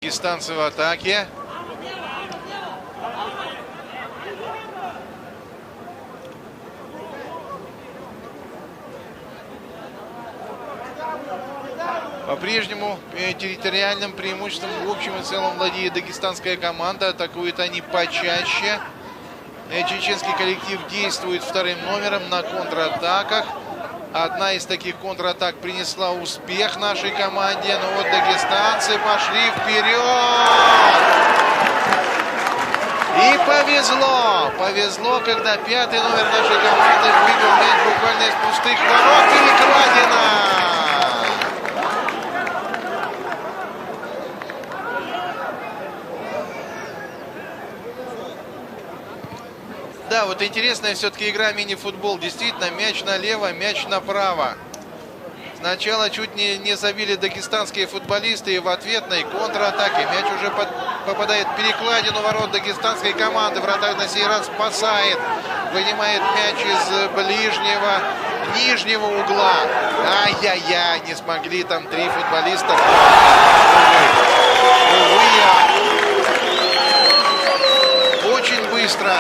Дагестанцы в атаке. По-прежнему территориальным преимуществом в общем и целом владеет дагестанская команда. Атакуют они почаще. Чеченский коллектив действует вторым номером на контратаках. Одна из таких контратак принесла успех нашей команде. Но вот дагестанцы пошли вперед. И повезло. Повезло, когда пятый номер нашей команды выбил мяч буквально из пустых ворот. Перекладина. Да, вот интересная все-таки игра мини-футбол. Действительно, мяч налево, мяч направо. Сначала чуть не забили дагестанские футболисты, и в ответной контратаке мяч уже попадает в перекладину ворот дагестанской команды. Вратарь на сей раз спасает. Вынимает мяч из ближнего, нижнего угла. Ай-яй-яй, не смогли там три футболиста. Очень быстро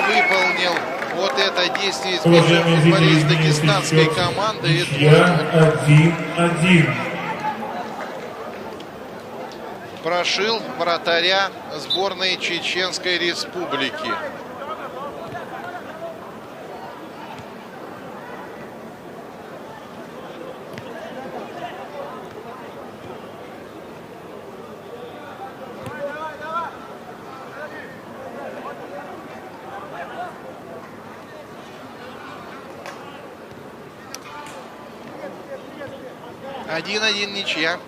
выполнил вот это действие футболист дагестанской команды. 1-1. Прошил вратаря сборной Чеченской Республики. Один ничья.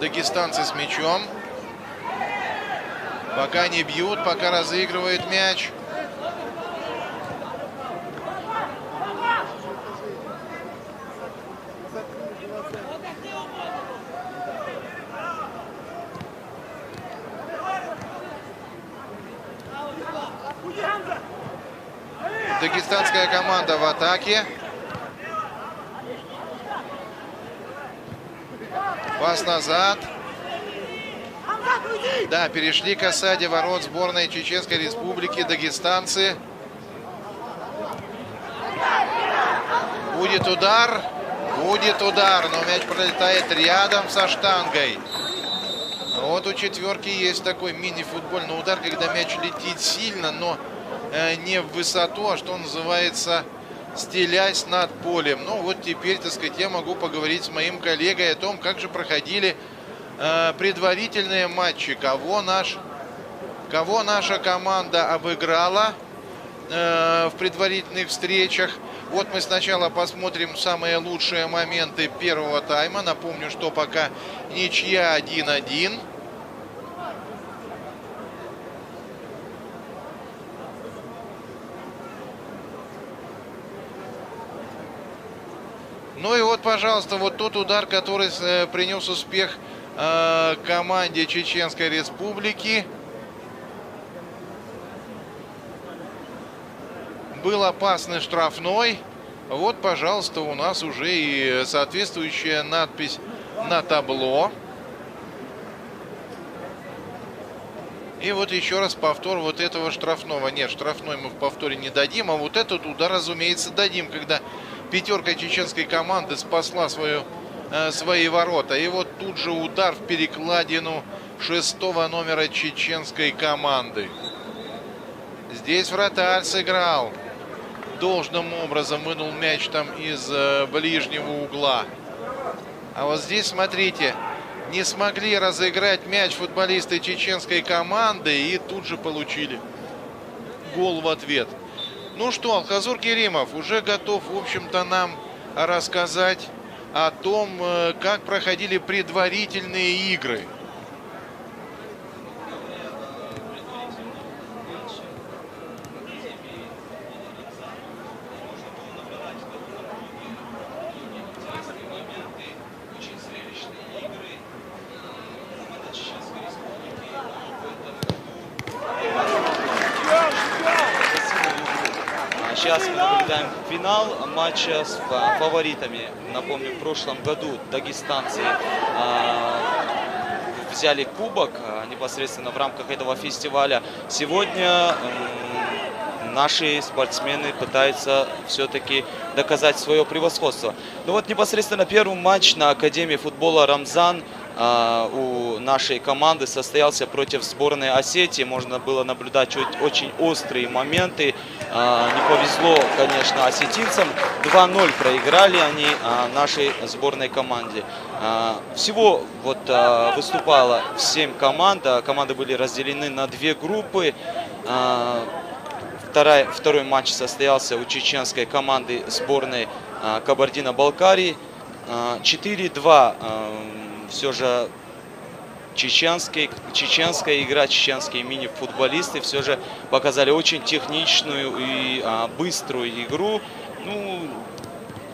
Дагестанцы с мячом. Пока не бьют, пока разыгрывает мяч. Дагестанская команда в атаке. Пас назад. Да, перешли к осаде ворот сборной Чеченской Республики дагестанцы. Будет удар. Будет удар, но мяч пролетает рядом со штангой. Вот у четверки есть такой мини-футбольный удар, когда мяч летит сильно, но не в высоту, а что называется, стелясь над полем. Ну вот теперь, так сказать, я могу поговорить с моим коллегой о том, как же проходили предварительные матчи, кого наша команда обыграла в предварительных встречах. Вот мы сначала посмотрим самые лучшие моменты первого тайма. Напомню, что пока ничья 1-1. Ну и вот, пожалуйста, вот тот удар, который принес успех команде Чеченской Республики. Был опасный штрафной. Вот, пожалуйста, у нас уже и соответствующая надпись на табло. И вот еще раз повтор вот этого штрафного. Нет, штрафной мы в повторе не дадим, а вот этот удар, разумеется, дадим, когда пятерка чеченской команды спасла свои ворота. И вот тут же удар в перекладину шестого номера чеченской команды. Здесь вратарь сыграл должным образом, вынул мяч там из ближнего угла. А вот здесь, смотрите, не смогли разыграть мяч футболисты чеченской команды и тут же получили гол в ответ. Ну что, Алхазур Керимов уже готов, в общем-то, нам рассказать о том, как проходили предварительные игры. сейчас мы наблюдаем финал матча с фаворитами. Напомню, в прошлом году дагестанцы взяли кубок непосредственно в рамках этого фестиваля. Сегодня наши спортсмены пытаются все-таки доказать свое превосходство. Ну вот непосредственно первый матч на Академии футбола «Рамзан» у нашей команды состоялся против сборной Осетии. Можно было наблюдать очень острые моменты. Не повезло, конечно, осетинцам. 2-0 проиграли они нашей сборной команде. Всего вот выступало 7 команд. Команды были разделены на 2 группы. Второй матч состоялся у чеченской команды сборной Кабардино-Балкарии. 4-2 все же чеченская игра, чеченские мини-футболисты все же показали очень техничную и быструю игру. Ну,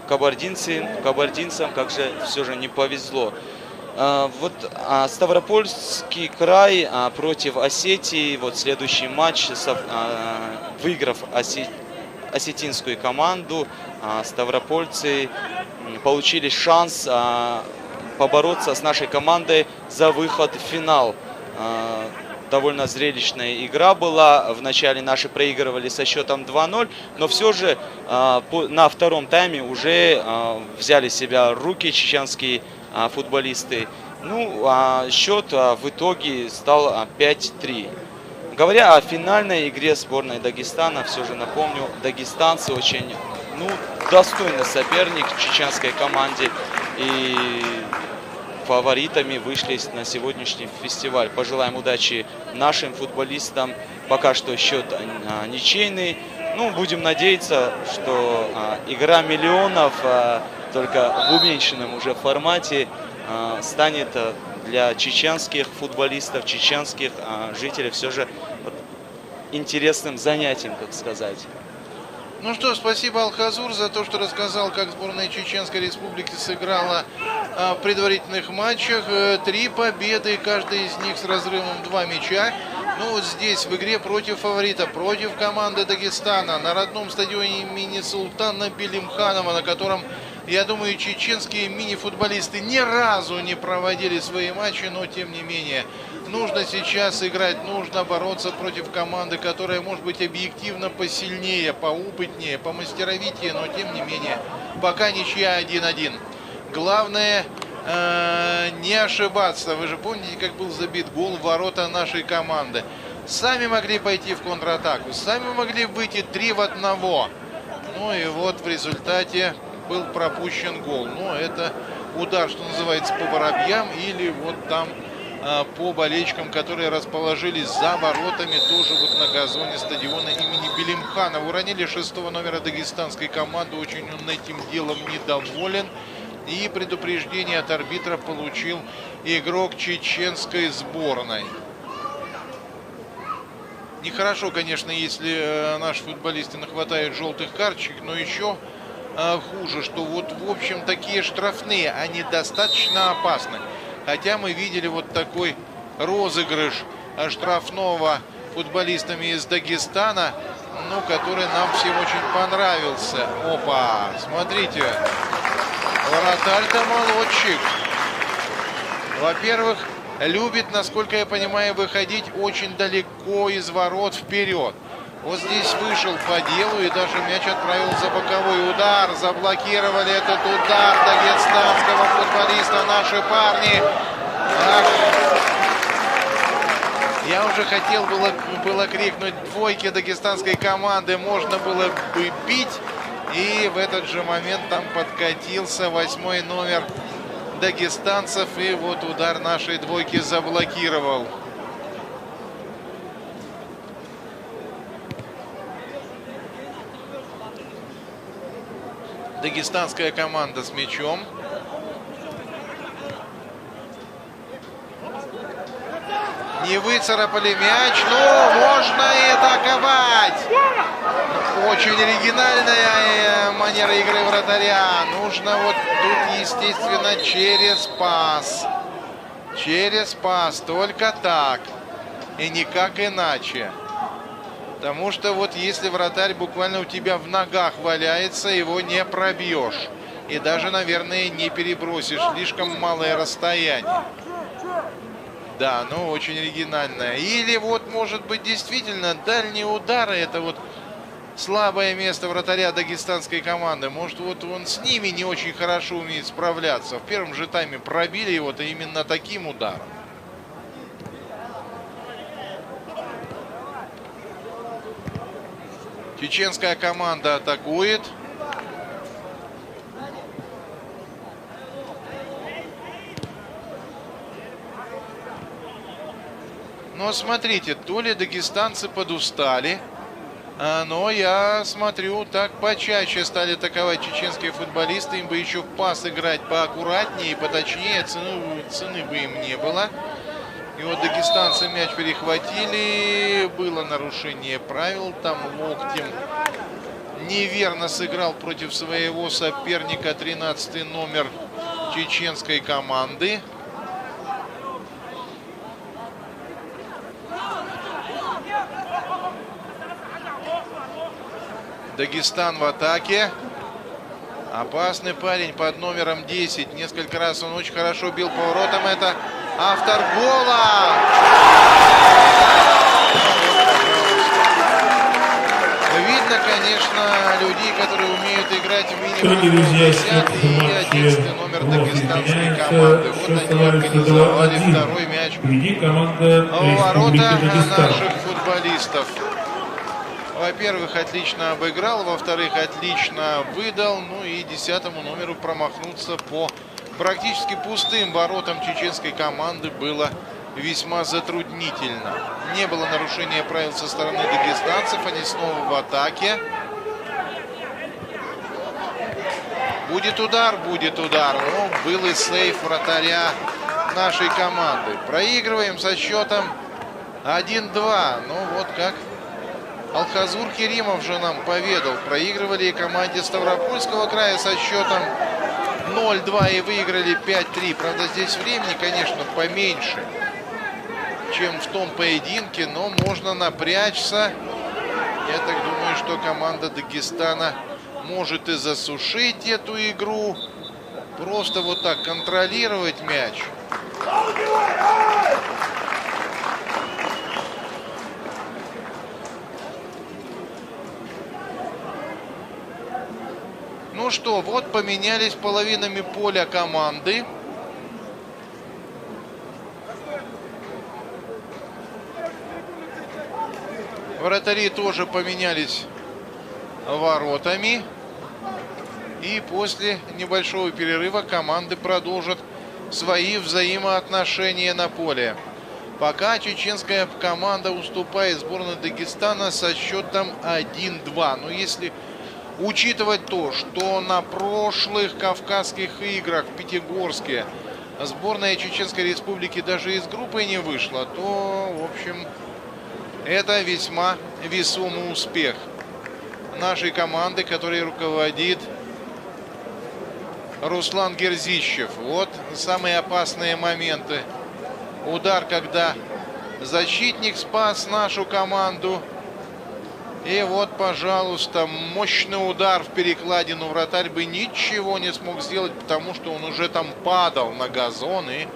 кабардинцам как же все же не повезло. Вот Ставропольский край против Осетии, вот следующий матч, выиграв осетинскую команду, ставропольцы получили шанс побороться с нашей командой за выход в финал. Довольно зрелищная игра была. Вначале наши проигрывали со счетом 2-0, но все же на втором тайме уже взяли себя в руки чеченские футболисты. Ну, счет в итоге стал 5-3. Говоря о финальной игре сборной Дагестана, все же напомню, дагестанцы очень достойный соперник чеченской команде. И фаворитами вышли на сегодняшний фестиваль. Пожелаем удачи нашим футболистам. Пока что счет ничейный. Ну, будем надеяться, что игра миллионов, только в уменьшенном уже формате, станет для чеченских футболистов, чеченских жителей все же интересным занятием, как сказать. Ну что, спасибо, Алхазур, за то, что рассказал, как сборная Чеченской Республики сыграла в предварительных матчах. 3 победы, каждая из них с разрывом 2 мяча. Ну вот здесь в игре против фаворита, против команды Дагестана, на родном стадионе имени Султана Билимханова, на котором, я думаю, чеченские мини-футболисты ни разу не проводили свои матчи, но тем не менее нужно сейчас играть, нужно бороться против команды, которая может быть объективно посильнее, поопытнее, помастеровитее, но тем не менее пока ничья 1-1. Главное не ошибаться. Вы же помните, как был забит гол в ворота нашей команды. Сами могли пойти в контратаку, сами могли выйти 3-1. Ну и вот в результате был пропущен гол. Но это удар, что называется, по воробьям или вот там по болельщикам, которые расположились за воротами, тоже вот на газоне стадиона имени Билимханова. Уронили 6-го номера дагестанской команды. Очень он этим делом недоволен. И предупреждение от арбитра получил игрок чеченской сборной. Нехорошо, конечно, если наши футболисты нахватают желтых карточек, но еще хуже, что вот в общем такие штрафные, они достаточно опасны. Хотя мы видели вот такой розыгрыш штрафного футболистами из Дагестана, ну, который нам всем очень понравился. Опа, смотрите, вратарь-то молодчик. Во-первых, любит, насколько я понимаю, выходить очень далеко из ворот вперед. Вот здесь вышел по делу и даже мяч отправил за боковой удар. Заблокировали этот удар дагестанского футболиста наши парни. Я уже хотел было крикнуть двойки дагестанской команды. Можно было бы бить. И в этот же момент там подкатился 8-й номер дагестанцев. И вот удар нашей двойки заблокировал. Дагестанская команда с мячом. Не выцарапали мяч, но можно и атаковать. Очень оригинальная манера игры вратаря. Нужно вот тут, естественно, через пас. Через пас, только так. И никак иначе. Потому что вот если вратарь буквально у тебя в ногах валяется, его не пробьешь. И даже, наверное, не перебросишь. Слишком малое расстояние. Да, ну очень оригинально. Или вот, может быть, действительно, дальние удары, это вот слабое место вратаря дагестанской команды. Может, вот он с ними не очень хорошо умеет справляться. В первом же тайме пробили его-то именно таким ударом. Чеченская команда атакует. Но смотрите, то ли дагестанцы подустали, но я смотрю, так почаще стали атаковать чеченские футболисты. Им бы еще в пас играть поаккуратнее и поточнее, цены бы им не было. И вот дагестанцы мяч перехватили, было нарушение правил, там локтем неверно сыграл против своего соперника 13-й номер чеченской команды. Дагестан в атаке. Опасный парень под номером 10. Несколько раз он очень хорошо бил по воротам. Это автор гола. Видно, конечно, людей, которые умеют играть в минимум 50 и 11 номер дагестанской команды. Вот они организовали второй мяч в ворота наших футболистов. Во-первых, отлично обыграл, во-вторых, отлично выдал. Ну и 10-му номеру промахнуться по практически пустым воротам чеченской команды было весьма затруднительно. Не было нарушения правил со стороны дагестанцев, они снова в атаке. Будет удар, но был и сейф вратаря нашей команды. Проигрываем со счетом 1-2. Ну вот как Алхазур Керимов же нам поведал. Проигрывали команде Ставропольского края со счетом 0-2 и выиграли 5-3. Правда, здесь времени, конечно, поменьше, чем в том поединке, но можно напрячься. Я так думаю, что команда Дагестана может и засушить эту игру. Просто вот так контролировать мяч. Ну что, вот поменялись половинами поля команды. Вратари тоже поменялись воротами. И после небольшого перерыва команды продолжат свои взаимоотношения на поле. Пока чеченская команда уступает сборной Дагестана со счетом 1-2. Но если учитывать то, что на прошлых Кавказских играх в Пятигорске сборная Чеченской Республики даже из группы не вышла, то, в общем, это весьма весомый успех нашей команды, которой руководит Руслан Герзищев. Вот самые опасные моменты. Удар, когда защитник спас нашу команду. И вот, пожалуйста, мощный удар в перекладину. Вратарь бы ничего не смог сделать, потому что он уже там падал на газон и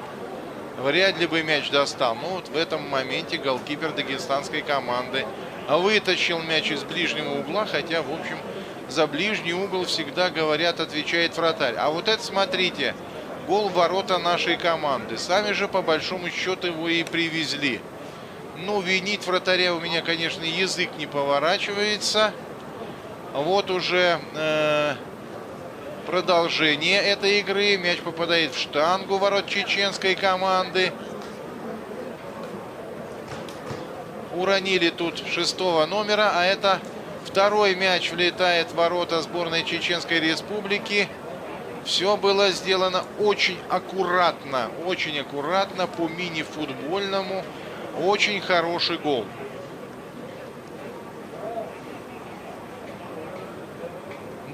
вряд ли бы мяч достал. Ну вот в этом моменте голкипер дагестанской команды вытащил мяч из ближнего угла, хотя, в общем, за ближний угол всегда, говорят, отвечает вратарь. А вот это, смотрите, гол в ворота нашей команды. Сами же, по большому счету, его и привезли. Ну, винить вратаря у меня, конечно, язык не поворачивается. Вот уже продолжение этой игры. Мяч попадает в штангу ворот чеченской команды. Уронили тут 6-го номера, а это второй мяч влетает в ворота сборной Чеченской Республики. Все было сделано очень аккуратно по мини-футбольному. Очень хороший гол.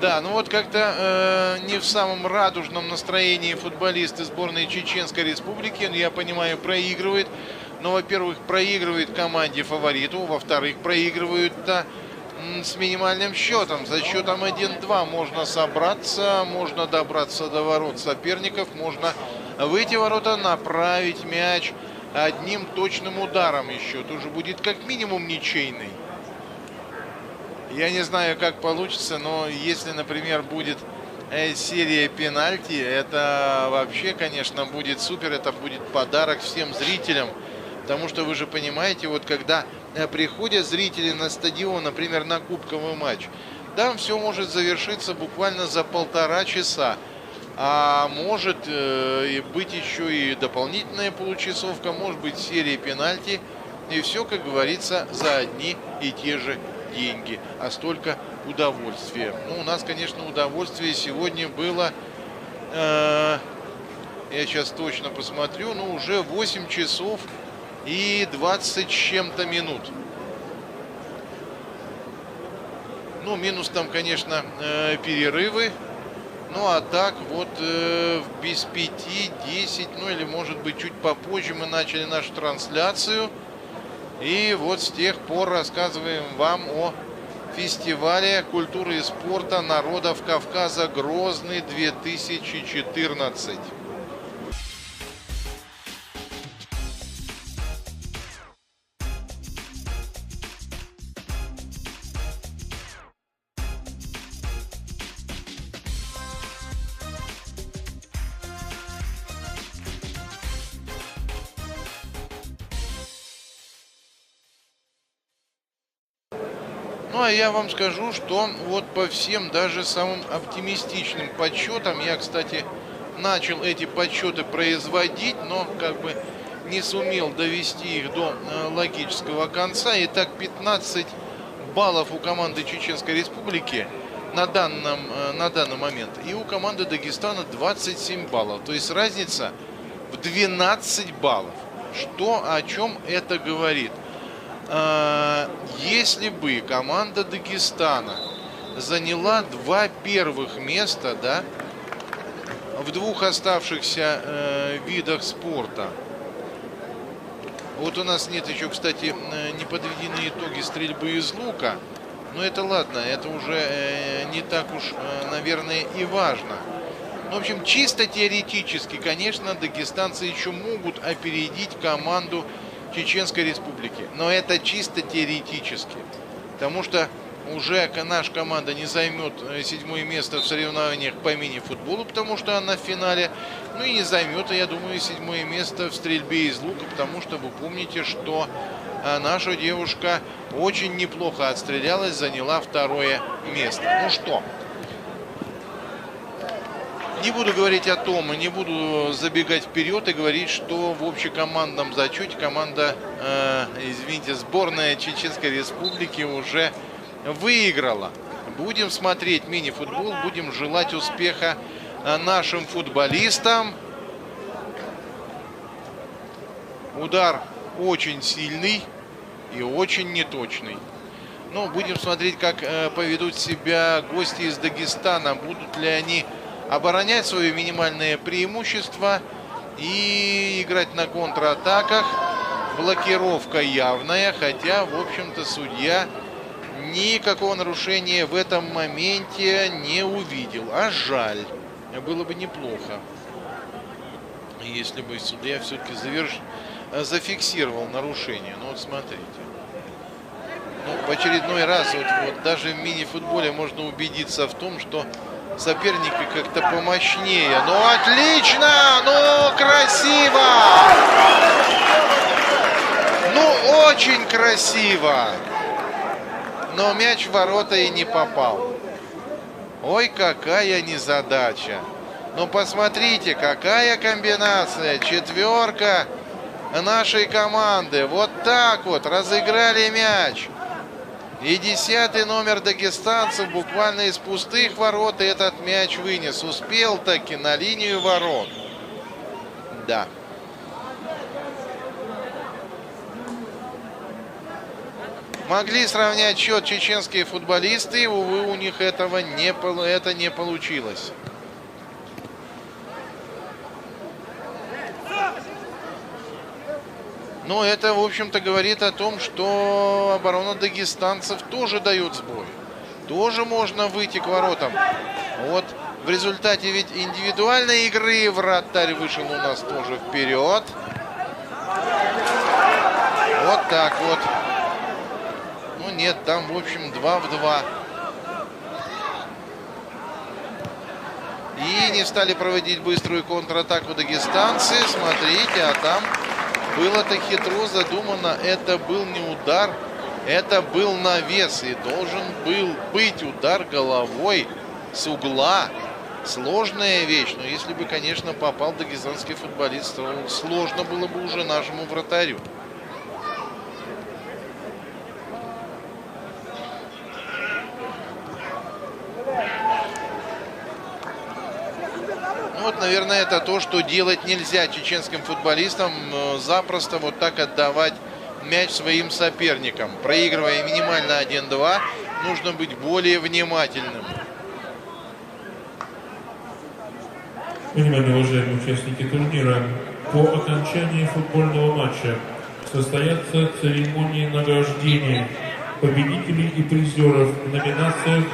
Да, ну вот как-то не в самом радужном настроении футболисты сборной Чеченской Республики. Я понимаю, проигрывает Но, во-первых, проигрывает команде фавориту, во-вторых, проигрывают с минимальным счетом. За счетом 1-2 можно собраться, можно добраться до ворот соперников, можно в эти ворота направить мяч одним точным ударом, и счет уже будет как минимум ничейный. Я не знаю, как получится, но если, например, будет серия пенальти, это вообще, конечно, будет супер, это будет подарок всем зрителям. Потому что вы же понимаете, вот когда приходят зрители на стадион, например, на кубковый матч, там все может завершиться буквально за 1,5 часа. А может быть еще и дополнительная получасовка, может быть серия пенальти. И все, как говорится, за одни и те же деньги. А столько удовольствия. Ну, у нас, конечно, удовольствие сегодня было... я сейчас точно посмотрю, но уже 8 часов и 20 с чем-то минут. Ну, минус там, конечно, перерывы. Ну, а так вот без 5-10, ну или может быть чуть попозже мы начали нашу трансляцию. И вот с тех пор рассказываем вам о фестивале культуры и спорта народов Кавказа Грозный 2014. Ну, а я вам скажу, что вот по всем, даже самым оптимистичным подсчетам, я, кстати, начал эти подсчеты производить, но как бы не сумел довести их до логического конца. Итак, 15 баллов у команды Чеченской Республики на данный момент. И у команды Дагестана 27 баллов. То есть разница в 12 баллов. Что, о чем это говорит? Если бы команда Дагестана заняла 2 первых места, да, в 2 оставшихся видах спорта. Вот у нас нет еще, кстати, не подведены итоги стрельбы из лука. Но это ладно, это уже не так уж, наверное, и важно. В общем, чисто теоретически, конечно, дагестанцы еще могут опередить команду Чеченской Республики. Но это чисто теоретически. Потому что уже наша команда не займет 7-е место в соревнованиях по мини-футболу, потому что она в финале. Ну и не займет, я думаю, 7-е место в стрельбе из лука, потому что вы помните, что наша девушка очень неплохо отстрелялась, заняла 2-е место. Ну что, не буду говорить о том, не буду забегать вперед и говорить, что в общекомандном зачете команда, сборная Чеченской Республики уже выиграла. Будем смотреть мини-футбол, будем желать успеха нашим футболистам. Удар очень сильный и очень неточный. Но будем смотреть, как поведут себя гости из Дагестана. Будут ли они оборонять свое минимальное преимущество и играть на контратаках. Блокировка явная, хотя, в общем-то, судья никакого нарушения в этом моменте не увидел. А жаль. Было бы неплохо, если бы судья все-таки зафиксировал нарушение. Ну вот смотрите. Ну, в очередной раз, вот даже в мини-футболе можно убедиться в том, что соперники как-то помощнее. Ну, отлично! Ну, красиво! Ну, очень красиво! Но мяч в ворота и не попал. Ой, какая незадача! Ну, посмотрите, какая комбинация. 4 нашей команды. Вот так вот разыграли мяч. И 10-й номер дагестанцев буквально из пустых ворот этот мяч вынес. Успел таки на линию ворот. Да. Могли сравнять счет чеченские футболисты. Увы, у них это не получилось. Но это, в общем-то, говорит о том, что оборона дагестанцев тоже дает сбой. Тоже можно выйти к воротам. Вот в результате ведь индивидуальной игры вратарь вышел у нас тоже вперед. Вот так вот. Ну нет, там, в общем, 2 в 2. И не стали проводить быструю контратаку дагестанцы. Смотрите, а там было-то хитро задумано. Это был не удар, это был навес. И должен был быть удар головой с угла. Сложная вещь. Но если бы, конечно, попал дагестанский футболист, то сложно было бы уже нашему вратарю. Вот, наверное, это то, что делать нельзя чеченским футболистам. Запросто вот так отдавать мяч своим соперникам. Проигрывая минимально 1-2, нужно быть более внимательным. Внимание, уважаемые участники турнира. По окончании футбольного матча состоятся церемонии награждения победителей и призеров в номинациях,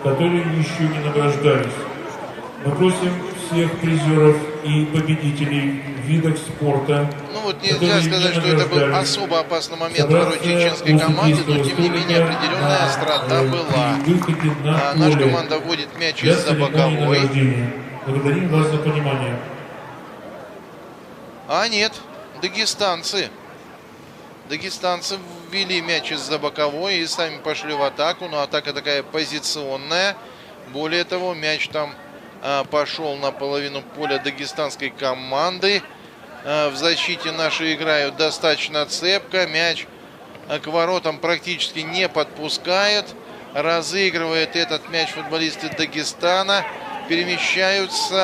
которые еще не награждались. Мы просим всех призеров и победителей в видах спорта. Ну вот нельзя сказать, что это был особо опасный момент второй чеченской команды, но тем не менее определенная острота была. Наша команда вводит мяч из-за боковой. Благодарим вас за понимание. А нет, дагестанцы. Дагестанцы ввели мяч из-за боковой и сами пошли в атаку. Но атака такая позиционная. Более того, мяч там пошел на половину поля дагестанской команды. В защите наши играют достаточно цепко. Мяч к воротам практически не подпускают. Разыгрывает этот мяч футболисты Дагестана. Перемещаются,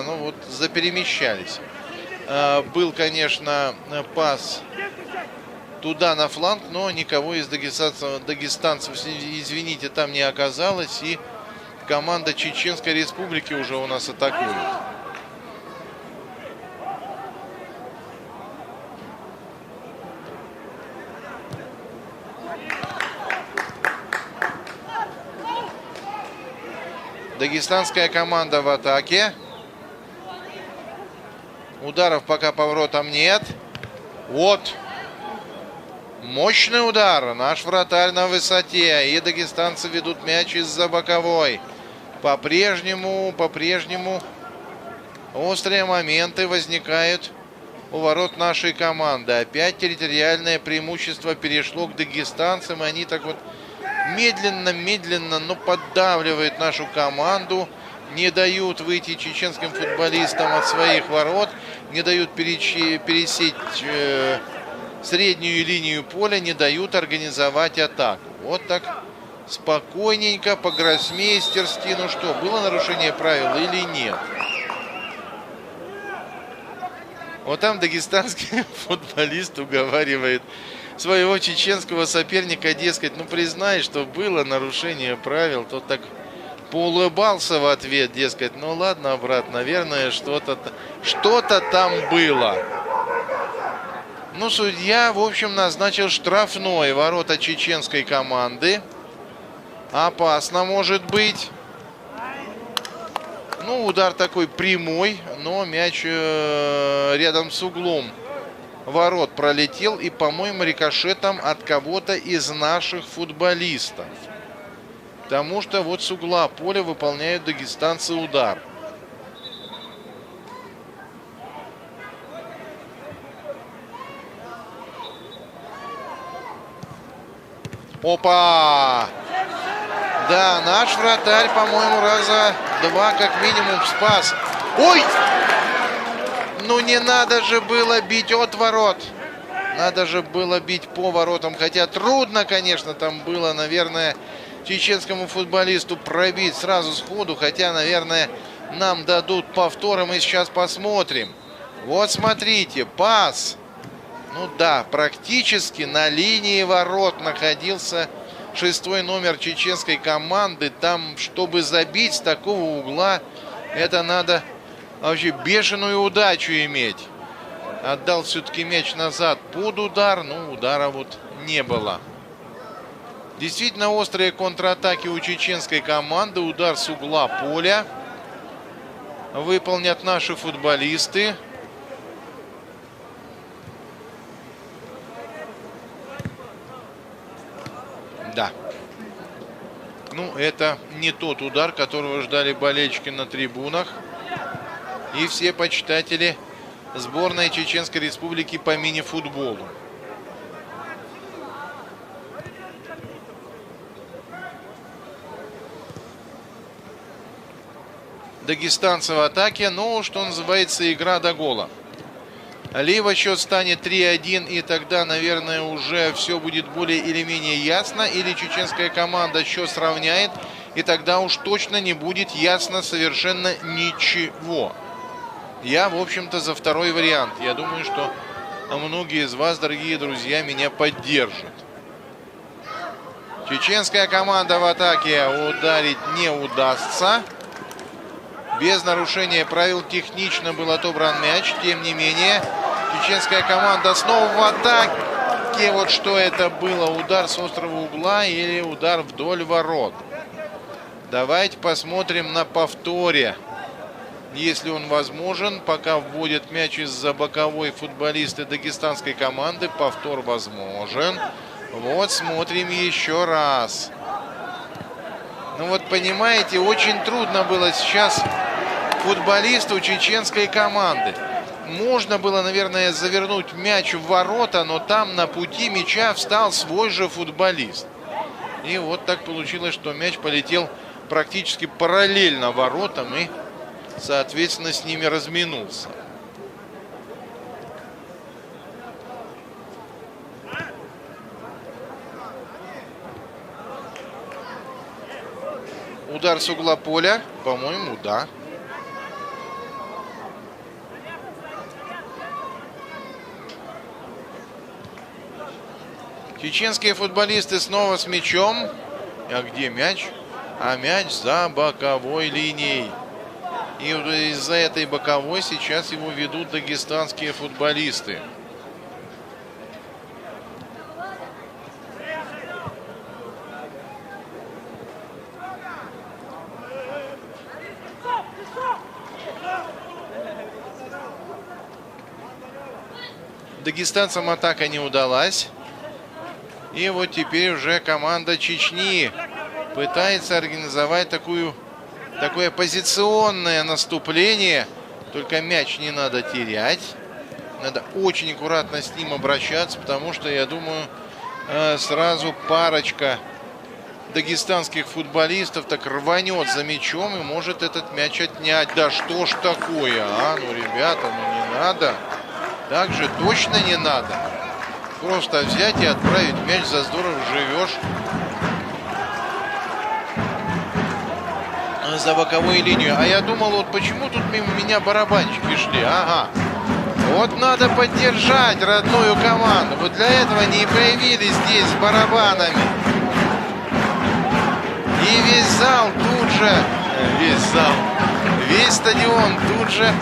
ну вот заперемещались. Был, конечно, пас туда на фланг, но никого из дагестанцев, извините, там не оказалось. И команда Чеченской Республики уже у нас атакует. Дагестанская команда в атаке. Ударов пока по воротам нет. Вот. Мощный удар. Наш вратарь на высоте. И дагестанцы ведут мяч из-за боковой. По-прежнему острые моменты возникают у ворот нашей команды. Опять территориальное преимущество перешло к дагестанцам. И они так вот медленно, но поддавливают нашу команду. Не дают выйти чеченским футболистам от своих ворот. Не дают пересечь среднюю линию поля. Не дают организовать атаку. Вот так спокойненько, по-гроссмейстерски. Ну что, было нарушение правил или нет? Вот там дагестанский футболист уговаривает своего чеченского соперника, дескать, ну признай, что было нарушение правил. Тот так поулыбался в ответ, дескать, ну ладно, брат, наверное, что-то там было. Ну, судья, в общем, назначил штрафной. Ворота чеченской команды. Опасно может быть. Ну, удар такой прямой, но мяч рядом с углом ворот пролетел и, по-моему, рикошетом от кого-то из наших футболистов. Потому что вот с угла поля выполняют дагестанцы удар. Опа! Да, наш вратарь, по-моему, раза два как минимум спас. Ой! Ну не надо же было бить от ворот. Надо же было бить по воротам. Хотя трудно, конечно, там было, наверное, чеченскому футболисту пробить сразу сходу. Хотя, наверное, нам дадут повтор, и мы сейчас посмотрим. Вот смотрите, пас. Ну да, практически на линии ворот находился 6-й номер чеченской команды. Там, чтобы забить с такого угла, это надо вообще бешеную удачу иметь. Отдал все-таки мяч назад под удар, но удара вот не было. Действительно острые контратаки у чеченской команды. Удар с угла поля выполнят наши футболисты. Да. Ну, это не тот удар, которого ждали болельщики на трибунах и все почитатели сборной Чеченской Республики по мини-футболу. Дагестанцы в атаке, но, что называется, игра до гола. Либо счет станет 3-1, и тогда, наверное, уже все будет более или менее ясно. Или чеченская команда счет сравняет, и тогда уж точно не будет ясно совершенно ничего. Я, в общем-то, за второй вариант. Я думаю, что многие из вас, дорогие друзья, меня поддержат. Чеченская команда в атаке ударить не удастся. Без нарушения правил технично был отобран мяч. Тем не менее, чеченская команда снова в атаке. Вот что это было. Удар с острого угла или удар вдоль ворот. Давайте посмотрим на повторе. Если он возможен, пока вводят мяч из-за боковой футболисты дагестанской команды. Повтор возможен. Вот смотрим еще раз. Ну вот понимаете, очень трудно было сейчас футболисту чеченской команды. Можно было, наверное, завернуть мяч в ворота, но там на пути мяча встал свой же футболист. И вот так получилось, что мяч полетел практически параллельно воротам и, соответственно, с ними разминулся. Удар с угла поля, по-моему, да. Чеченские футболисты снова с мячом. А где мяч? А мяч за боковой линией. И из-за этой боковой сейчас его ведут дагестанские футболисты. Дагестанцам атака не удалась. И вот теперь уже команда Чечни пытается организовать такое позиционное наступление. Только мяч не надо терять. Надо очень аккуратно с ним обращаться, потому что, я думаю, сразу парочка дагестанских футболистов так рванет за мячом и может этот мяч отнять. Да что ж такое, а? Ну, ребята, ну не надо. Так же точно не надо. Просто взять и отправить мяч за здорово живешь. За боковую линию. А я думал, вот почему тут мимо меня барабанщики шли. Ага. Вот надо поддержать родную команду. Вот для этого не появились здесь с барабанами. И весь зал тут же, весь стадион тут же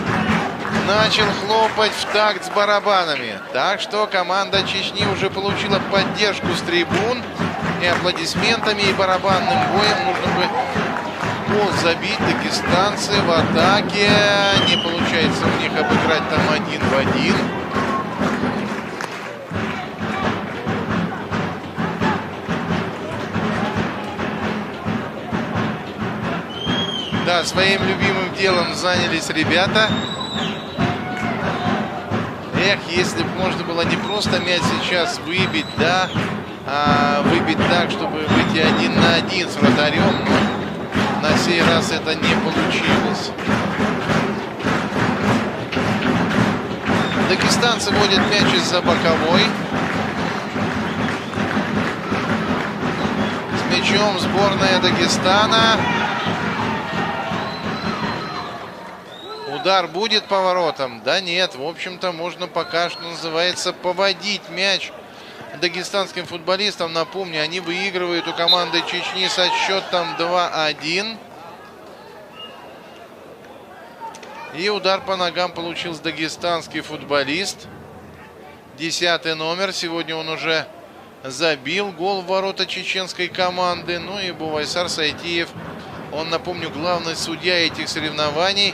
начал хлопать в такт с барабанами. Так что команда Чечни уже получила поддержку с трибун. И аплодисментами, и барабанным боем нужно бы гол забить. Дагестанцы в атаке. Не получается у них обыграть там 1 в 1. Да, своим любимым делом занялись ребята. Эх, если бы можно было не просто мяч сейчас выбить, да, а выбить так, чтобы выйти 1 на 1 с вратарем, но на сей раз это не получилось. Дагестанцы вводят мяч из-за боковой. С мячом сборная Дагестана. Удар будет по воротам? Да нет, в общем-то можно пока, что называется, поводить мяч дагестанским футболистам. Напомню, они выигрывают у команды Чечни со счетом 2-1. И удар по ногам получил дагестанский футболист. 10-й номер. Сегодня он уже забил гол в ворота чеченской команды. Ну и Бувайсар Сайтиев, он, напомню, главный судья этих соревнований.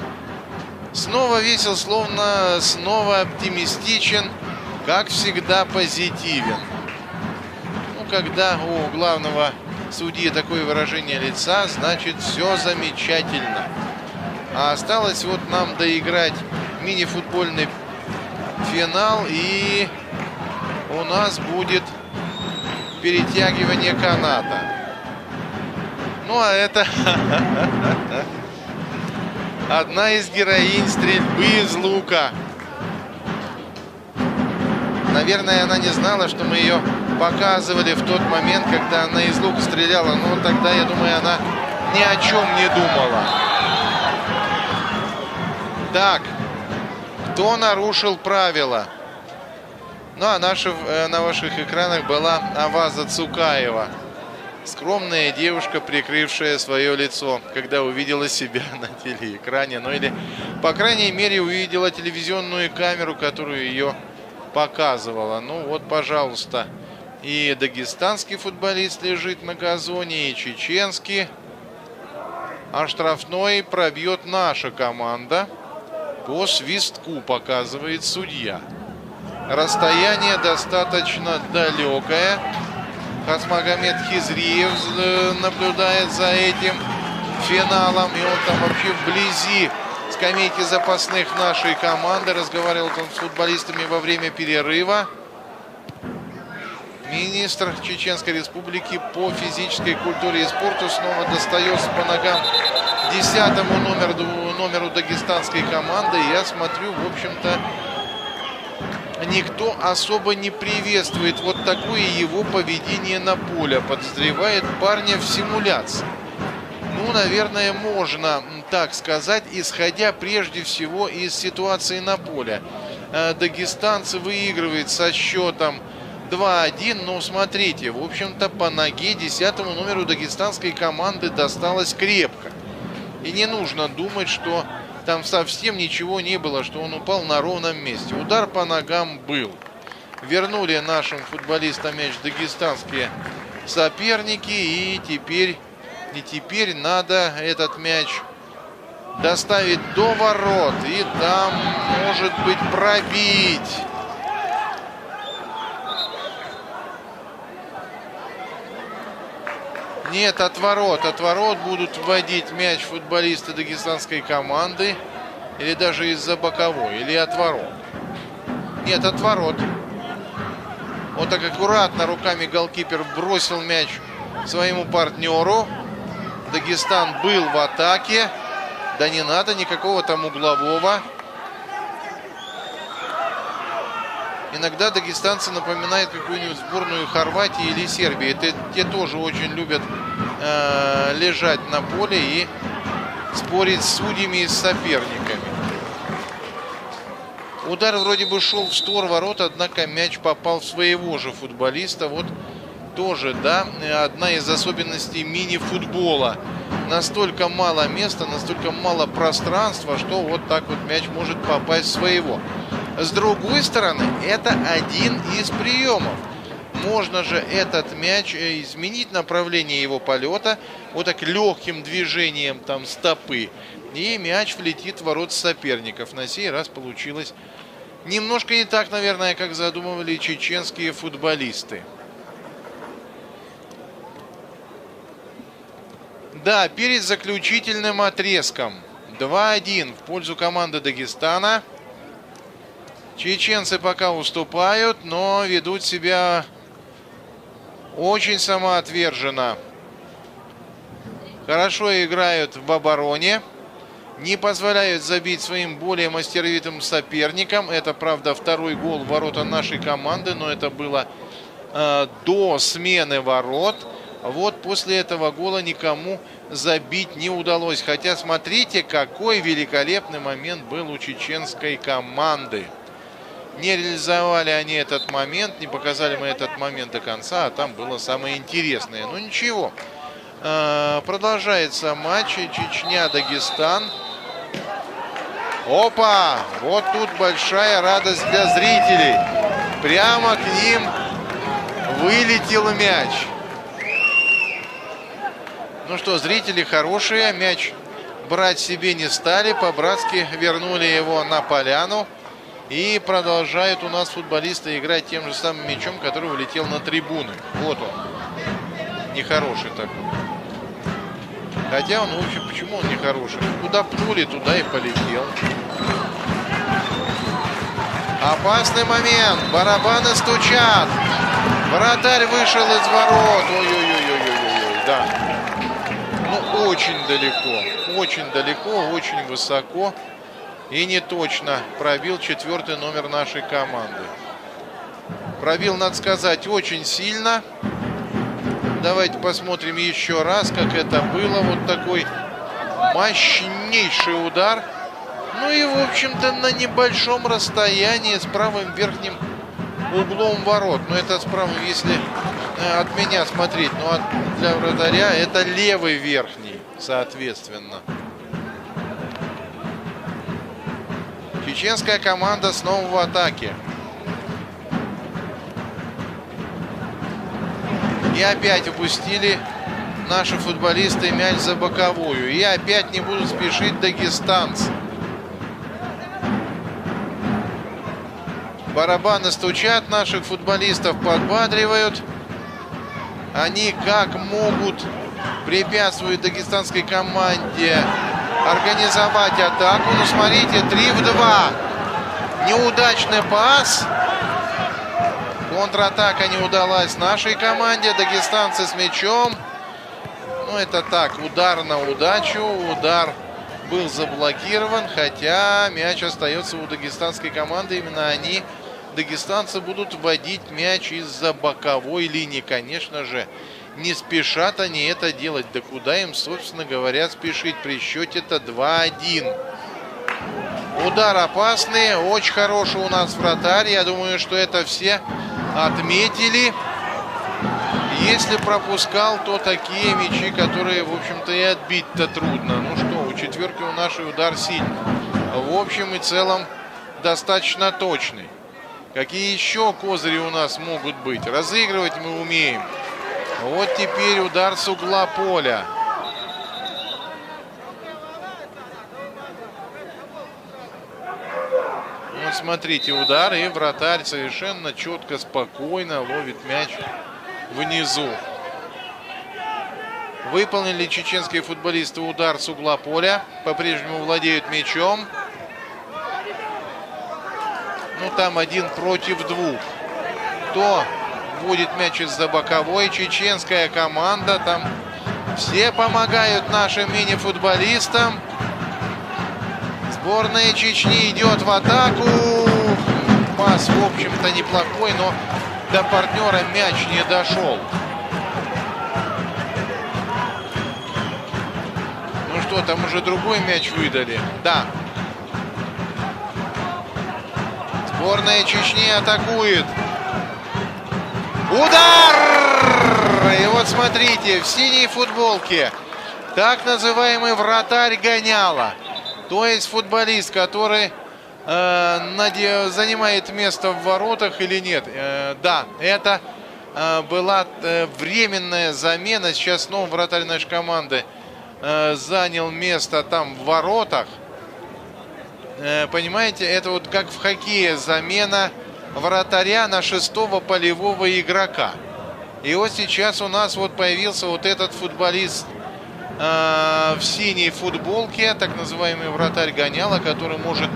Снова весел, словно снова оптимистичен, как всегда позитивен. Ну, когда у главного судьи такое выражение лица, значит, все замечательно. А осталось вот нам доиграть мини-футбольный финал, и у нас будет перетягивание каната. Ну, а это одна из героинь стрельбы из лука. Наверное, она не знала, что мы ее показывали в тот момент, когда она из лука стреляла. Но тогда, я думаю, она ни о чем не думала. Так, кто нарушил правила? Ну, а на ваших экранах была Аваза Цукаева. Скромная девушка, прикрывшая свое лицо, когда увидела себя на телеэкране. Ну, или, по крайней мере, увидела телевизионную камеру, которую ее показывала. Ну, вот, пожалуйста. И дагестанский футболист лежит на газоне, и чеченский. А штрафной пробьет наша команда. По свистку, показывает судья. Расстояние достаточно далекое. Хасмагомед Хизриев наблюдает за этим финалом. И он там вообще вблизи скамейки запасных нашей команды. Разговаривал он с футболистами во время перерыва. Министр Чеченской Республики по физической культуре и спорту снова достается по ногам 10-му номеру дагестанской команды. Я смотрю, в общем-то, никто особо не приветствует вот такое его поведение на поле. Подозревает парня в симуляции. Ну, наверное, можно так сказать, исходя прежде всего из ситуации на поле. Дагестанцы выигрывают со счетом 2-1. Но смотрите, в общем-то, по ноге 10-му номеру дагестанской команды досталось крепко. И не нужно думать, что там совсем ничего не было, что он упал на ровном месте. Удар по ногам был. Вернули нашим футболистам мяч дагестанские соперники. И теперь надо этот мяч доставить до ворот. И там, может быть, пробить. Нет, от ворот будут вводить мяч футболисты дагестанской команды. Или даже из-за боковой, или от ворот. Нет, от ворот. Вот так аккуратно руками голкипер бросил мяч своему партнеру. Дагестан был в атаке. Да не надо никакого там углового. Иногда дагестанцы напоминают какую-нибудь сборную Хорватии или Сербии. Те тоже очень любят лежать на поле и спорить с судьями и с соперниками. Удар вроде бы шел в створ ворот, однако мяч попал в своего же футболиста. Вот тоже, да, одна из особенностей мини-футбола. Настолько мало места, настолько мало пространства, что вот так вот мяч может попасть в своего. С другой стороны, это один из приемов. Можно же этот мяч изменить направление его полета вот так легким движением там стопы. И мяч влетит в ворот соперников. На сей раз получилось немножко не так, наверное, как задумывали чеченские футболисты. Да, перед заключительным отрезком 2-1 в пользу команды Дагестана. Чеченцы пока уступают, но ведут себя очень самоотверженно. Хорошо играют в обороне. Не позволяют забить своим более мастеровитым соперникам. Это, правда, второй гол в ворота нашей команды, но это было до смены ворот. Вот после этого гола никому забить не удалось. Хотя смотрите, какой великолепный момент был у чеченской команды. Не реализовали они этот момент, не показали мы этот момент до конца, а там было самое интересное. Ну ничего, продолжается матч Чечня-Дагестан. Опа! Вот тут большая радость для зрителей. Прямо к ним вылетел мяч. Ну что, зрители хорошие. Мяч брать себе не стали. По-братски вернули его на поляну. И продолжают у нас футболисты играть тем же самым мячом, который улетел на трибуны. Вот он. Нехороший такой. Хотя он, в общем, почему он нехороший? Куда пнули, туда и полетел. Опасный момент. Барабаны стучат. Вратарь вышел из ворот. Ой-ой-ой-ой-ой-ой. Да. Ну, очень далеко, очень высоко. И не точно пробил 4-й номер нашей команды. Пробил, надо сказать, очень сильно. Давайте посмотрим еще раз, как это было. Вот такой мощнейший удар. Ну и, в общем-то, на небольшом расстоянии с правым верхним углом ворот. Но это с правым, если от меня смотреть. Но для вратаря это левый верхний, соответственно. Чеченская команда снова в атаке. И опять упустили наши футболисты мяч за боковую. И опять не будут спешить дагестанцы. Барабаны стучат, наших футболистов подбадривают. Они как могут препятствуют дагестанской команде организовать атаку. Ну, смотрите, 3-2. Неудачный пас. Контратака не удалась нашей команде. Дагестанцы с мячом. Ну, это так, удар на удачу. Удар был заблокирован, хотя мяч остается у дагестанской команды. Именно они, дагестанцы, будут вводить мяч из-за боковой линии. Конечно же, не спешат они это делать. Да куда им, собственно говоря, спешить при счете-то 2-1. Удар опасный, очень хороший у нас вратарь. Я думаю, что это все отметили. Если пропускал, то такие мячи, которые, в общем-то, и отбить-то трудно. Ну что, у четверки у нашей удар сильный. В общем и целом, достаточно точный. Какие еще козыри у нас могут быть? Разыгрывать мы умеем. Вот теперь удар с угла поля. Вот смотрите, удар, и вратарь совершенно четко, спокойно ловит мяч внизу. Выполнили чеченские футболисты удар с угла поля. По-прежнему владеют мячом. Ну, там 1 против 2. Кто вводит мяч из-за боковой? Чеченская команда. Там все помогают нашим мини-футболистам. Сборная Чечни идет в атаку. Пас, в общем-то, неплохой, но до партнера мяч не дошел. Ну что, там уже другой мяч выдали. Да. Сборная Чечни атакует. Удар! И вот смотрите, в синей футболке так называемый вратарь Гоняла. То есть футболист, который занимает место в воротах или нет. Да, это была временная замена. Сейчас снова вратарь нашей команды занял место там в воротах. Понимаете, это вот как в хоккее замена вратаря на 6-го полевого игрока. И вот сейчас у нас вот появился вот этот футболист в синей футболке, так называемый вратарь Гоняла, который может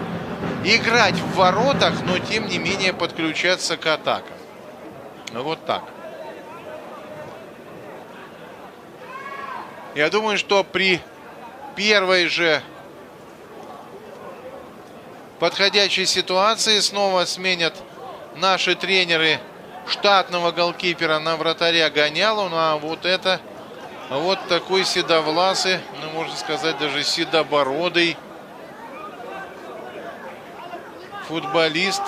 играть в воротах, но тем не менее подключаться к атакам. Вот так. Я думаю, что при первой же подходящей ситуации снова сменят наши тренеры штатного голкипера на вратаря Гонялу. Ну а вот это вот такой седовласый, ну можно сказать даже седобородый футболист,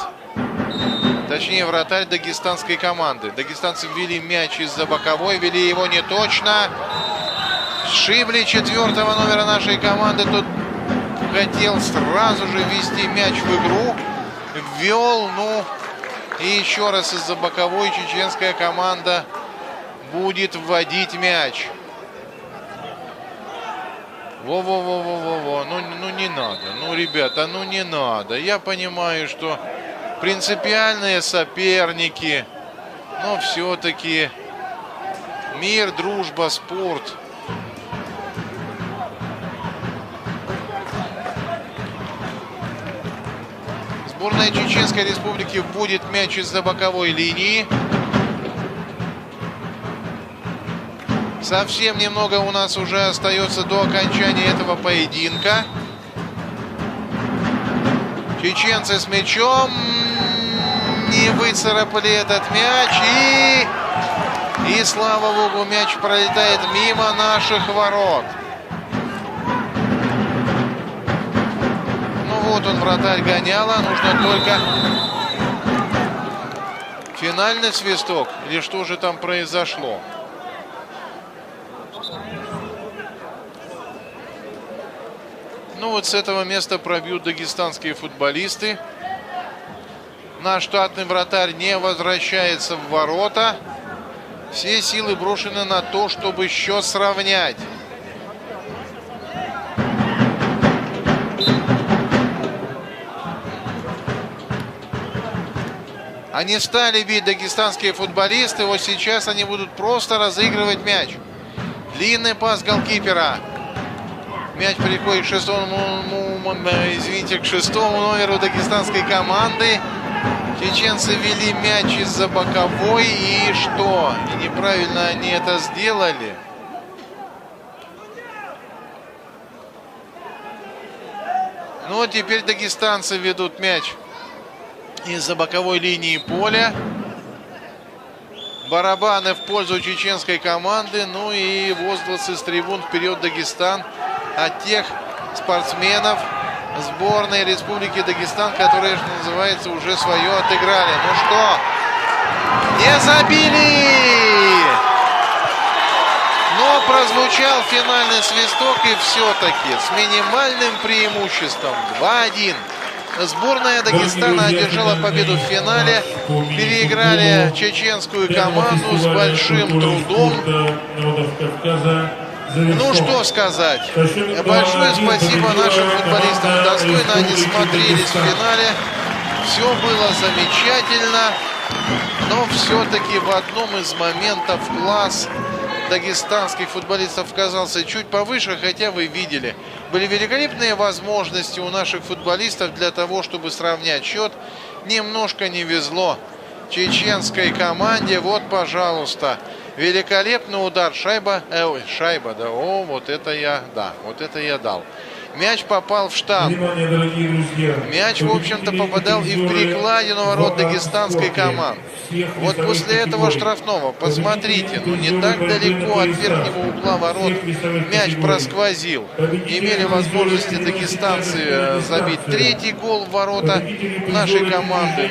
точнее вратарь дагестанской команды. Дагестанцы ввели мяч из-за боковой, вели его не точно. Сшибли 4-го номера нашей команды. Тут хотел сразу же ввести мяч в игру. Ввел, ну, и еще раз из-за боковой чеченская команда будет вводить мяч. Во-во-во-во-во-во. Ну не надо. Ну, ребята, ну не надо. Я понимаю, что принципиальные соперники, но все-таки мир, дружба, спорт. Сборная Чеченской Республики вводит мяч из-за боковой линии. Совсем немного у нас уже остается до окончания этого поединка. Чеченцы с мячом не выцарапали этот мяч. И слава богу, мяч пролетает мимо наших ворот. Ну вот он, вратарь гоняла. Нужно только финальный свисток. Или что же там произошло? Ну вот с этого места пробьют дагестанские футболисты. Наш штатный вратарь не возвращается в ворота. Все силы брошены на то, чтобы счет сравнять. Они стали бить дагестанские футболисты. Вот сейчас они будут просто разыгрывать мяч. Длинный пас голкипера. Мяч переходит к шестому номеру дагестанской команды. Чеченцы вели мяч из-за боковой. И что? И неправильно они это сделали. Ну вот теперь дагестанцы ведут мяч из-за боковой линии поля. Барабаны в пользу чеченской команды. Ну и возгласы с трибун «Вперед, Дагестан» от тех спортсменов сборной Республики Дагестан, которые, что называется, уже свое отыграли. Ну что, не забили! Но прозвучал финальный свисток, и все-таки с минимальным преимуществом 2-1. Сборная Дагестана одержала победу в финале. Переиграли чеченскую команду с большим трудом. Ну что сказать. Большое спасибо нашим футболистам. Достойно они смотрелись в финале. Все было замечательно. Но все-таки в одном из моментов класс дагестанских футболистов оказался чуть повыше, хотя вы видели. Были великолепные возможности у наших футболистов для того, чтобы сравнять счет. Немножко не везло чеченской команде. Вот, пожалуйста, великолепный удар. Шайба, да, вот это я дал. Мяч попал в штанг. Мяч, в общем-то, попадал и в перекладину ворот дагестанской команды. Вот после этого штрафного, посмотрите, ну не так далеко от верхнего угла ворот мяч просквозил. Имели возможности дагестанцы забить третий гол в ворота нашей команды,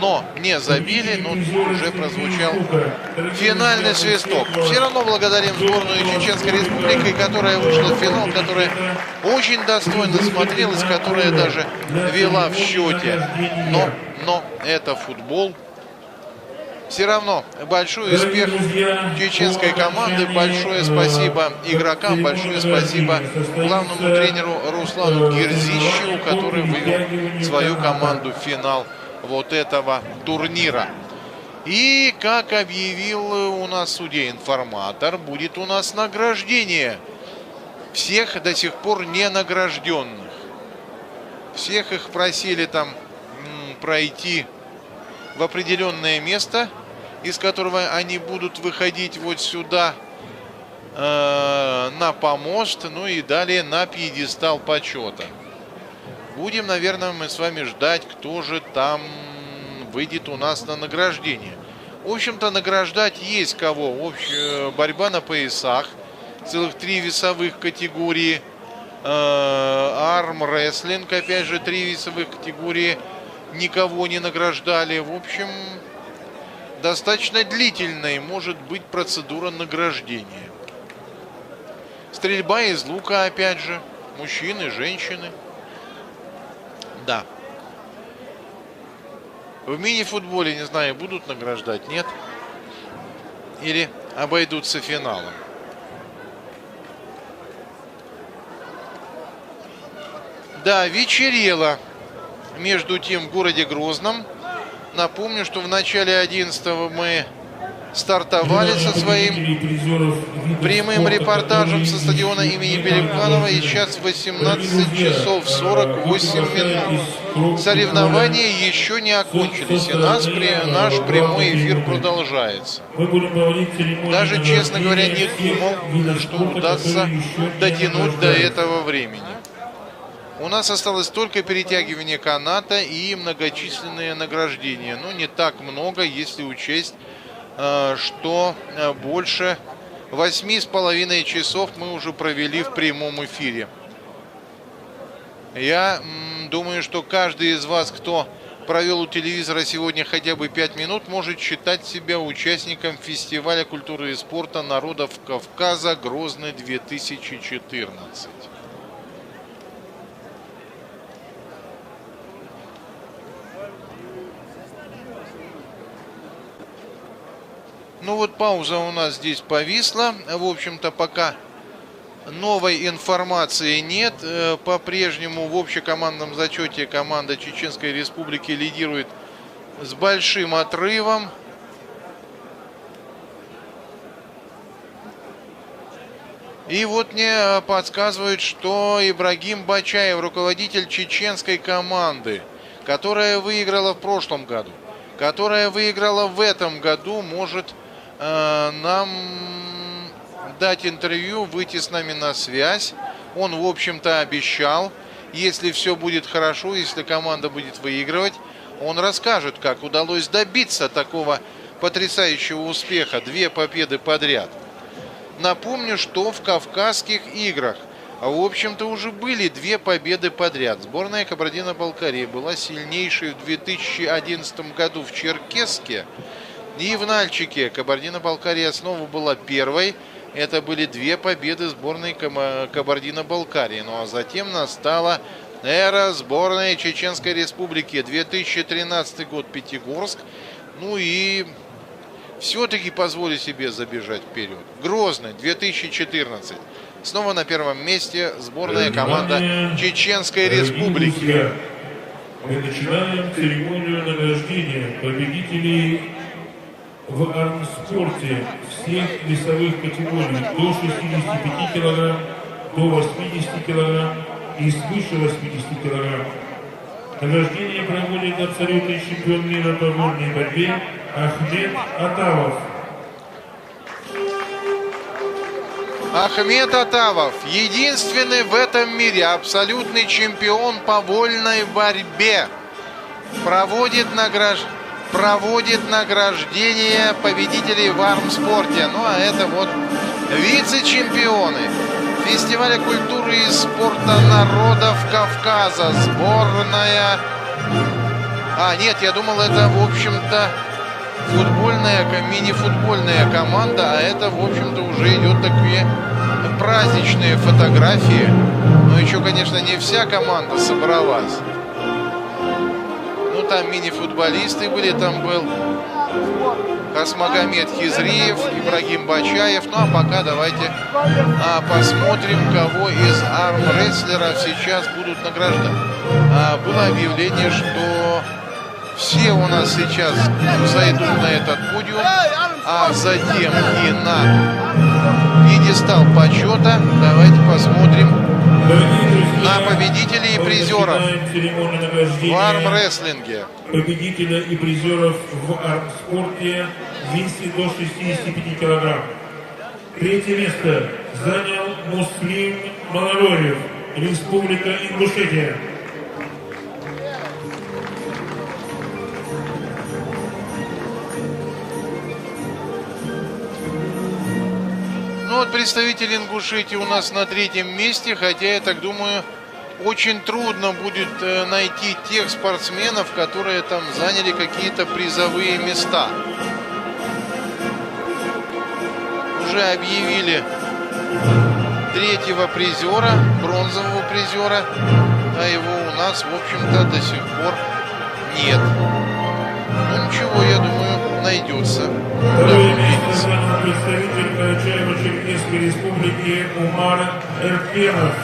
но не забили, но уже прозвучал финальный свисток. Все равно благодарим сборную Чеченской Республики, которая вышла в финал, которая очень достойно смотрелась, которая даже вела в счете. Но это футбол. Все равно большой успех чеченской команды. Большое спасибо игрокам, большое спасибо главному тренеру Руслану Герзищеву, который вывел свою команду в финал вот этого турнира. И, как объявил у нас судья-информатор, будет у нас награждение всех до сих пор не награжденных. Всех их просили там пройти в определенное место, из которого они будут выходить вот сюда на помост, ну и далее на пьедестал почета. Будем, наверное, мы с вами ждать, кто же там выйдет у нас на награждение. В общем-то, награждать есть кого. Общая борьба на поясах. Целых 3 весовых категории. Армрестлинг, опять же, 3 весовых категории. Никого не награждали. В общем, достаточно длительной может быть процедура награждения. Стрельба из лука, опять же. Мужчины, женщины. Да. В мини-футболе, не знаю, будут награждать, нет? Или обойдутся финалом? Да, вечерело между тем в городе Грозном. Напомню, что в начале 11-го мы стартовали со своим прямым репортажем со стадиона имени Пеликанова. И сейчас 18 часов 48 минут. Соревнования еще не окончились. И наш прямой эфир продолжается. Даже, честно говоря, не думал, что удастся дотянуть до этого времени. У нас осталось только перетягивание каната и многочисленные награждения. Но не так много, если учесть, что больше 8,5 часов мы уже провели в прямом эфире. Я думаю, что каждый из вас, кто провел у телевизора сегодня хотя бы 5 минут, может считать себя участником фестиваля культуры и спорта народов Кавказа Грозный 2014. Ну вот пауза у нас здесь повисла. В общем-то, пока новой информации нет. По-прежнему в общекомандном зачете команда Чеченской Республики лидирует с большим отрывом. И вот мне подсказывают, что Ибрагим Бачаев, руководитель чеченской команды, которая выиграла в прошлом году, которая выиграла в этом году, может нам дать интервью, выйти с нами на связь. Он, в общем-то, обещал, если все будет хорошо, если команда будет выигрывать, он расскажет, как удалось добиться такого потрясающего успеха. 2 победы подряд. Напомню, что в Кавказских играх, в общем-то, уже были 2 победы подряд. Сборная Кабардино-Балкарии была сильнейшей в 2011 году в Черкесске. И в Нальчике Кабардино-Балкария снова была первой. Это были 2 победы сборной Кабардино-Балкарии. Ну а затем настала эра сборной Чеченской Республики. 2013 год, Пятигорск. Ну и все-таки позволю себе забежать вперед. Грозный, 2014. Снова на первом месте сборная команда Чеченской Республики. Мы начинаем церемонию награждения победителей в армспорте всех весовых категорий до 65 кг, до 80 кг и свыше 80 кг. Награждение проводит абсолютный чемпион мира по вольной борьбе Ахмед Атавов. Ахмед Атавов, единственный в этом мире абсолютный чемпион по вольной борьбе, проводит награждение победителей в армспорте. Ну а это вот вице-чемпионы фестиваля культуры и спорта народов Кавказа. Сборная... нет, я думал, это, в общем-то, мини-футбольная команда. А это, в общем-то, уже идет такие праздничные фотографии. Но еще, конечно, не вся команда собралась. Ну, там мини-футболисты были, там был Хасмагомед Хизриев, Ибрагим Бачаев. Ну, а пока давайте посмотрим, кого из армрестлеров сейчас будут награждать. Было объявление, что все у нас сейчас зайдут на этот подиум, а затем и на пьедестал почета. Давайте посмотрим на победителей и призеров в армрестлинге. Победителя и призеров в армспорте в весе до 65 кг. 3-е место занял Муслим Малороев, Республика Ингушетия. Ну вот представитель Ингушетии у нас на 3-м месте, хотя я так думаю, очень трудно будет найти тех спортсменов, которые там заняли какие-то призовые места. Уже объявили третьего призера, бронзового призера, а его у нас, в общем-то, до сих пор нет. Ну ничего, я думаю, найдется. Второе место занял представитель Карачаево-Черкесской Республики Умар Эркенов.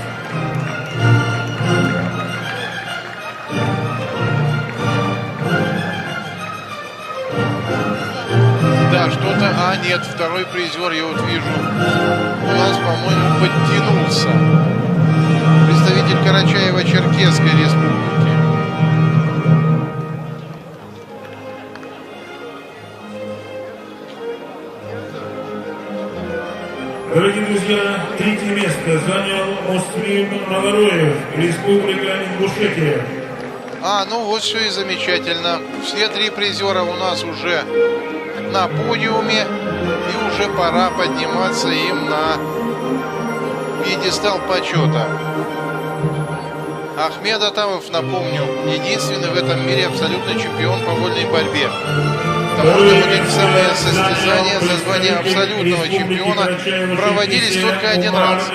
Да, что-то... А, нет, второй призер, я вот вижу, у нас, по-моему, подтянулся. Представитель Карачаево-Черкесской Республики. Дорогие друзья, третье место занял Муслим Малароев, Республика Ингушетия. А, ну вот все и замечательно. Все три призера у нас уже на подиуме. И уже пора подниматься им на пьедестал почета. Ахмед Атамов, напомню, единственный в этом мире абсолютный чемпион по вольной борьбе. Потому что вот эти самые состязания за звание абсолютного чемпиона проводились только один раз.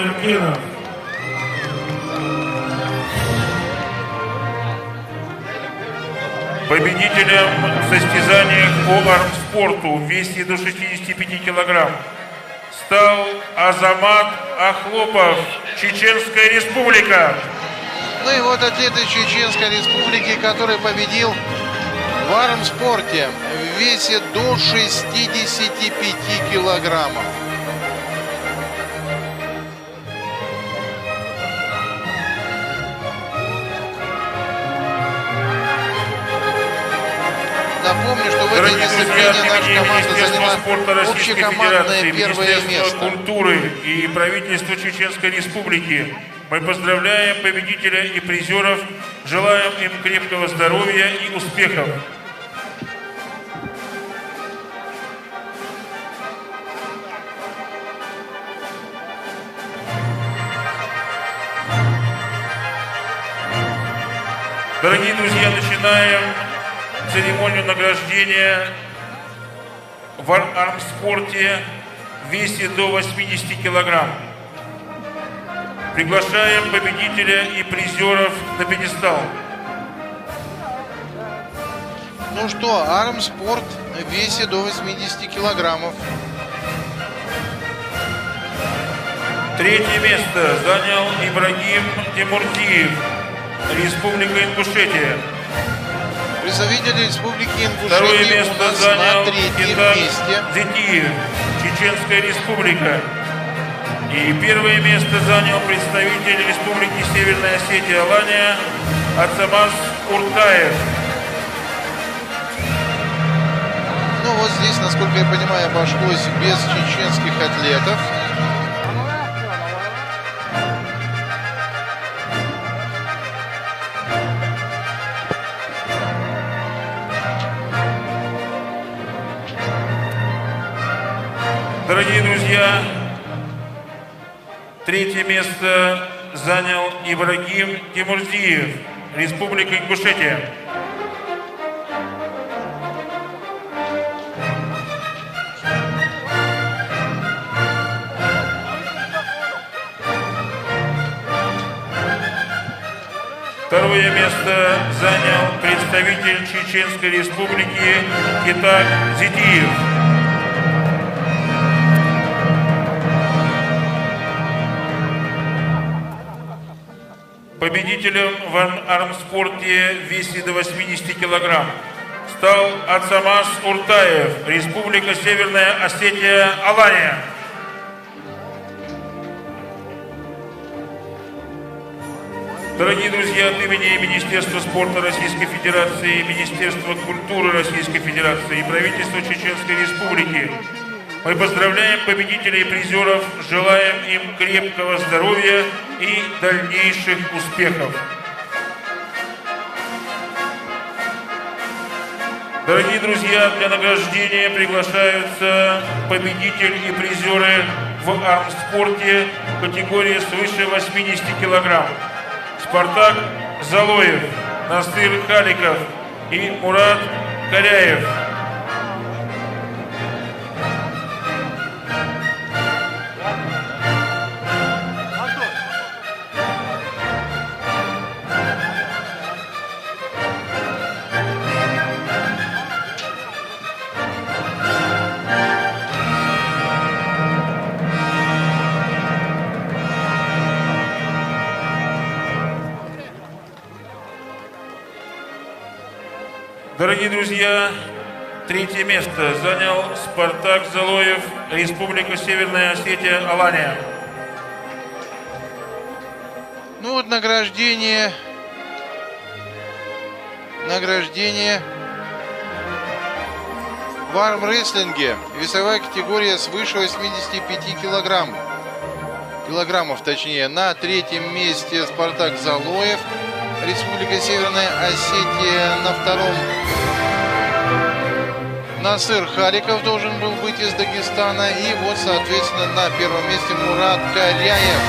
Победителем в состязаниях по армспорту в весе до 65 килограмм стал Азамат Ахлопов, Чеченская Республика. Ну и вот атлет из Чеченской Республики, который победил в армспорте в весе до 65 килограммов. Напомню, что в этой дисциплине наша команда заняла общекомандное первое место. Культуры и правительства Чеченской Республики. Мы поздравляем победителя и призеров, желаем им крепкого здоровья и успехов. Дорогие друзья, начинаем церемонию награждения в армспорте в весе до 80 килограмм. Приглашаем победителя и призеров на пьедестал. Ну что, армспорт в весе до 80 килограммов. Третье место занял Ибрагим Тимурдиев, Республика Ингушетия. Представитель Республики Второе Ингушетия у место нас занял на третьем Китак месте. Зетиев, Чеченская Республика. И первое место занял представитель Республики Северная Осетия Алания Ацамаз Уртаев. Ну вот здесь, насколько я понимаю, обошлось без чеченских атлетов. Дорогие друзья, третье место занял Ибрагим Тимурдиев, Республика Ингушетия. Второе место занял представитель Чеченской Республики Китак Зетиев. Победителем в армспорте в весе до 80 килограмм стал Ацамаз Уртаев, Республика Северная Осетия Алания. Дорогие друзья, от имени Министерства спорта Российской Федерации, Министерства культуры Российской Федерации и правительства Чеченской Республики мы поздравляем победителей и призеров, желаем им крепкого здоровья и дальнейших успехов. Дорогие друзья, для награждения приглашаются победители и призеры в армспорте в категории свыше 80 килограмм. Спартак Залоев, Насыр Халиков и Мурат Коряев. Дорогие друзья, третье место занял Спартак Залоев, Республика Северная Осетия, Алания. Ну вот награждение в армрестлинге. Весовая категория свыше 85 килограммов, точнее. На третьем месте Спартак Залоев, Республика Северная Осетия. На втором Насыр Халиков должен был быть из Дагестана. И вот, соответственно, на первом месте Мурат Каряев,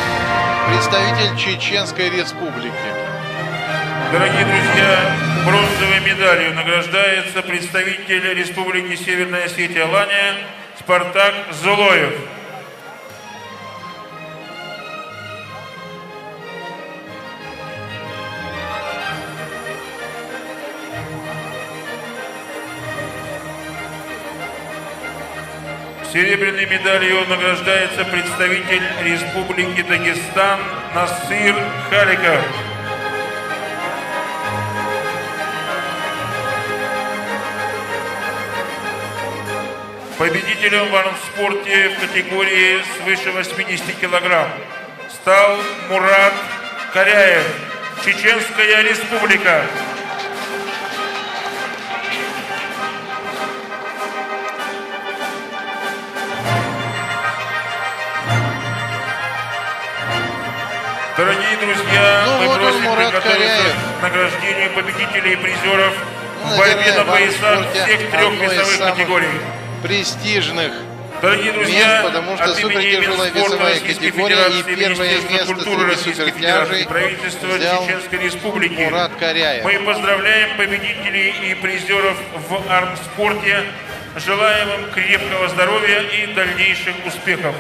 представитель Чеченской Республики. Дорогие друзья, бронзовой медалью награждается представитель Республики Северная Осетия, Алания, Спартак Залоев. Серебряной медалью награждается представитель Республики Дагестан Насыр Халиков. Победителем в армспорте в категории свыше 80 килограмм стал Мурат Каряев, Чеченская Республика. Дорогие друзья, мы вот просим Мурат приготовиться Каряев к награждению победителей и призеров в борьбе на поясах всех трех весовых категорий. Престижных Дорогие друзья, мест, потому что от имени супертяжелая весовая категория и первое место культуры среди Российской Федерации, супертяжей правительства взял Чеченской Республики. Мурат Каряев. Мы поздравляем победителей и призеров в армспорте, желаем им крепкого здоровья и дальнейших успехов.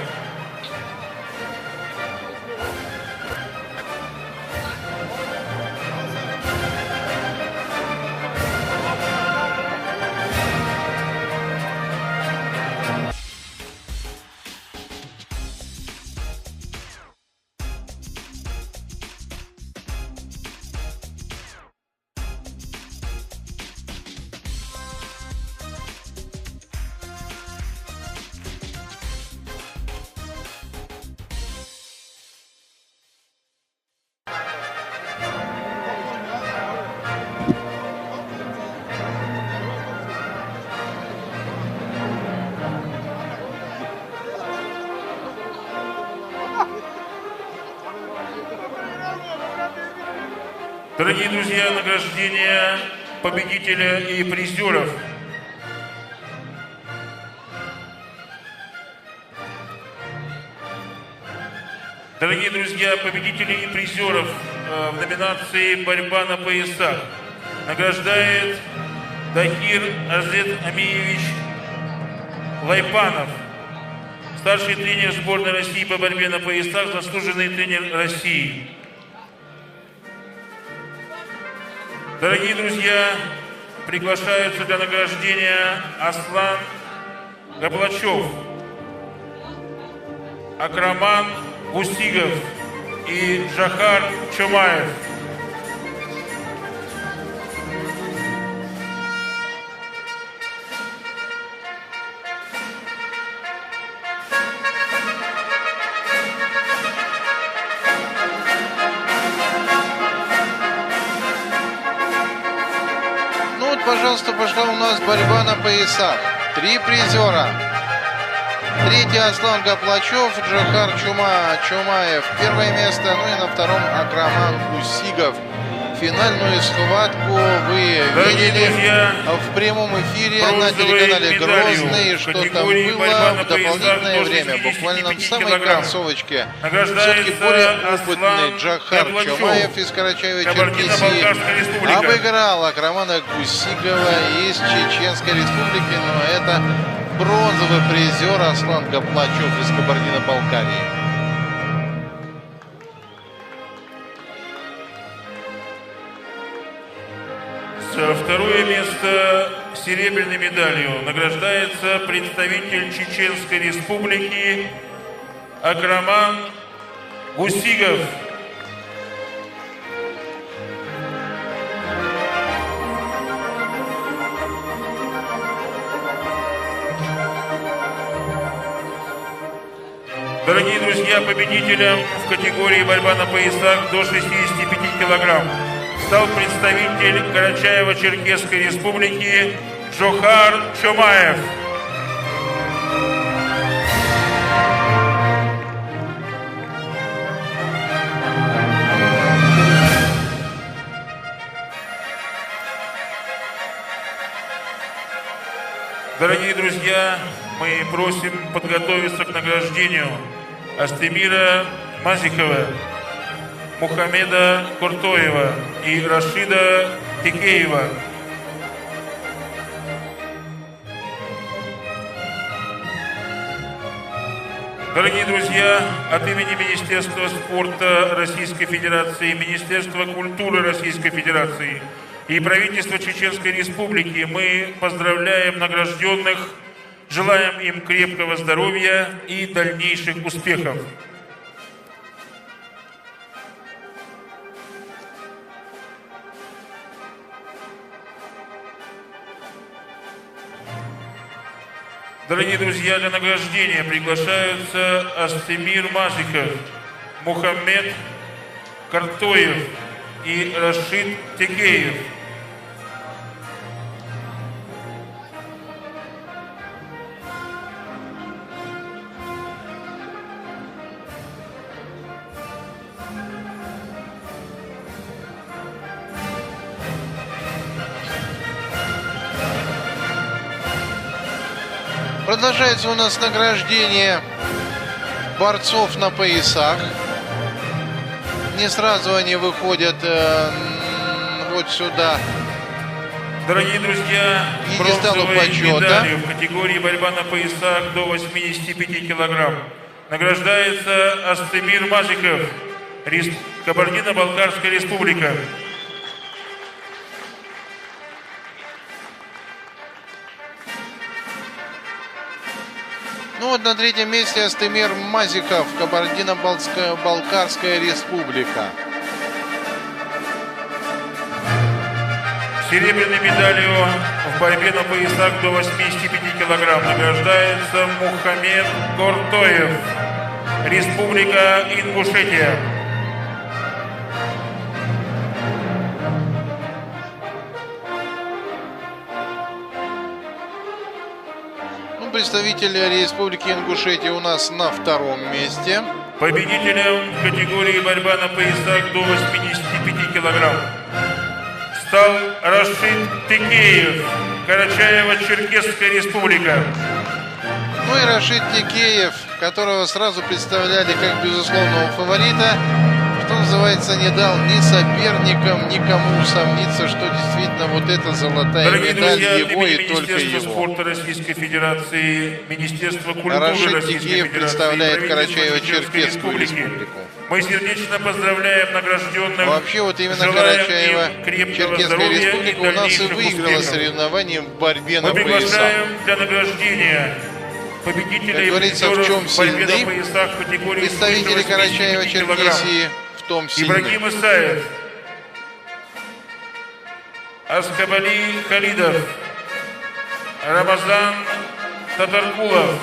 Дорогие друзья, награждение победителя и призеров. Дорогие друзья, победители и призеров в номинации «Борьба на поясах» награждает Дахир Азет Амиевич Лайпанов, старший тренер сборной России по борьбе на поясах, заслуженный тренер России. Дорогие друзья, приглашаются для награждения Аслан Гаплачев, Акраман Гусигов и Джахар Чумаев. Пожалуйста, пошла у нас борьба на поясах. 3 призера. Третий Аслан Гаплачев, Джахар Чумаев. Первое место. Ну и на втором Акраман Гусигов. Финальную схватку вы видели в прямом эфире на телеканале Грозный. Что там было в дополнительное время. Буквально в самой концовочке. Все-таки более опытный Джахар Чумаев из Карачаева-Черкесии обыграл Акрамана Гусигова из Чеченской Республики. Но это бронзовый призер Аслан Гаплачев из Кабардино-Балкарии. За второе место серебряной медалью награждается представитель Чеченской Республики Акраман Гусигов. Дорогие друзья, победителем в категории борьба на поясах до 65 килограмм стал представитель Карачаево-Черкесской республики Джохар Чомаев. Дорогие друзья, мы просим подготовиться к награждению Астемира Мазикова, Мухаммеда Куртоева и Рашида Текеева. Дорогие друзья, от имени Министерства спорта Российской Федерации, Министерства культуры Российской Федерации и правительства Чеченской Республики мы поздравляем награжденных, желаем им крепкого здоровья и дальнейших успехов. Дорогие друзья, для награждения приглашаются Астемир Мазиков, Мухаммед Картоев и Рашид Текеев. Продолжается у нас награждение борцов на поясах. Не сразу они выходят вот сюда. Дорогие друзья, бронзовой медалью в категории борьба на поясах до 85 килограмм награждается Астемир Мазиков, Кабардино-Балкарская республика. Ну вот на третьем месте Астемир Мазиков, Кабардино-Балкарская республика. Серебряной медалью в борьбе на поясах до 85 килограмм награждается Мухаммед Куртоев, Республика Ингушетия. Представитель Республики Ингушетия у нас на втором месте. Победителем в категории борьба на поясах до 85 килограмм стал Рашид Текеев, Карачаево-Черкесская республика. Ну и Рашид Текеев, которого сразу представляли как безусловного фаворита, что называется, не дал ни соперникам, никому усомниться, что действительно вот эта золотая медаль его и только его. Министерство спорта Российской Федерации, Министерство культуры Рашид Российской Текеев Федерации, представляет Карачаево-Черкесскую республику. Мы сердечно поздравляем награжденных. Вообще вот именно Карачаево-Черкесская республика у нас и выиграла соревнования в борьбе на поясах. Мы приглашаем для награждения победителей, как говорится, в чем сильны представители Карачаево-Черкесии, в том сильны. Ибрагим Исаев, Асхабали Халидов, Рамазан Татаркулов.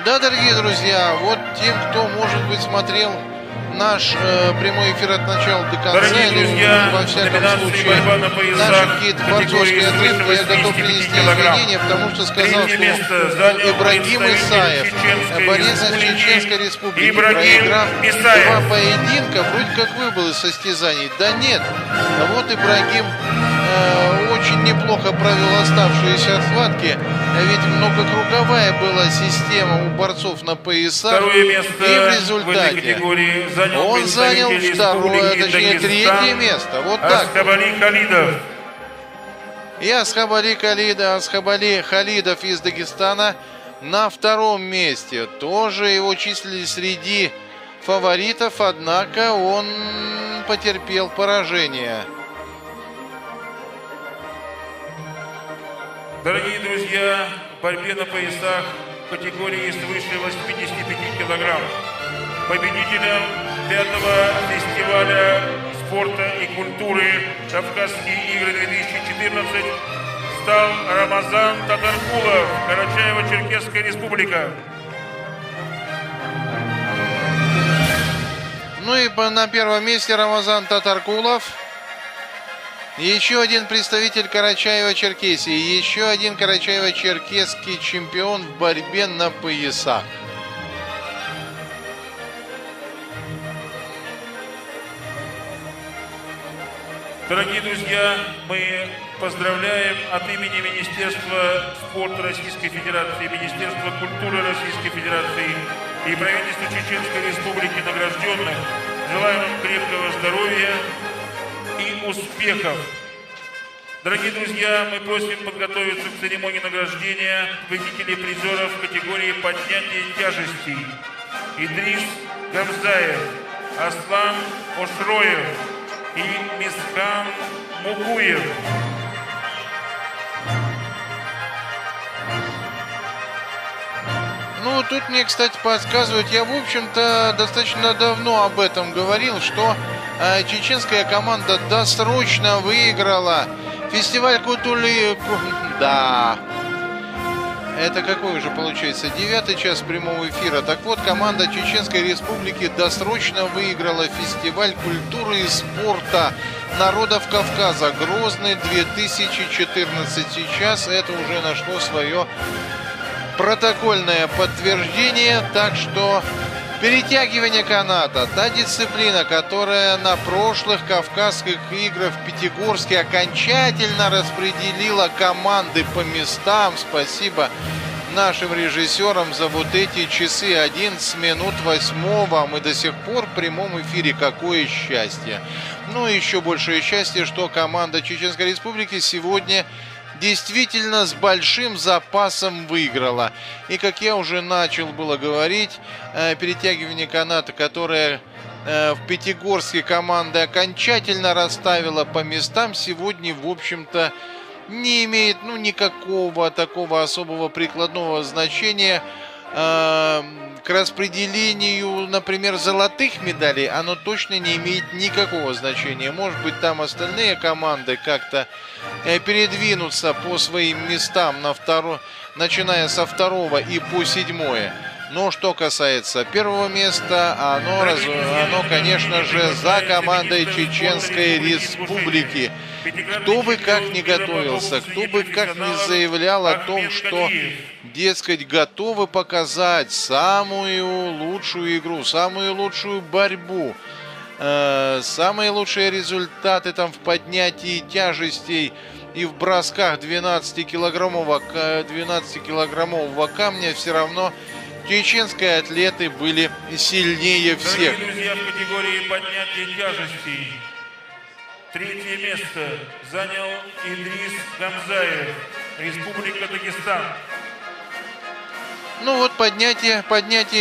Да, дорогие друзья, вот тем, кто, может быть, смотрел наш прямой эфир от начала до конца, или во всяком случае наши какие-то борцовские отрывки, я готов принести извинения, потому что сказал, что Ибрагим Исаев, борец из Чеченской Республики, проиграв 2 поединка, вроде как выбыл из состязаний. Да нет, вот Ибрагим очень неплохо провел оставшиеся схватки, ведь многокруговая была система у борцов на поясах, Второе место и в результате он занял второе, точнее третье место. Вот так. Асхабали Халидов. И Асхабали Халидов из Дагестана на втором месте. Тоже его числили среди фаворитов, однако он потерпел поражение. Дорогие друзья, в борьбе на поясах в категории свыше 85 килограмм победителем 5-го фестиваля спорта и культуры «Кавказские игры-2014» стал Рамазан Татаркулов, Карачаево-Черкесская республика. Ну и на первом месте Рамазан Татаркулов. Еще один представитель Карачаева-Черкесии. Еще один карачаево-черкесский чемпион в борьбе на поясах. Дорогие друзья, мы поздравляем от имени Министерства спорта Российской Федерации, Министерства культуры Российской Федерации и правительства Чеченской Республики награжденных. Желаем им крепкого здоровья и успехов. Дорогие друзья, мы просим подготовиться к церемонии награждения победителей призеров в категории поднятия тяжестей. Идрис Гамзаев, Аслан Ошроев и Мисхан Мукуев. Ну, тут мне, кстати, подсказывают, я, в общем-то, достаточно давно об этом говорил, что чеченская команда досрочно выиграла фестиваль культуры... Да. Это какой уже получается? 9-й час прямого эфира. Так вот, команда Чеченской Республики досрочно выиграла фестиваль культуры и спорта народов Кавказа Грозный 2014. Сейчас это уже нашло свое протокольное подтверждение. Так что перетягивание каната, та дисциплина, которая на прошлых Кавказских играх в Пятигорске окончательно распределила команды по местам. Спасибо нашим режиссерам за вот эти часы. 11 минут 8-го. Мы до сих пор в прямом эфире. Какое счастье. Ну и еще большее счастье, что команда Чеченской Республики сегодня действительно с большим запасом выиграла. И как я уже начал было говорить, перетягивание каната, которое в Пятигорске команда окончательно расставила по местам, сегодня, в общем-то, не имеет никакого такого особого прикладного значения к распределению, например, золотых медалей. Оно точно не имеет никакого значения. Может быть, там остальные команды как-то передвинутся по своим местам начиная со 2-го и по 7-е. Но что касается первого места, оно, конечно же, за командой Чеченской Республики. Кто бы как ни готовился, кто бы как ни заявлял о том, что, дескать, готовы показать самую лучшую игру, самую лучшую борьбу, самые лучшие результаты там в поднятии тяжестей и в бросках 12-килограммового камня, все равно чеченские атлеты были сильнее всех. Дорогие друзья, в категории поднятия тяжестей 3-е место занял Идрис Гамзаев, Республика Дагестан. Ну вот поднятие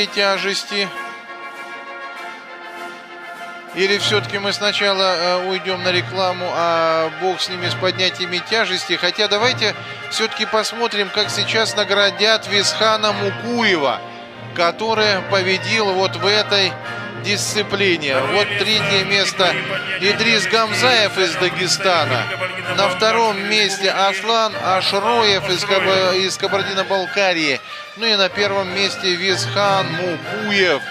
тяжести. Или все-таки мы сначала уйдем на рекламу, а бог с ними, с поднятиями тяжести. Хотя давайте все-таки посмотрим, как сейчас наградят Висхана Мукуева, который победил вот в этой дисциплине. Вот 3-е место Идрис Гамзаев из Дагестана. На 2-м месте Аслан Ашроев из Кабардино-Балкарии. Ну и на 1-м месте Висхан Мукуев,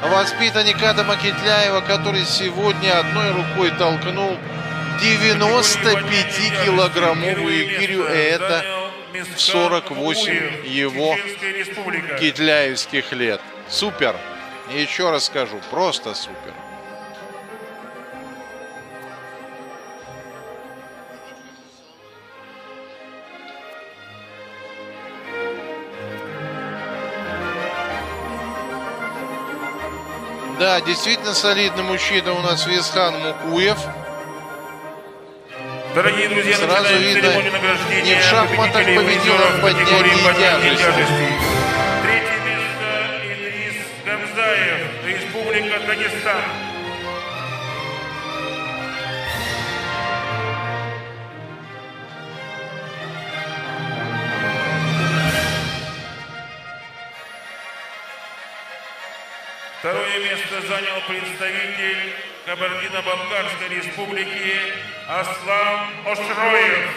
воспитанник Адама Кетляева, который сегодня одной рукой толкнул 95-килограммовую гирю. Это в 48 его кетляевских лет. Супер. Еще раз скажу, просто супер. Да, действительно солидный мужчина у нас Висхан Мукуев. Дорогие друзья, сразу видно, не в шахматах победил, а в поднятии тяжести. 3-е место Идрис Гамзаев, Республика Дагестан. Второе место занял представитель Кабардино-Балкарской республики Аслан Ошроев.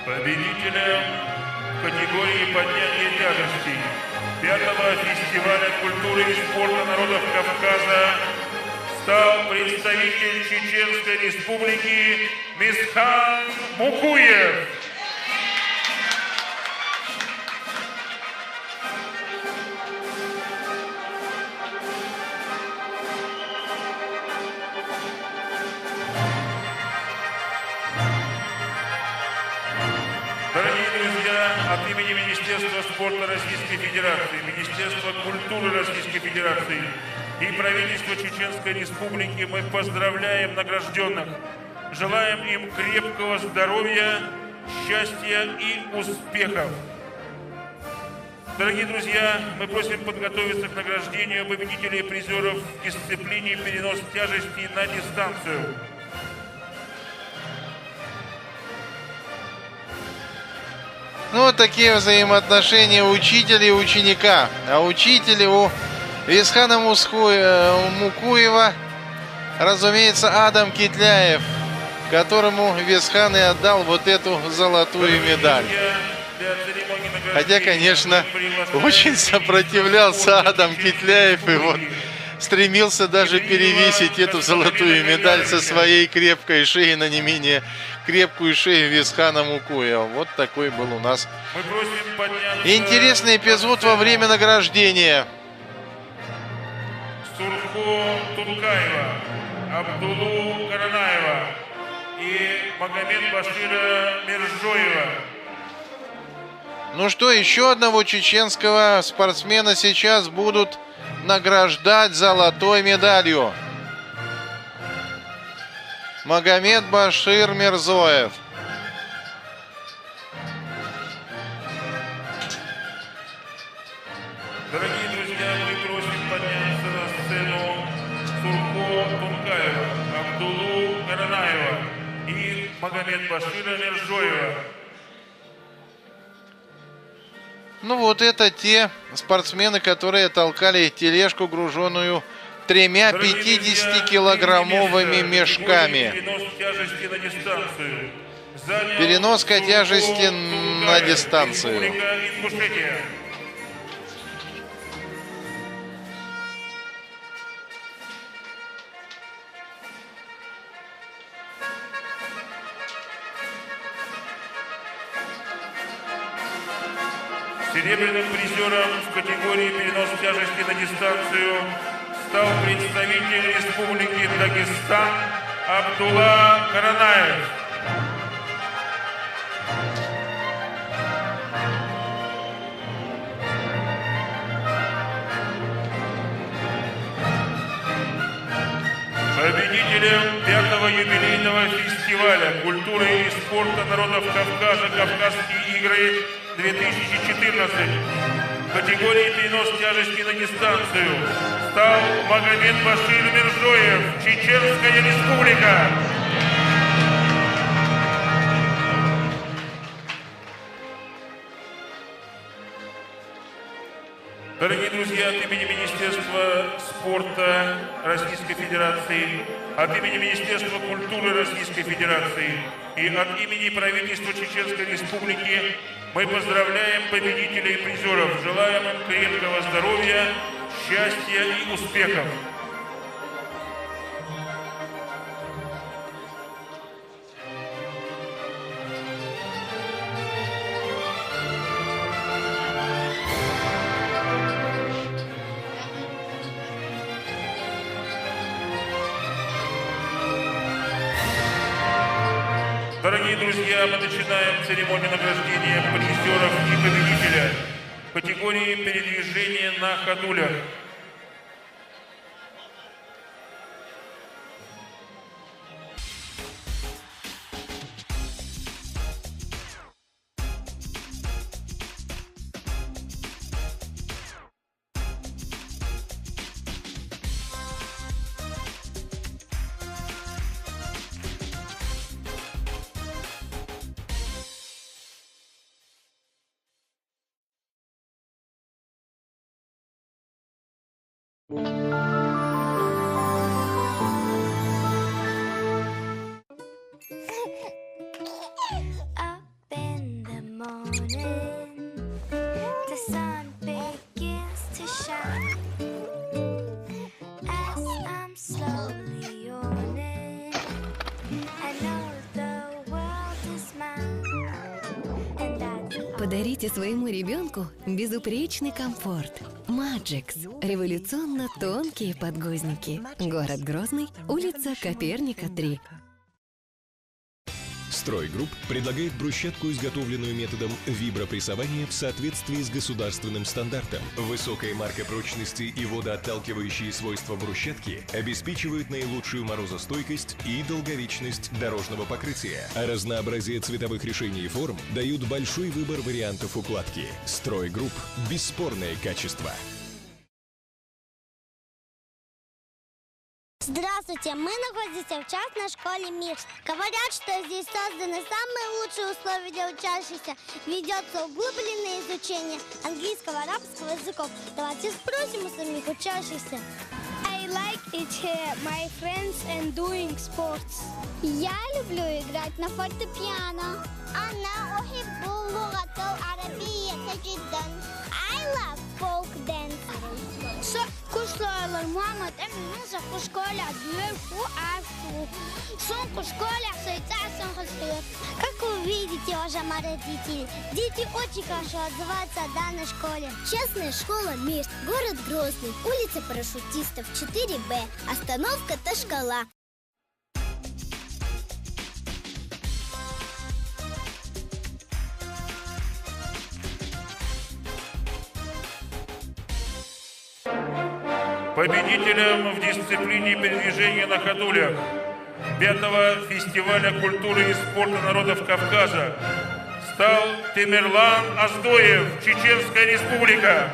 Победителем в категории поднятия тяжестей 5-го фестиваля культуры и спорта народов Кавказа стал представитель Чеченской республики Мисхан Мукуев. Дорогие друзья, от имени Министерства спорта Российской Федерации, Министерства культуры Российской Федерации и правительства Чеченской Республики мы поздравляем награжденных, желаем им крепкого здоровья, счастья и успехов. Дорогие друзья, мы просим подготовиться к награждению победителей и призеров в дисциплине перенос тяжести на дистанцию. Ну, вот такие взаимоотношения учителя и ученика. А учитель у Висхана Мукуева, разумеется, Адам Китляев, которому Висхан и отдал вот эту золотую медаль. Хотя, конечно, очень сопротивлялся Адам Китляев и вот стремился даже перевесить эту золотую медаль со своей крепкой шеи на не менее крепкую шею Висхана Мукуева. Вот такой был у нас интересный эпизод во время награждения. Сурху Тулкаева, Абдулу Каранаева и Магомед Башира Миржоева. Ну что, еще одного чеченского спортсмена сейчас будут награждать золотой медалью. Магомед Башир Мирзоев. Дорогие друзья, мы просим подняться на сцену Сурху Тулкаева, Абдулу Каранаева и Магомед Башира Миржоева. Ну вот это те спортсмены, которые толкали тележку, груженную 3 50-килограммовыми мешками. Переноска тяжести на дистанцию. Серебряным призером в категории перенос тяжести на дистанцию стал представитель Республики Дагестан Абдулла Каранаев. Победителем 5-го юбилейного фестиваля культуры и спорта народов Кавказа «Кавказские игры 2014» в категории перенос тяжести на дистанцию стал Магомед Башир Миржоев, Чеченская Республика. Дорогие друзья, от имени Министерства спорта Российской Федерации, от имени Министерства культуры Российской Федерации и от имени правительства Чеченской Республики мы поздравляем победителей и призеров, желаем им крепкого здоровья, счастья и успехов. Дорогие друзья, мы начинаем церемонию награждения призеров и победителя в категории передвижения на ходулях. Up in the morning, the sun begins to shine. As I'm slowly yawning, I know the world is mine. And that's Подарите своему ребенку безупречный комфорт. Маджикс. Революционно тонкие подгузники. Город Грозный, улица Коперника, 3. «Стройгрупп» предлагает брусчатку, изготовленную методом вибропрессования в соответствии с государственным стандартом. Высокая марка прочности и водоотталкивающие свойства брусчатки обеспечивают наилучшую морозостойкость и долговечность дорожного покрытия. А разнообразие цветовых решений и форм дают большой выбор вариантов укладки. «Стройгрупп» – бесспорное качество. Здравствуйте, мы находимся в частной школе МИР. Говорят, что здесь созданы самые лучшие условия для учащихся. Ведется углубленное изучение английского, арабского языков. Давайте спросим у самих учащихся. I like it here, my friends and doing sports. Я люблю играть на фортепиано. أنا أحب اللغة العربية جدا. I love folk dance. Kuşlarla Muhammed Emin'in в школе дверку арфу. Сумку в школе сойтся хостет. Как вы видите, уважаемые родители, дети очень хорошо отзываются о данной школе. Частная школа МИР, город Грозный, улица Парашютистов, 4Б, остановка Ташкала. Победителем в дисциплине передвижения на ходулях 5-го фестиваля культуры и спорта народов Кавказа стал Темирлан Аздоев, Чеченская Республика.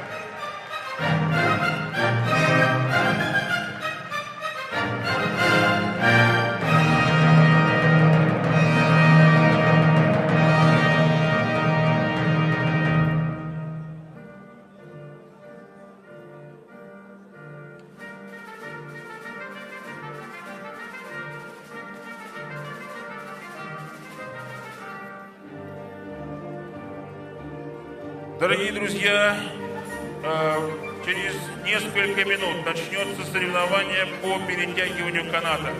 Дорогие друзья, через несколько минут начнется соревнование по перетягиванию каната.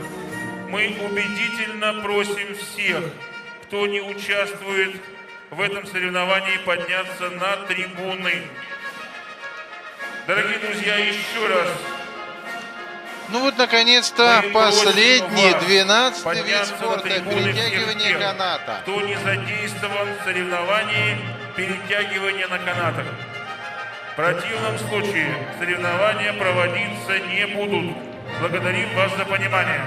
Мы убедительно просим всех, кто не участвует в этом соревновании, подняться на трибуны. Дорогие друзья, еще раз. Ну вот, наконец-то, последний, 12-й вид подняться на спорта, трибуны перетягивание всех тех, каната. кто не задействован в соревновании перетягивания на канатах. В противном случае соревнования проводиться не будут. Благодарим вас за понимание.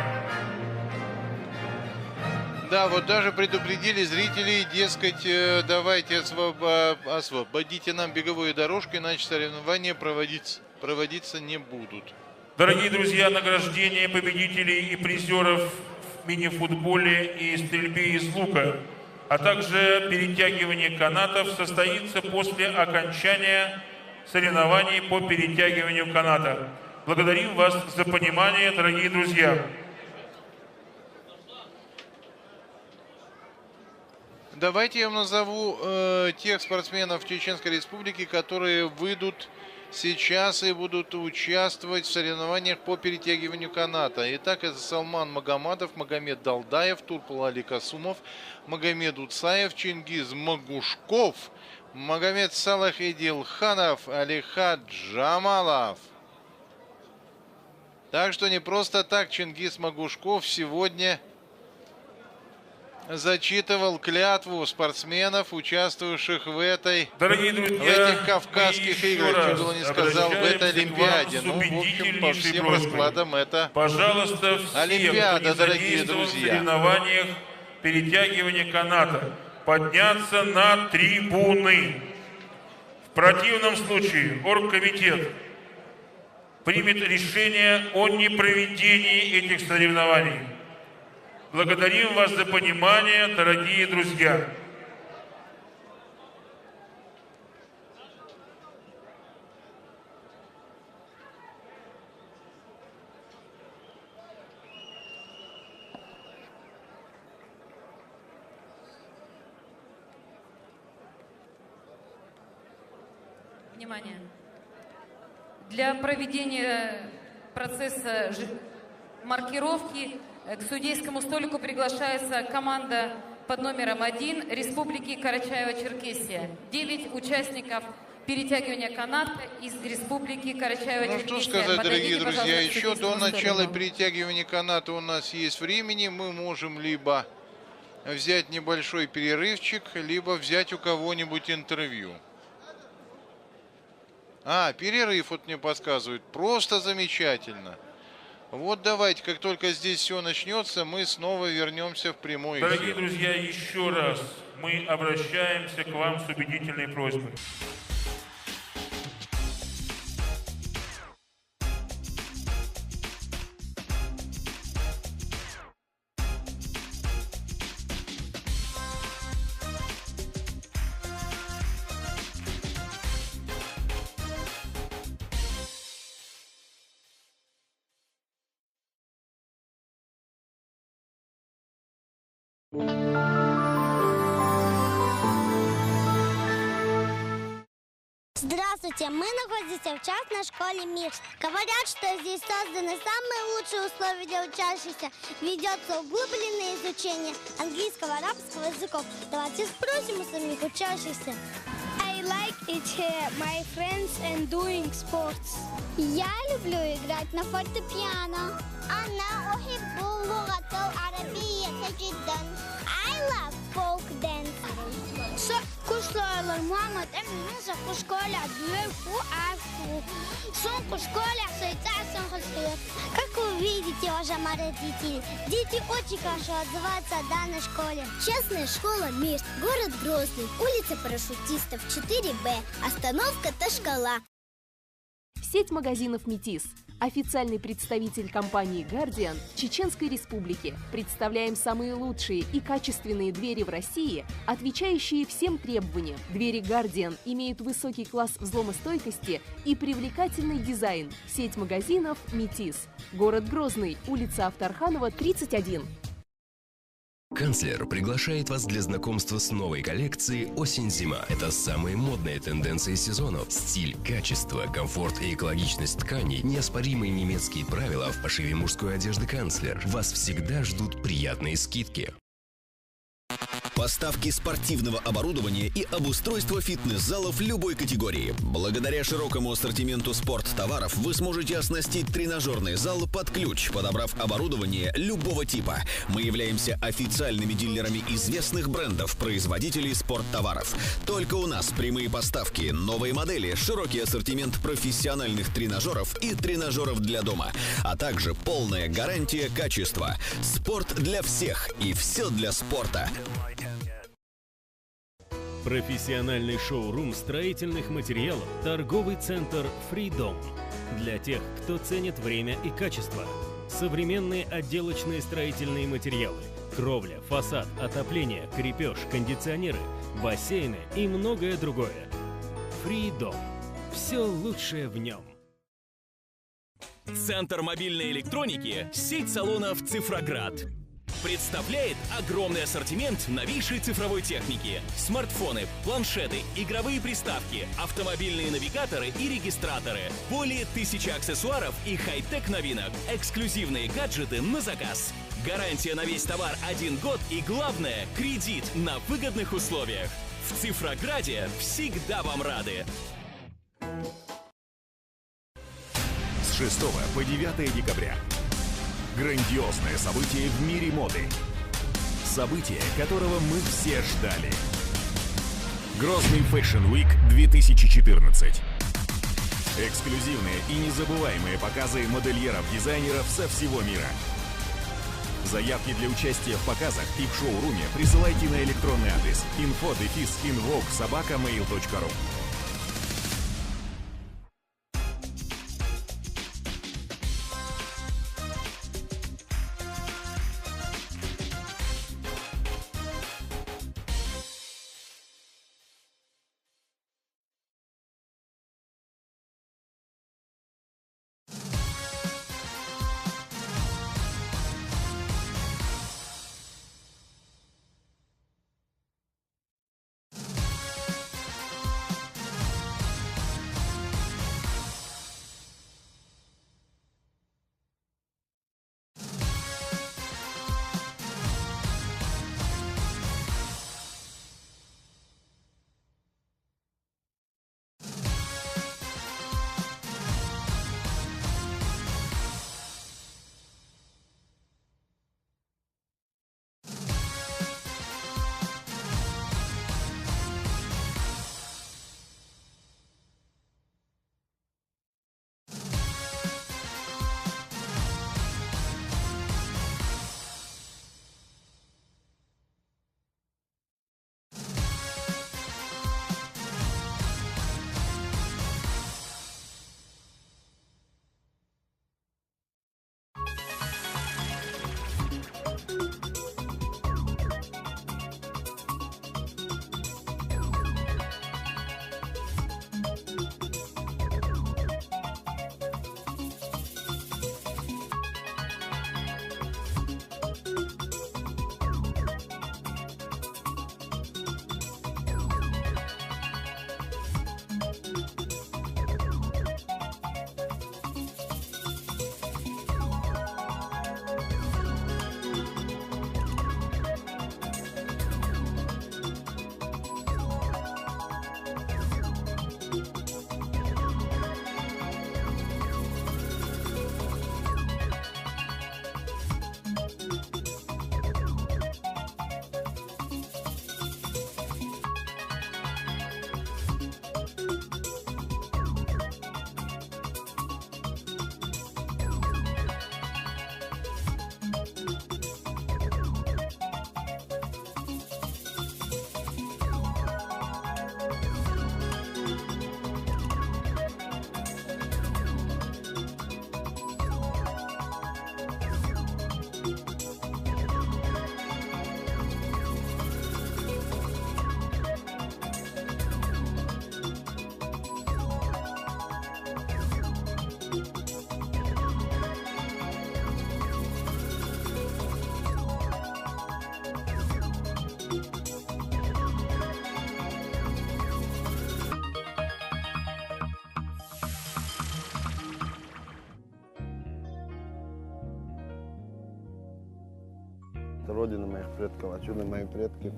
Да, вот даже предупредили зрителей, дескать, давайте освободите нам беговую дорожку, иначе соревнования проводиться не будут. Дорогие друзья, награждение победителей и призеров в мини-футболе и стрельбе из лука, а также перетягивание канатов состоится после окончания соревнований по перетягиванию каната. Благодарим вас за понимание, дорогие друзья. Давайте я вам назову тех спортсменов Чеченской Республики, которые выйдут сейчас и будут участвовать в соревнованиях по перетягиванию каната. Итак, это Салман Магомадов, Магомед Далдаев, Турпал Али Касумов, Магомед Уцаев, Чингиз Магушков, Магомед Салах Эдилханов, Алиха Джамалов. Так что не просто так Чингиз Магушков сегодня зачитывал клятву спортсменов, участвовавших в этих кавказских играх, чуть было не сказал, в этой Олимпиаде. Ну, в общем, по всем раскладам это пожалуйста, Олимпиада, дорогие друзья. В соревнованиях перетягивания каната подняться на трибуны. В противном случае оргкомитет примет решение о непроведении этих соревнований. Благодарим вас за понимание, дорогие друзья. Внимание. Для проведения процесса маркировки к судейскому столику приглашается команда под номером 1 Республики Карачаево-Черкесия. 9 участников перетягивания каната из Республики Карачаево-Черкесия. Ну что сказать, дорогие друзья, еще до начала столику. перетягивания каната у нас есть времени. Мы можем либо взять небольшой перерывчик, либо взять у кого-нибудь интервью. Перерыв вот мне подсказывают. Просто замечательно. Вот давайте, как только здесь все начнется, мы снова вернемся в прямой эфир. Дорогие друзья, еще раз мы обращаемся к вам с убедительной просьбой. Здравствуйте, мы находимся в частной школе МИР. Говорят, что здесь созданы самые лучшие условия для учащихся. Ведется углубленное изучение английского, арабского языков. Давайте спросим у самих учащихся. I like it here, my friends and doing sports. Я люблю играть на фортепиано. أنا أحب اللغة العربية جدا. I love folk dance. Kuşlarla Muhammed Emin'in kuşlarla дверку арку. Сон кушколя сойтаться хостет. Как вы видите, уважаемые родители, дети очень хорошо отзываются о данной школе. Частная школа МИР, город Грозный, улица Парашютистов, 4Б, остановка Ташкала. Сеть магазинов «Метис». Официальный представитель компании «Гардиан» Чеченской Республики. Представляем самые лучшие и качественные двери в России, отвечающие всем требованиям. Двери «Гардиан» имеют высокий класс взломостойкости и привлекательный дизайн. Сеть магазинов «Метис». Город Грозный, улица Авторханова, 31. Канцлер приглашает вас для знакомства с новой коллекцией «Осень-зима». Это самые модные тенденции сезонов. Стиль, качество, комфорт и экологичность тканей – неоспоримые немецкие правила в пошиве мужской одежды «Канцлер». Вас всегда ждут приятные скидки. Поставки спортивного оборудования и обустройство фитнес-залов любой категории. Благодаря широкому ассортименту спорттоваров вы сможете оснастить тренажерный зал под ключ, подобрав оборудование любого типа. Мы являемся официальными дилерами известных брендов, производителей спорттоваров. Только у нас прямые поставки, новые модели, широкий ассортимент профессиональных тренажеров и тренажеров для дома, а также полная гарантия качества. Спорт для всех и все для спорта. Профессиональный шоурум строительных материалов, торговый центр «Фридом». Для тех, кто ценит время и качество. Современные отделочные строительные материалы, кровля, фасад, отопление, крепеж, кондиционеры, бассейны и многое другое. «Фридом». Все лучшее в нем. Центр мобильной электроники, сеть салонов «Цифроград» представляет огромный ассортимент новейшей цифровой техники. Смартфоны, планшеты, игровые приставки, автомобильные навигаторы и регистраторы. Более 1000 аксессуаров и хай-тек новинок. Эксклюзивные гаджеты на заказ. Гарантия на весь товар 1 год и, главное, кредит на выгодных условиях. В Цифрограде всегда вам рады. С 6 по 9 декабря. Грандиозное событие в мире моды. Событие, которого мы все ждали. Грозный Fashion Week 2014. Эксклюзивные и незабываемые показы модельеров-дизайнеров со всего мира. Заявки для участия в показах и в шоуруме присылайте на электронный адрес info@invoke@mail.ru. это родина моих предков. Отсюда мои предки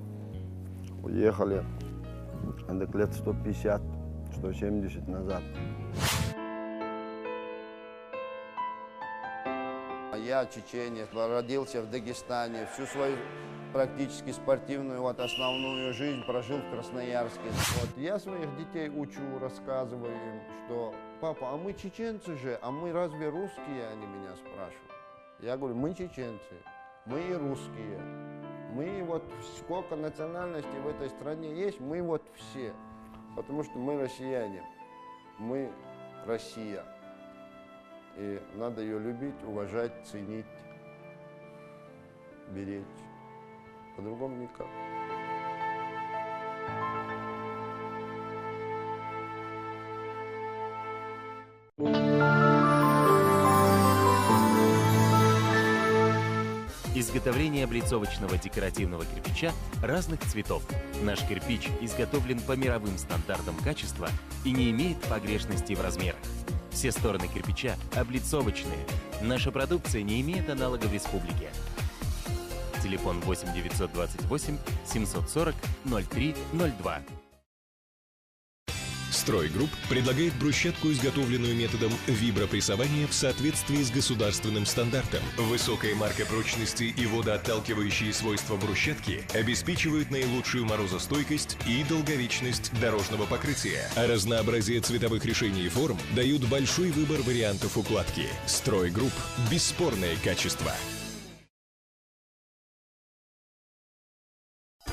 уехали лет 150-170 назад. Я чеченец, родился в Дагестане, всю свою практически спортивную основную жизнь прожил в Красноярске. Я своих детей учу, рассказываю им, что папа, а мы чеченцы же, а мы разве русские, они меня спрашивают. Я говорю, мы чеченцы, мы и русские, мы сколько национальностей в этой стране есть, мы все, потому что мы россияне, мы Россия. И надо ее любить, уважать, ценить, беречь. По-другому никак. Изготовление облицовочного декоративного кирпича разных цветов. Наш кирпич изготовлен по мировым стандартам качества и не имеет погрешностей в размерах. Все стороны кирпича облицовочные. Наша продукция не имеет аналога в республике. Телефон 8 928 740 0302. «Стройгрупп» предлагает брусчатку, изготовленную методом вибропрессования в соответствии с государственным стандартом. Высокая марка прочности и водоотталкивающие свойства брусчатки обеспечивают наилучшую морозостойкость и долговечность дорожного покрытия. А разнообразие цветовых решений и форм дают большой выбор вариантов укладки. «Стройгрупп» – бесспорное качество.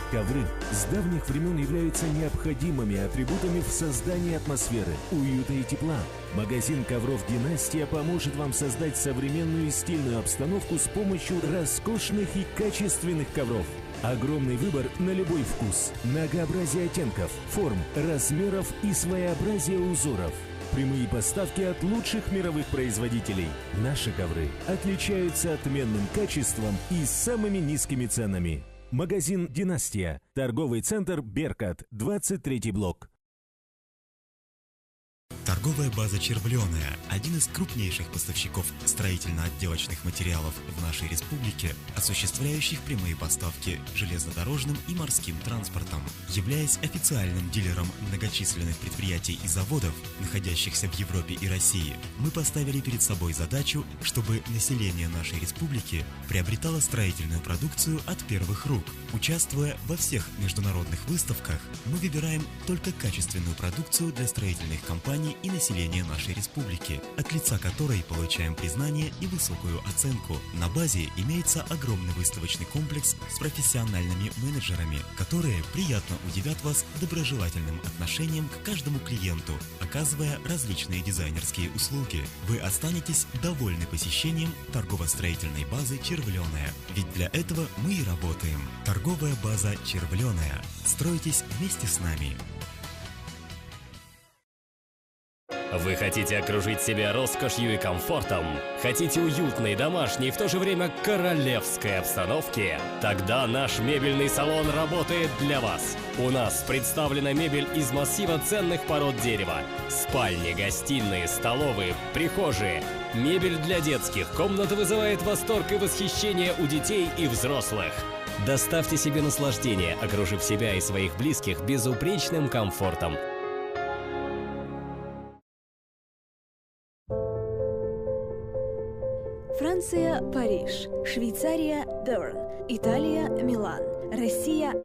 Ковры с давних времен являются необходимыми атрибутами в создании атмосферы, уюта и тепла. Магазин ковров «Династия» поможет вам создать современную и стильную обстановку с помощью роскошных и качественных ковров. Огромный выбор на любой вкус, многообразие оттенков, форм, размеров и своеобразие узоров. Прямые поставки от лучших мировых производителей. Наши ковры отличаются отменным качеством и самыми низкими ценами. Магазин «Династия». Торговый центр «Беркат», 23-й блок. Торговая база «Червленая» – один из крупнейших поставщиков строительно-отделочных материалов в нашей республике, осуществляющих прямые поставки железнодорожным и морским транспортом. Являясь официальным дилером многочисленных предприятий и заводов, находящихся в Европе и России, мы поставили перед собой задачу, чтобы население нашей республики приобретало строительную продукцию от первых рук. Участвуя во всех международных выставках, мы выбираем только качественную продукцию для строительных компаний и населения нашей республики, от лица которой получаем признание и высокую оценку. На базе имеется огромный выставочный комплекс с профессиональными менеджерами, которые приятно удивят вас доброжелательным отношением к каждому клиенту, оказывая различные дизайнерские услуги. Вы останетесь довольны посещением торгово-строительной базы «Червленая», ведь для этого мы и работаем. Торговая база «Червленая». Стройтесь вместе с нами. Вы хотите окружить себя роскошью и комфортом? Хотите уютной, домашней, в то же время королевской обстановки? Тогда наш мебельный салон работает для вас. У нас представлена мебель из массива ценных пород дерева. Спальни, гостиные, столовые, прихожие. Мебель для детских комнат вызывает восторг и восхищение у детей и взрослых. Доставьте себе наслаждение, окружив себя и своих близких безупречным комфортом. Франция – Париж, Швейцария – Берн, Италия – Милан, Россия –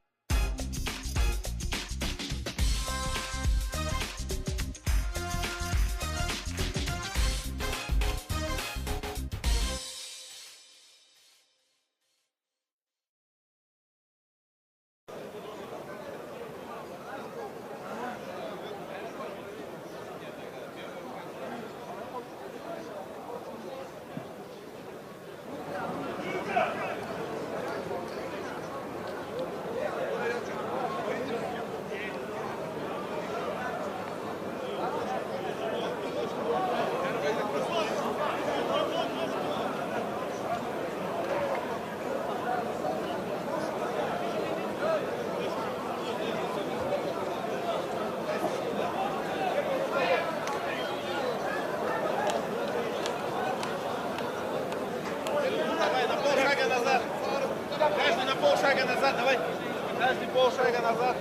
полшага назад, давай. Каждый полшага назад.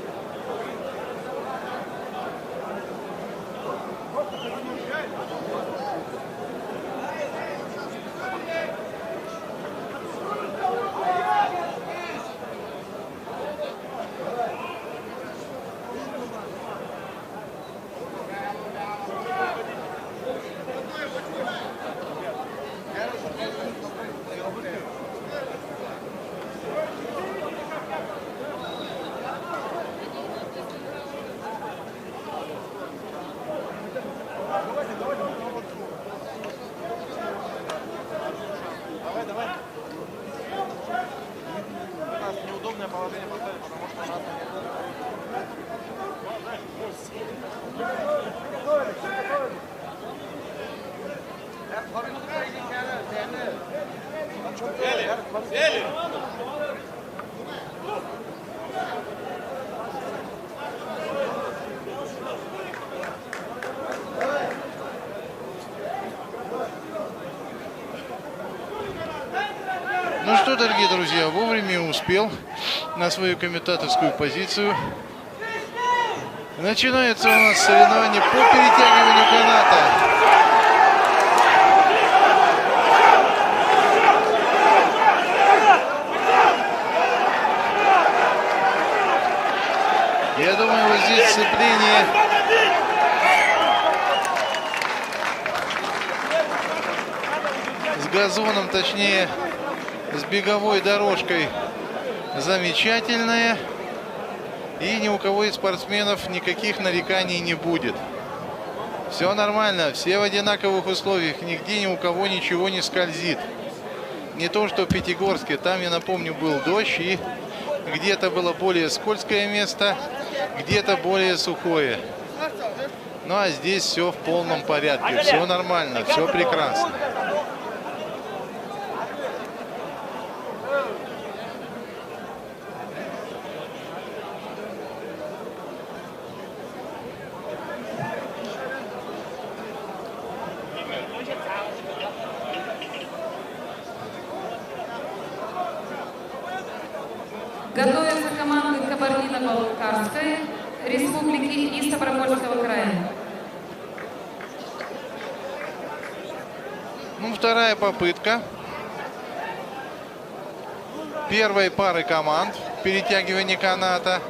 Ну что, дорогие друзья, вовремя успел на свою комментаторскую позицию. Начинается у нас соревнование по перетягиванию каната. Я думаю, вот здесь сцепление с газоном, точнее, с беговой дорожкой замечательная. И ни у кого из спортсменов никаких нареканий не будет. Все нормально, все в одинаковых условиях, нигде ни у кого ничего не скользит. Не то, что в Пятигорске, там, я напомню, был дождь, и где-то было более скользкое место, где-то более сухое. Ну а здесь все в полном порядке, все нормально, все прекрасно. Готовятся команды Кабардино-Балкарской республики и Ставропольского края. Ну, вторая попытка первой пары команд в перетягивании каната.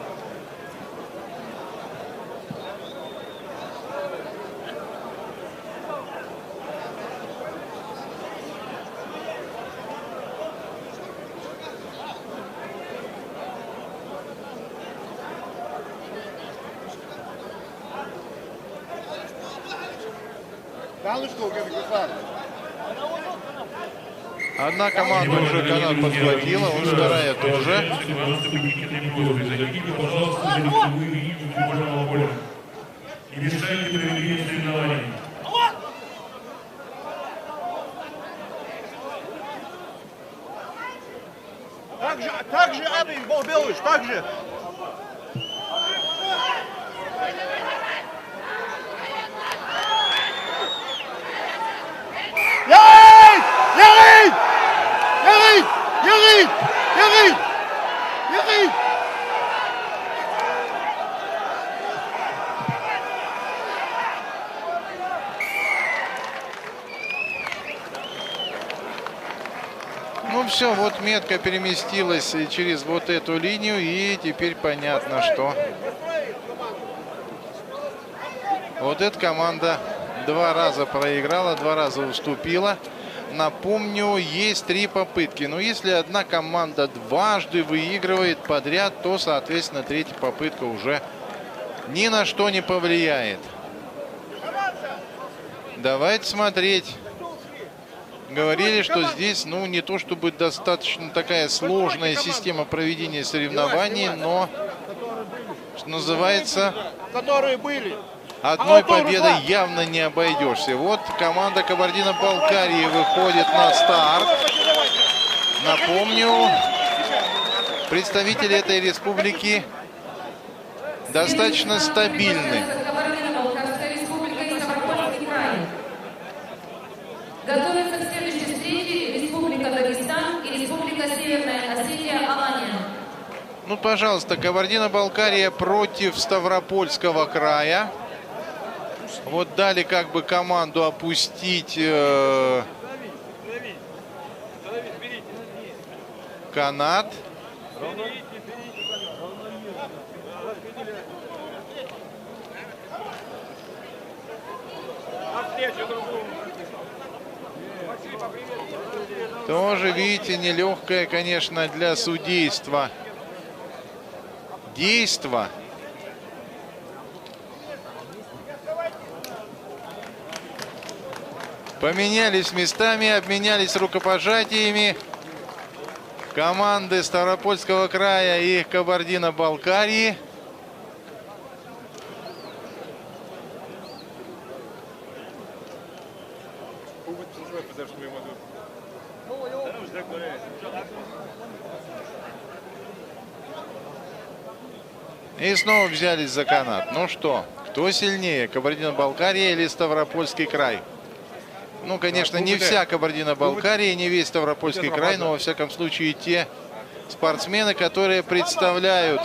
Одна команда уже канат подхватила, вот вторая тоже. Зайдите, пожалуйста, за лицевые линии футбольного поля. Не мешайте проведению соревнований. Так же, Абин, Богбелыш, так же. Ну все, вот метка переместилась через вот эту линию, и теперь понятно, что вот эта команда 2 раза проиграла, 2 раза уступила. Напомню, есть 3 попытки. Но если одна команда дважды выигрывает подряд, то, соответственно, 3-я попытка уже ни на что не повлияет. Давайте смотреть. Говорили, что здесь, ну, не то чтобы достаточно такая сложная система проведения соревнований, но, что называется, одной победой явно не обойдешься. Вот команда Кабардино-Балкарии выходит на старт. Напомню, представители этой республики достаточно стабильны. Готовятся к следующей встрече Республика Дагестан и Республика Северная Осетия Алания. Ну, пожалуйста, Кабардино-Балкария против Ставропольского края. Вот дали как бы команду опустить канат. Тоже, видите, нелегкое, конечно, для судейства действо. Поменялись местами, обменялись рукопожатиями команды Ставропольского края и Кабардино-Балкарии. И снова взялись за канат. Ну что, кто сильнее, Кабардино-Балкария или Ставропольский край? Ну, конечно, не вся Кабардино-Балкария, не весь Ставропольский край, но, во всяком случае, те спортсмены, которые представляют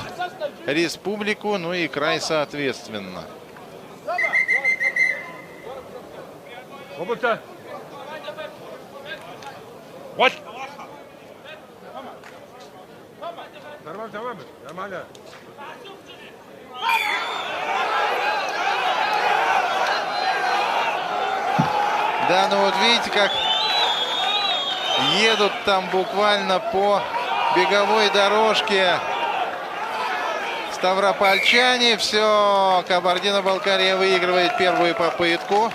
республику, ну и край соответственно. Нормально. Да, ну вот видите, как едут там буквально по беговой дорожке ставропольчане. Все, Кабардино-Балкария выигрывает первую попытку.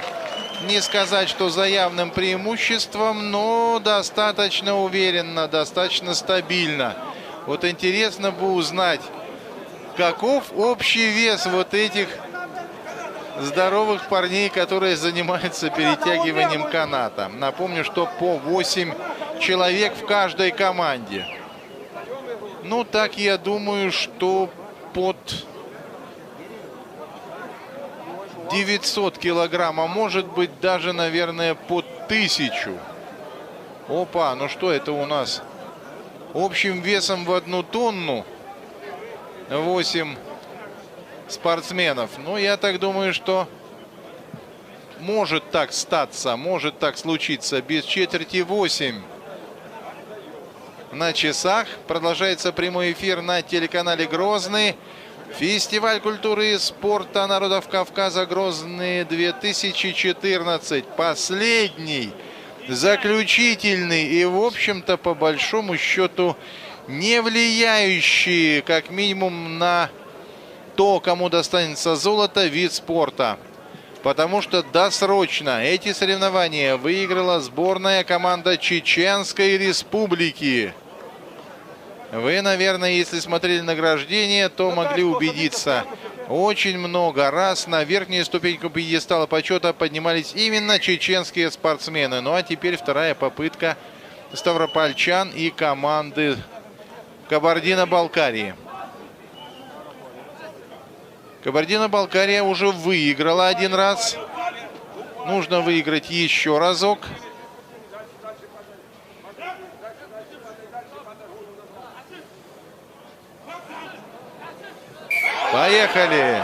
Не сказать, что за явным преимуществом, но достаточно уверенно, достаточно стабильно. Вот интересно бы узнать, каков общий вес вот этих здоровых парней, которые занимаются перетягиванием каната. Напомню, что по 8 человек в каждой команде. Ну, так я думаю, что под 900 килограмм, а может быть даже, наверное, под 1000. Опа, ну что это у нас? Общим весом в 1 тонну 8 спортсменов. Ну, я так думаю, что может так статься, может так случиться. Без четверти 8 на часах. Продолжается прямой эфир на телеканале Грозный. Фестиваль культуры и спорта народов Кавказа Грозный 2014. Последний, заключительный и, в общем-то, по большому счету, не влияющий, как минимум, на то, кому достанется золото, вид спорта. Потому что досрочно эти соревнования выиграла сборная команда Чеченской Республики. Вы, наверное, если смотрели награждение, то могли убедиться. Очень много раз на верхнюю ступеньку пьедестала почета поднимались именно чеченские спортсмены. Ну а теперь вторая попытка ставропольчан и команды Кабардино-Балкарии. Кабардино-Балкария уже выиграла один раз. Нужно выиграть еще разок. Поехали.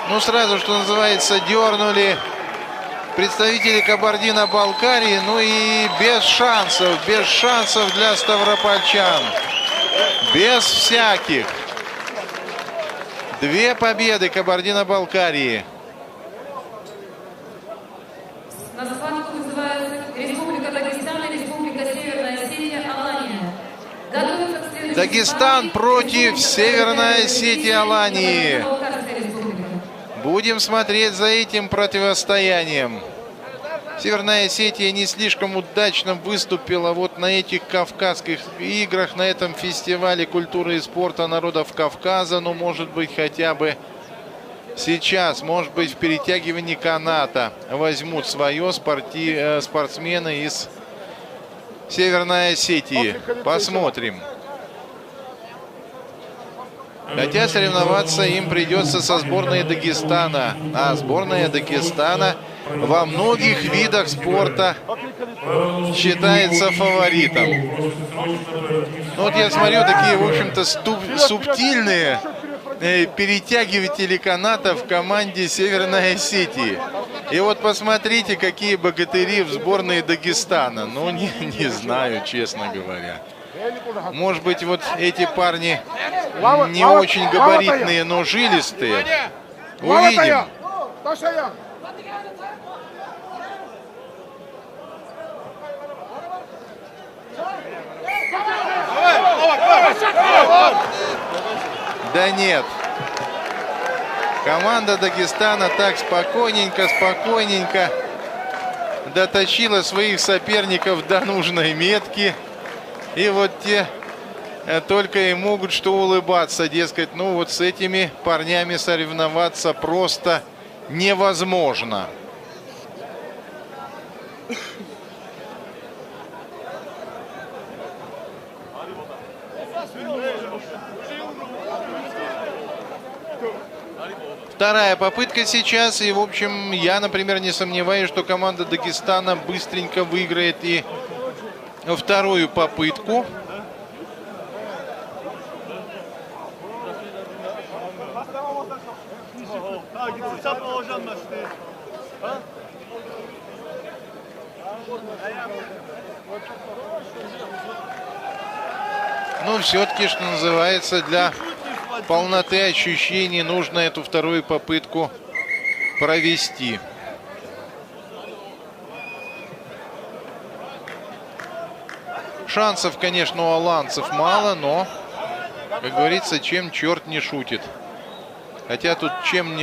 Ну, сразу, что называется, дернули представители Кабардино-Балкарии. Ну и без шансов для ставропольчан. Без всяких. 2 победы Кабардино-Балкарии. На схватку вызывается Республика Дагестан и Республика Северная Осетия, Алания. Дагестан против Северной Осетии, Алании. Будем смотреть за этим противостоянием. Северная Осетия не слишком удачно выступила вот на этих Кавказских играх, на этом фестивале культуры и спорта народов Кавказа. Ну, может быть, хотя бы сейчас, может быть, в перетягивании каната возьмут свое спортсмены из Северной Осетии. Посмотрим. Хотя соревноваться им придется со сборной Дагестана. А сборная Дагестана во многих видах спорта считается фаворитом. Ну, вот я смотрю, такие, в общем-то, субтильные перетягиватели каната в команде Северной Осетии. И вот посмотрите, какие богатыри в сборной Дагестана. Ну, не знаю, честно говоря. Может быть, вот эти парни не очень габаритные, но жилистые. Увидим. Да нет. Команда Дагестана так спокойненько дотащила своих соперников до нужной метки. И вот те только и могут что улыбаться, дескать, ну вот с этими парнями соревноваться просто невозможно. Вторая попытка сейчас. И, в общем, я, например, не сомневаюсь, что команда Дагестана быстренько выиграет и вторую попытку. Но все-таки, что называется, для полноты ощущений нужно эту вторую попытку провести. Шансов, конечно, у аланцев мало, но, как говорится, чем черт не шутит. Хотя тут чем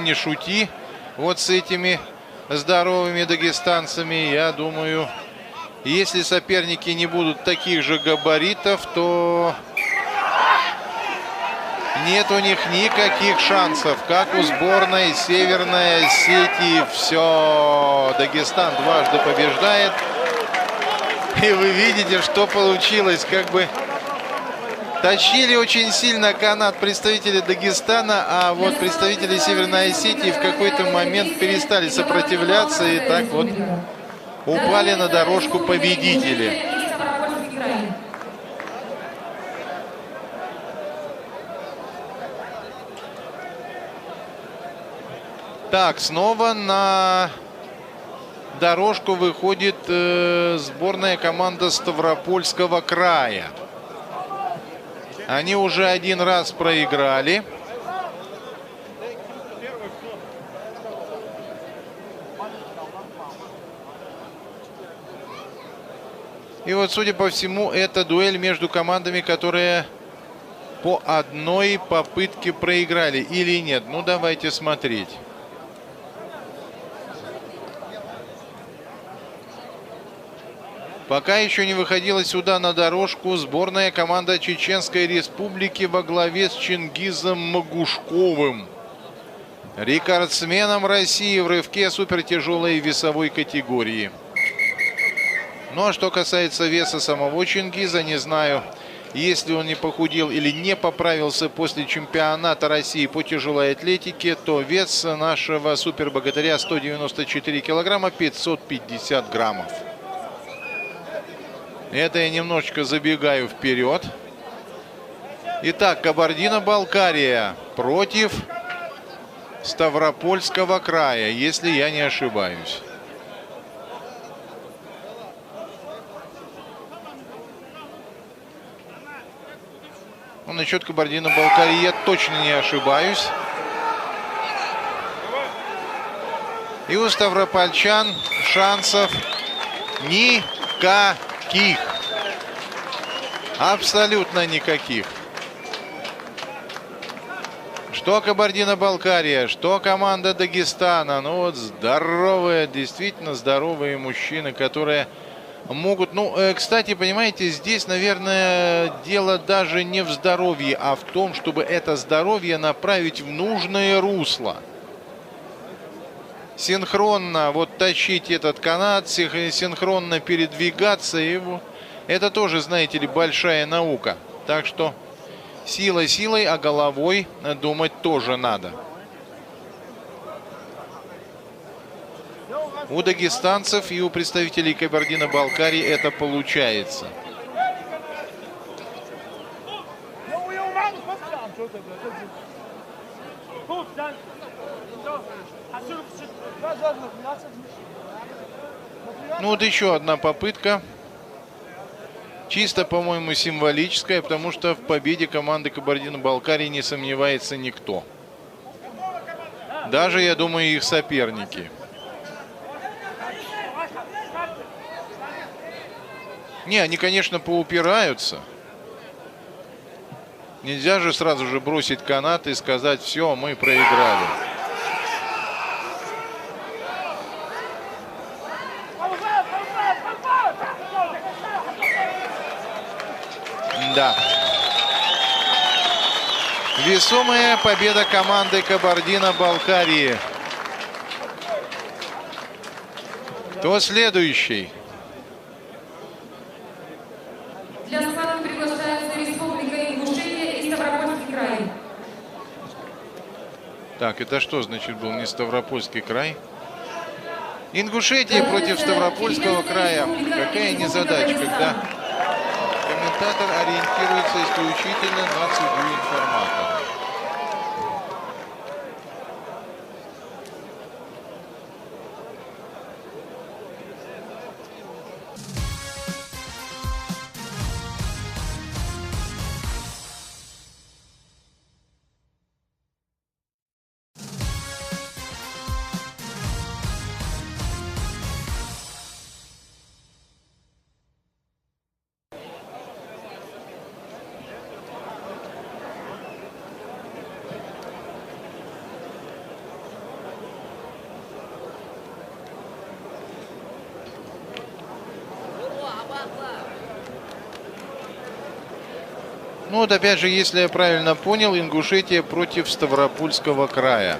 не шути, вот с этими здоровыми дагестанцами, я думаю, если соперники не будут таких же габаритов, то нет у них никаких шансов. Как у сборной Северной Осетии. Все, Дагестан дважды побеждает. И вы видите, что получилось. Как бы тащили очень сильно канат представители Дагестана, а вот представители Северной Осетии в какой-то момент перестали сопротивляться. И так вот упали на дорожку победители. Так, снова на дорожку выходит сборная команда Ставропольского края. Они уже один раз проиграли. И вот, судя по всему, это дуэль между командами, которые по одной попытке проиграли или нет. Ну, давайте смотреть. Пока еще не выходила сюда на дорожку сборная команда Чеченской Республики во главе с Чингизом Магушковым, рекордсменом России в рывке супертяжелой весовой категории. Ну а что касается веса самого Чингиза, не знаю, если он не похудел или не поправился после чемпионата России по тяжелой атлетике, то вес нашего супербогатыря 194 килограмма 550 граммов. Это я немножечко забегаю вперед. Итак, Кабардино-Балкария против Ставропольского края, если я не ошибаюсь. Ну, насчет Кабардино-Балкарии я точно не ошибаюсь. И у ставропольчан шансов никаких. Абсолютно никаких. Что Кабардино-Балкария, что команда Дагестана. Ну вот здоровые, действительно здоровые мужчины, которые могут... Ну, кстати, понимаете, здесь, наверное, дело даже не в здоровье, а в том, чтобы это здоровье направить в нужное русло. Синхронно вот тащить этот канат, синхронно передвигаться. И это тоже, знаете ли, большая наука. Так что сила силой, а головой думать тоже надо. У дагестанцев и у представителей Кабардино-Балкарии это получается. Ну вот еще одна попытка. Чисто, по-моему, символическая, потому что в победе команды Кабардино-Балкарии не сомневается никто. Даже, я думаю, их соперники. Не, они, конечно, поупираются. Нельзя же сразу же бросить канат и сказать: все, мы проиграли. Да. Весомая победа команды Кабардино-Балкарии. Кто следующий? Для схватки приглашается Республика Ингушетия и Ставропольский край. Так, это что значит был не Ставропольский край? Ингушетия против Ставропольского края. Какая незадача, когда комментатор ориентируется исключительно на судью информатора. Ну вот опять же, если я правильно понял, Ингушетия против Ставропольского края.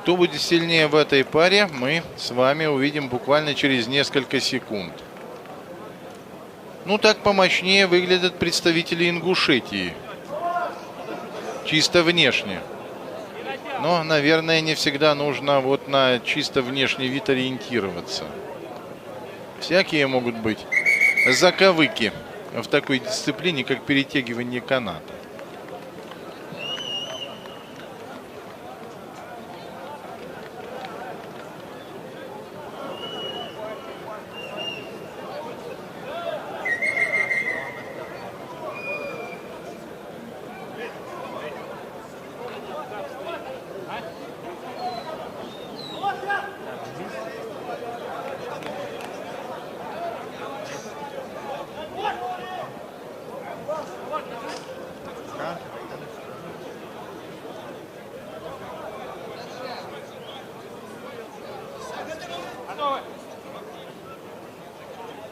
Кто будет сильнее в этой паре, мы с вами увидим буквально через несколько секунд. Ну, так помощнее выглядят представители Ингушетии. Чисто внешне. Но, наверное, не всегда нужно вот на чисто внешний вид ориентироваться. Всякие могут быть заковыки в такой дисциплине, как перетягивание каната.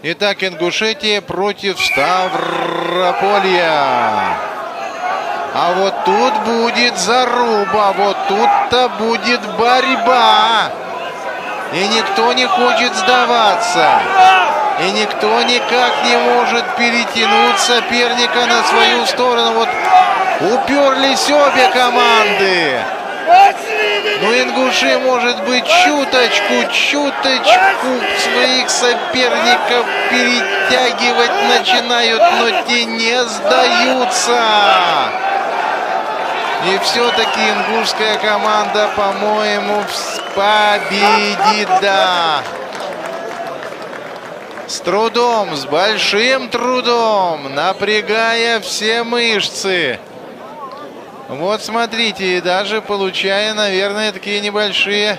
Итак, Ингушетия против Ставрополья. А вот тут будет заруба, вот тут-то будет борьба. И никто не хочет сдаваться. И никто никак не может перетянуть соперника на свою сторону. Вот уперлись обе команды. Но ингуши, может быть, чуточку своих соперников перетягивать начинают, но те не сдаются. И все-таки ингушская команда, по-моему, победит, да. С трудом, с большим трудом, напрягая все мышцы. Вот смотрите, даже получая, наверное, такие небольшие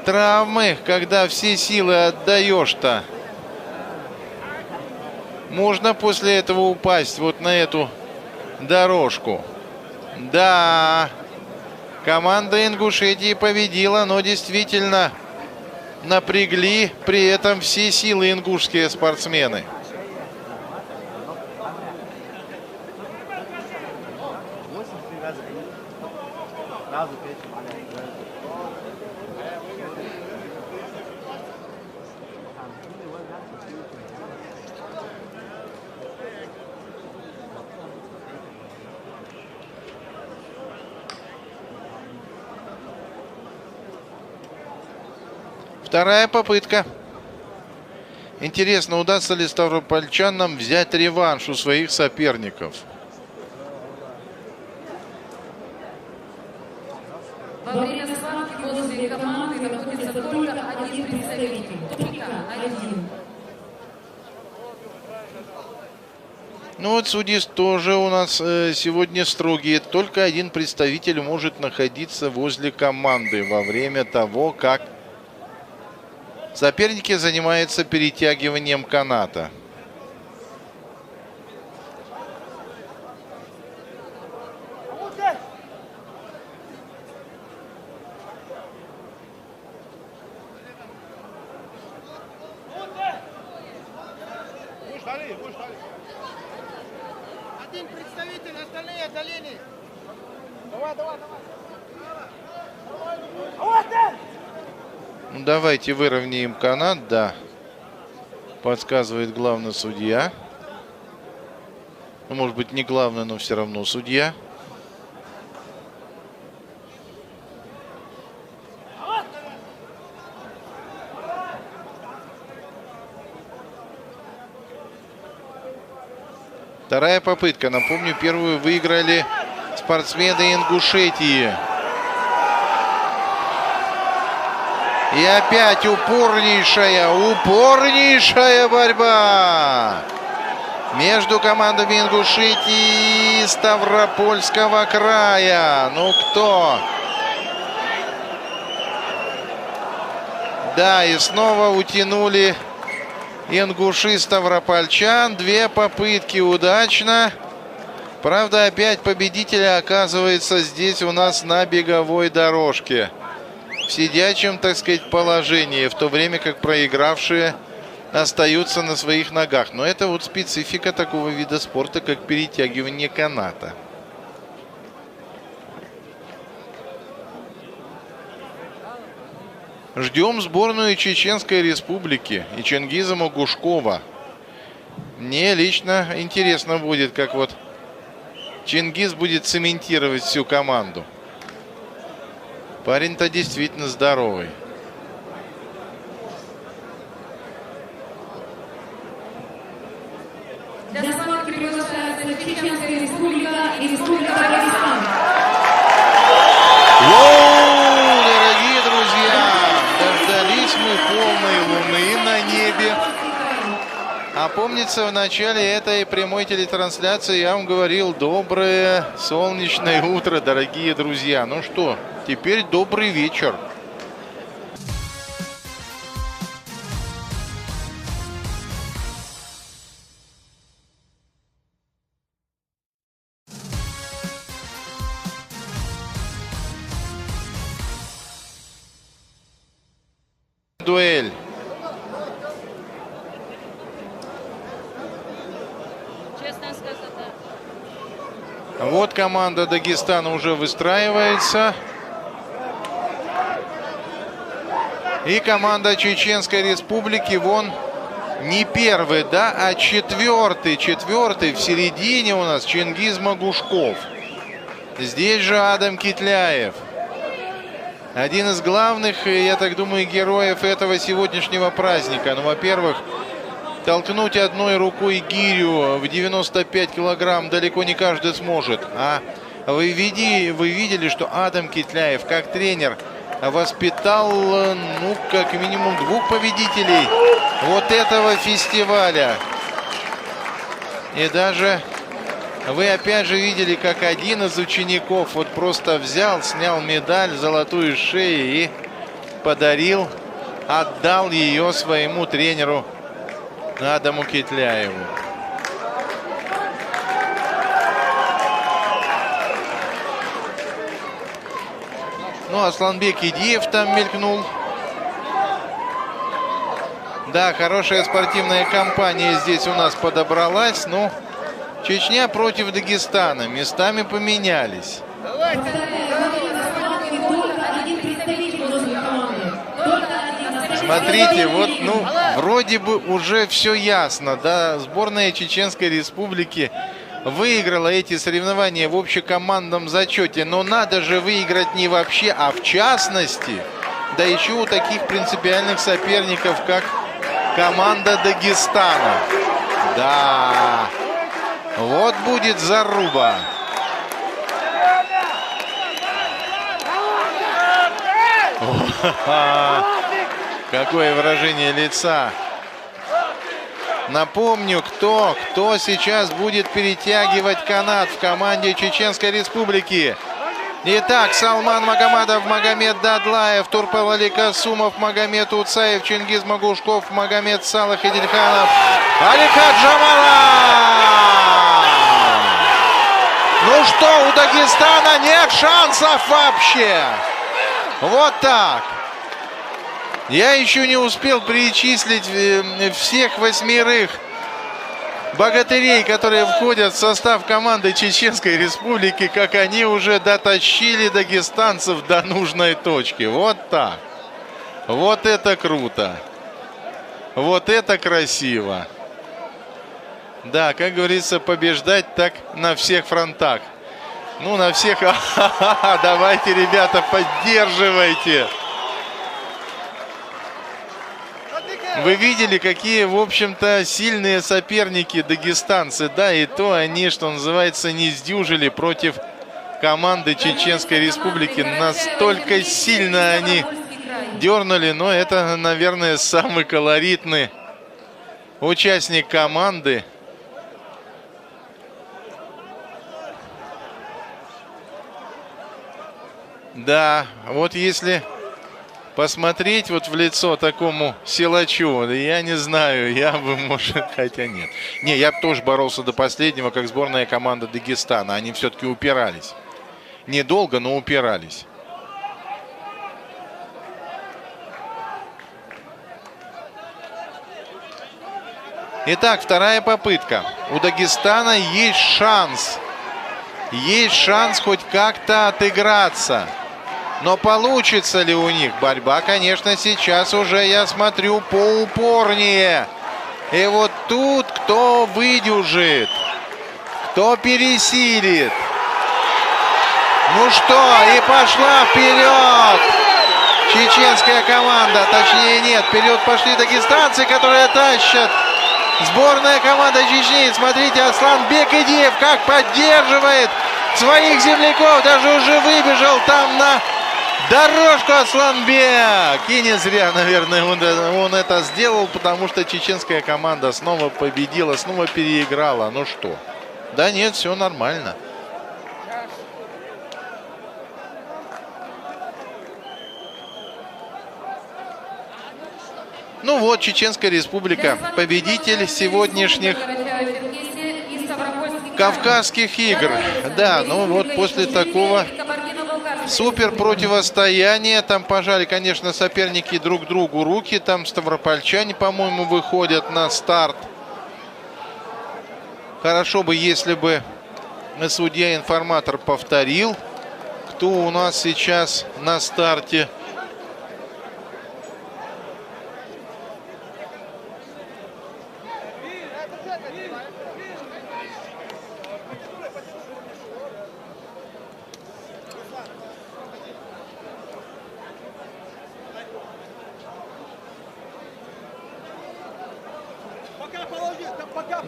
травмы, когда все силы отдаешь-то. Можно после этого упасть вот на эту дорожку. Да, команда Ингушетии победила, но действительно напрягли при этом все силы ингушские спортсмены. Вторая попытка. Интересно, удастся ли ставропольчанам взять реванш у своих соперников? Во время схватки возле команды находится только один представитель. Только один. Ну вот судьи тоже у нас сегодня строгие. Только один представитель может находиться возле команды во время того, как соперники занимаются перетягиванием каната. Один представитель, остальные отдаление. Давай, давай, давай. Ну, давайте выровняем канат, да. Подсказывает главный судья. Ну, может быть, не главный, но все равно судья. Вторая попытка. Напомню, первую выиграли спортсмены Ингушетии. И опять упорнейшая борьба между командами Ингушетии и Ставропольского края. Ну кто? Да, и снова утянули ингуши ставропольчан. Две попытки удачно. Правда, опять победитель оказывается здесь у нас на беговой дорожке. В сидячем, так сказать, положении, в то время как проигравшие остаются на своих ногах. Но это вот специфика такого вида спорта, как перетягивание каната. Ждем сборную Чеченской Республики и Чингиза Могушкова. Мне лично интересно будет, как вот Чингиз будет цементировать всю команду. Парень-то действительно здоровый. Для схватки приглашается Чеченская Республика и Республика Дагестан. Воу, дорогие друзья, дождались мы полной луны на небе. А помнится, в начале этой прямой телетрансляции я вам говорил: доброе солнечное утро, дорогие друзья. Ну что, теперь добрый вечер. Дуэль. Честно сказать, Вот команда Дагестана уже выстраивается. И команда Чеченской Республики, вон, не первый, да, а четвертый в середине у нас Чингиз Могушков. Здесь же Адам Китляев. Один из главных, я так думаю, героев этого сегодняшнего праздника. Ну, во-первых, толкнуть одной рукой гирю в 95 килограмм далеко не каждый сможет. А вы видели, что Адам Китляев, как тренер, воспитал, ну, как минимум 2 победителей вот этого фестиваля. И даже вы опять же видели, как один из учеников вот просто взял, снял медаль золотую с шеи и подарил, отдал ее своему тренеру Адаму Китляеву. Ну, Асланбек Идиев там мелькнул. Да, хорошая спортивная компания здесь у нас подобралась. Ну, Чечня против Дагестана. Местами поменялись. Смотрите, вот, ну, вроде бы уже все ясно, да, сборная Чеченской Республики выиграла эти соревнования в общекомандном зачете, но надо же выиграть не вообще, а в частности, да еще у таких принципиальных соперников, как команда Дагестана. Да, вот будет заруба. Какое выражение лица. Напомню, кто сейчас будет перетягивать канат в команде Чеченской Республики. Итак, Салман Магомадов, Магомед Дадлаев, Турпал Аликасумов, Магомед Уцаев, Чингиз Магушков, Магомед Салах Идильханов, Алихат Джамалов. Ну что, у Дагестана нет шансов вообще. Вот так. Я еще не успел перечислить всех 8 богатырей, которые входят в состав команды Чеченской Республики, как они уже дотащили дагестанцев до нужной точки. Вот так. Вот это круто. Вот это красиво. Да, как говорится, побеждать так на всех фронтах. Ну, на всех... Давайте, ребята, поддерживайте. Вы видели, какие, в общем-то, сильные соперники дагестанцы. Да, и то они, что называется, не сдюжили против команды Чеченской Республики. Настолько сильно они дернули. Но это, наверное, самый колоритный участник команды. Да, вот если... посмотреть вот в лицо такому силачу, я не знаю, я бы, может, хотя нет. Не, я бы тоже боролся до последнего, как сборная команда Дагестана. Они все-таки упирались. Недолго, но упирались. Итак, вторая попытка. У Дагестана есть шанс. Есть шанс хоть как-то отыграться. Но получится ли у них? Борьба, конечно, сейчас уже, я смотрю, поупорнее. И вот тут кто выдержит, кто пересилит. Ну что, и пошла вперед чеченская команда. Точнее, нет, вперед пошли дагестанцы, которые тащат. Сборная команда Чечни. Смотрите, Аслан Бекидиев как поддерживает своих земляков. Даже уже выбежал там на дорожку Асланбек. И не зря, наверное, он это сделал, потому что чеченская команда снова победила, снова переиграла. Ну что? Да нет, все нормально. Ну вот, Чеченская Республика, победитель сегодняшних Кавказских игр. Да, ну вот после такого супер противостояния, там пожали, конечно, соперники друг другу руки, там ставропольчане, по-моему, выходят на старт. Хорошо бы, если бы судья-информатор повторил, кто у нас сейчас на старте.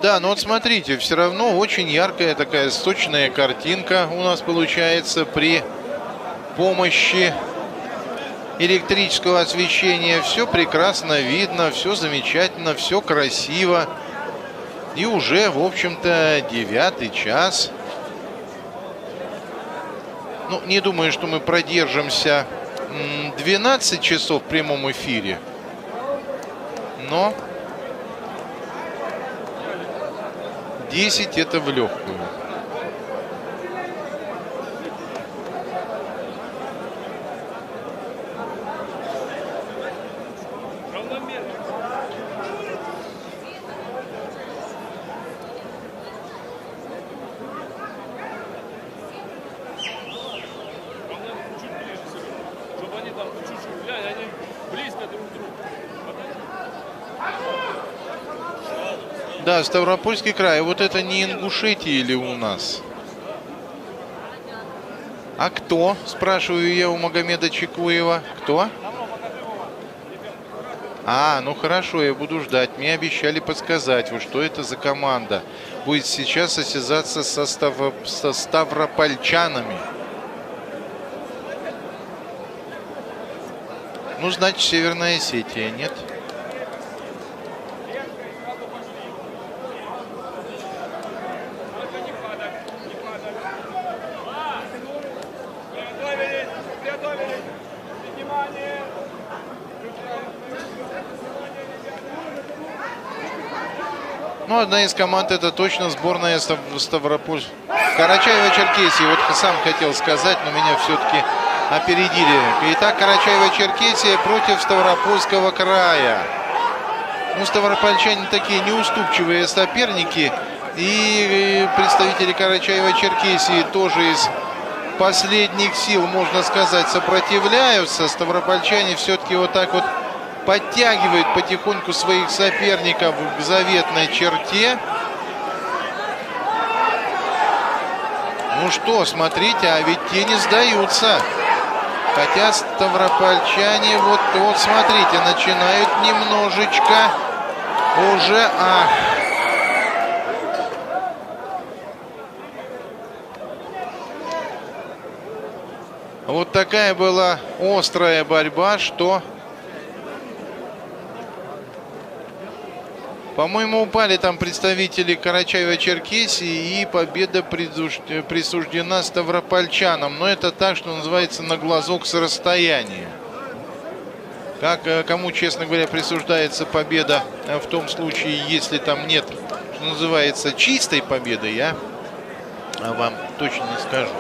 Да, но вот смотрите, все равно очень яркая такая сочная картинка у нас получается при помощи электрического освещения. Все прекрасно видно, все замечательно, все красиво. И уже, в общем-то, 9 час. Ну, не думаю, что мы продержимся 12 часов в прямом эфире. Но 10 это в легкую. Чтобы они там чуть-чуть, глянь, они близко друг к другу. Да, Ставропольский край. Вот это не Ингушетия или у нас? А кто? Спрашиваю я у Магомеда Чекуева. Кто? А, ну хорошо, я буду ждать. Мне обещали подсказать, вот что это за команда будет сейчас состязаться со ставропольчанами. Ну, значит, Северная Осетия, нет? Ну, одна из команд это точно сборная Ставрополь. Карачаево-Черкесии. Вот сам хотел сказать, но меня все-таки опередили. Итак, Карачаево-Черкесия против Ставропольского края. Ну, ставропольчане такие неуступчивые соперники. И представители Карачаево-Черкесии тоже из последних сил, можно сказать, сопротивляются. Ставропольчане все-таки вот так вот подтягивают потихоньку своих соперников к заветной черте. Ну что, смотрите, а ведь те не сдаются. Хотя ставропольчане, вот смотрите, начинают немножечко уже... Вот такая была острая борьба, что... По-моему, упали там представители Карачаево-Черкесии, и победа присуждена ставропольчанам. Но это так, что называется, на глазок с расстояния. Кому, честно говоря, присуждается победа в том случае, если там нет, что называется, чистой победы, я вам точно не скажу.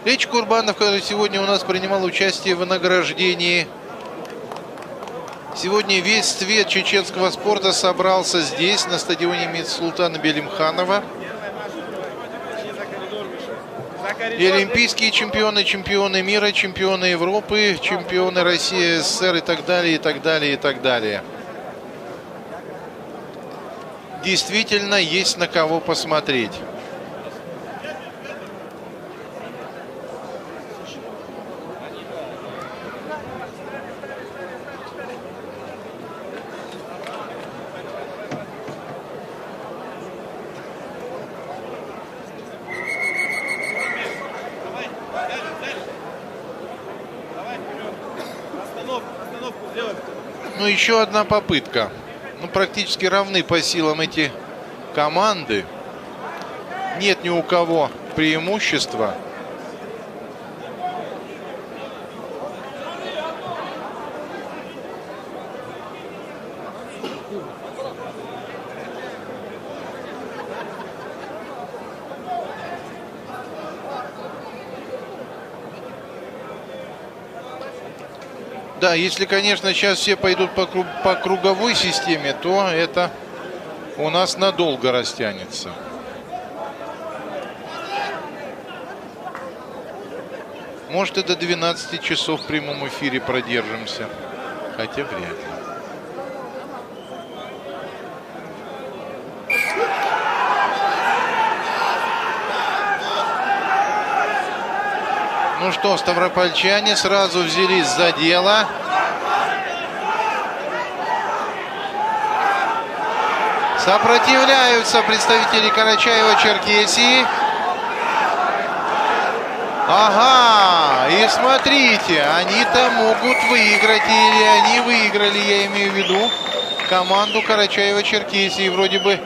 Речь Курбанов, который сегодня у нас принимал участие в награждении. Сегодня весь цвет чеченского спорта собрался здесь, на стадионе Султана Белимханова. И олимпийские чемпионы, чемпионы мира, чемпионы Европы, чемпионы России, СССР и так далее, и так далее, и так далее. Действительно, есть на кого посмотреть. Ну, еще одна попытка. Ну, практически равны по силам эти команды. Нет ни у кого преимущества. Да, если, конечно, сейчас все пойдут по круговой системе, то это у нас надолго растянется. Может, и до 12 часов в прямом эфире продержимся. Хотя вряд ли. Ну что, ставропольчане сразу взялись за дело. Сопротивляются представители Карачаево-Черкесии. Ага, и смотрите, они-то могут выиграть, или они выиграли, я имею в виду, команду Карачаево-Черкесии. Вроде бы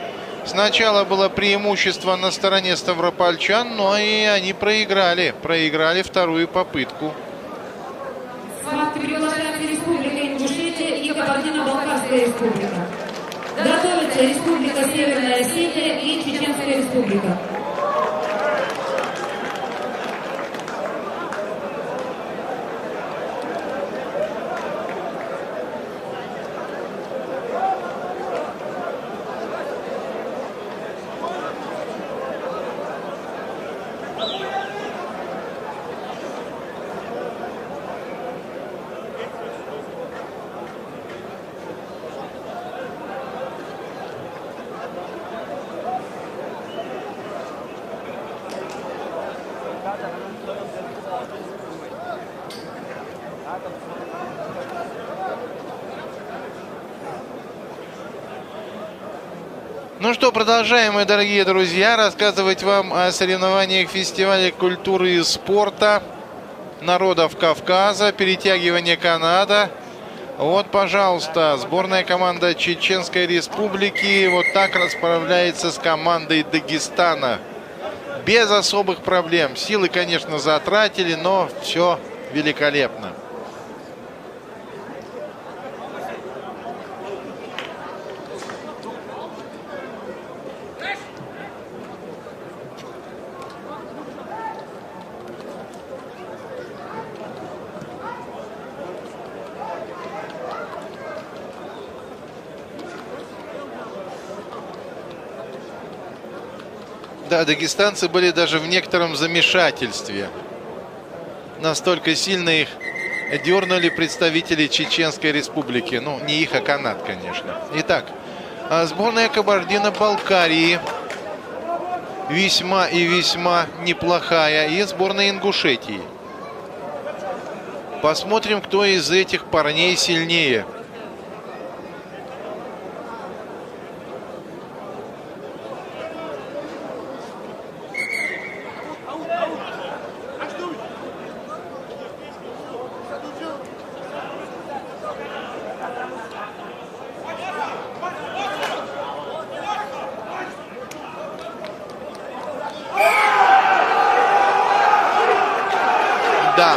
сначала было преимущество на стороне ставропольчан, но и они проиграли вторую попытку. Схватки приглашается Республика Ингушетия и Кабардино-Балкарская республика. Готовится Республика Северная Осетия и Чеченская республика. Ну что, продолжаем, мои дорогие друзья, рассказывать вам о соревнованиях фестиваля культуры и спорта народов Кавказа, перетягивание каната. Вот, пожалуйста, сборная команда Чеченской Республики вот так расправляется с командой Дагестана. Без особых проблем. Силы, конечно, затратили, но все великолепно. Да, дагестанцы были даже в некотором замешательстве. Настолько сильно их дернули представители Чеченской Республики. Ну, не их, а канат, конечно. Итак, сборная Кабардино-Балкарии весьма и весьма неплохая. И сборная Ингушетии. Посмотрим, кто из этих парней сильнее. Да,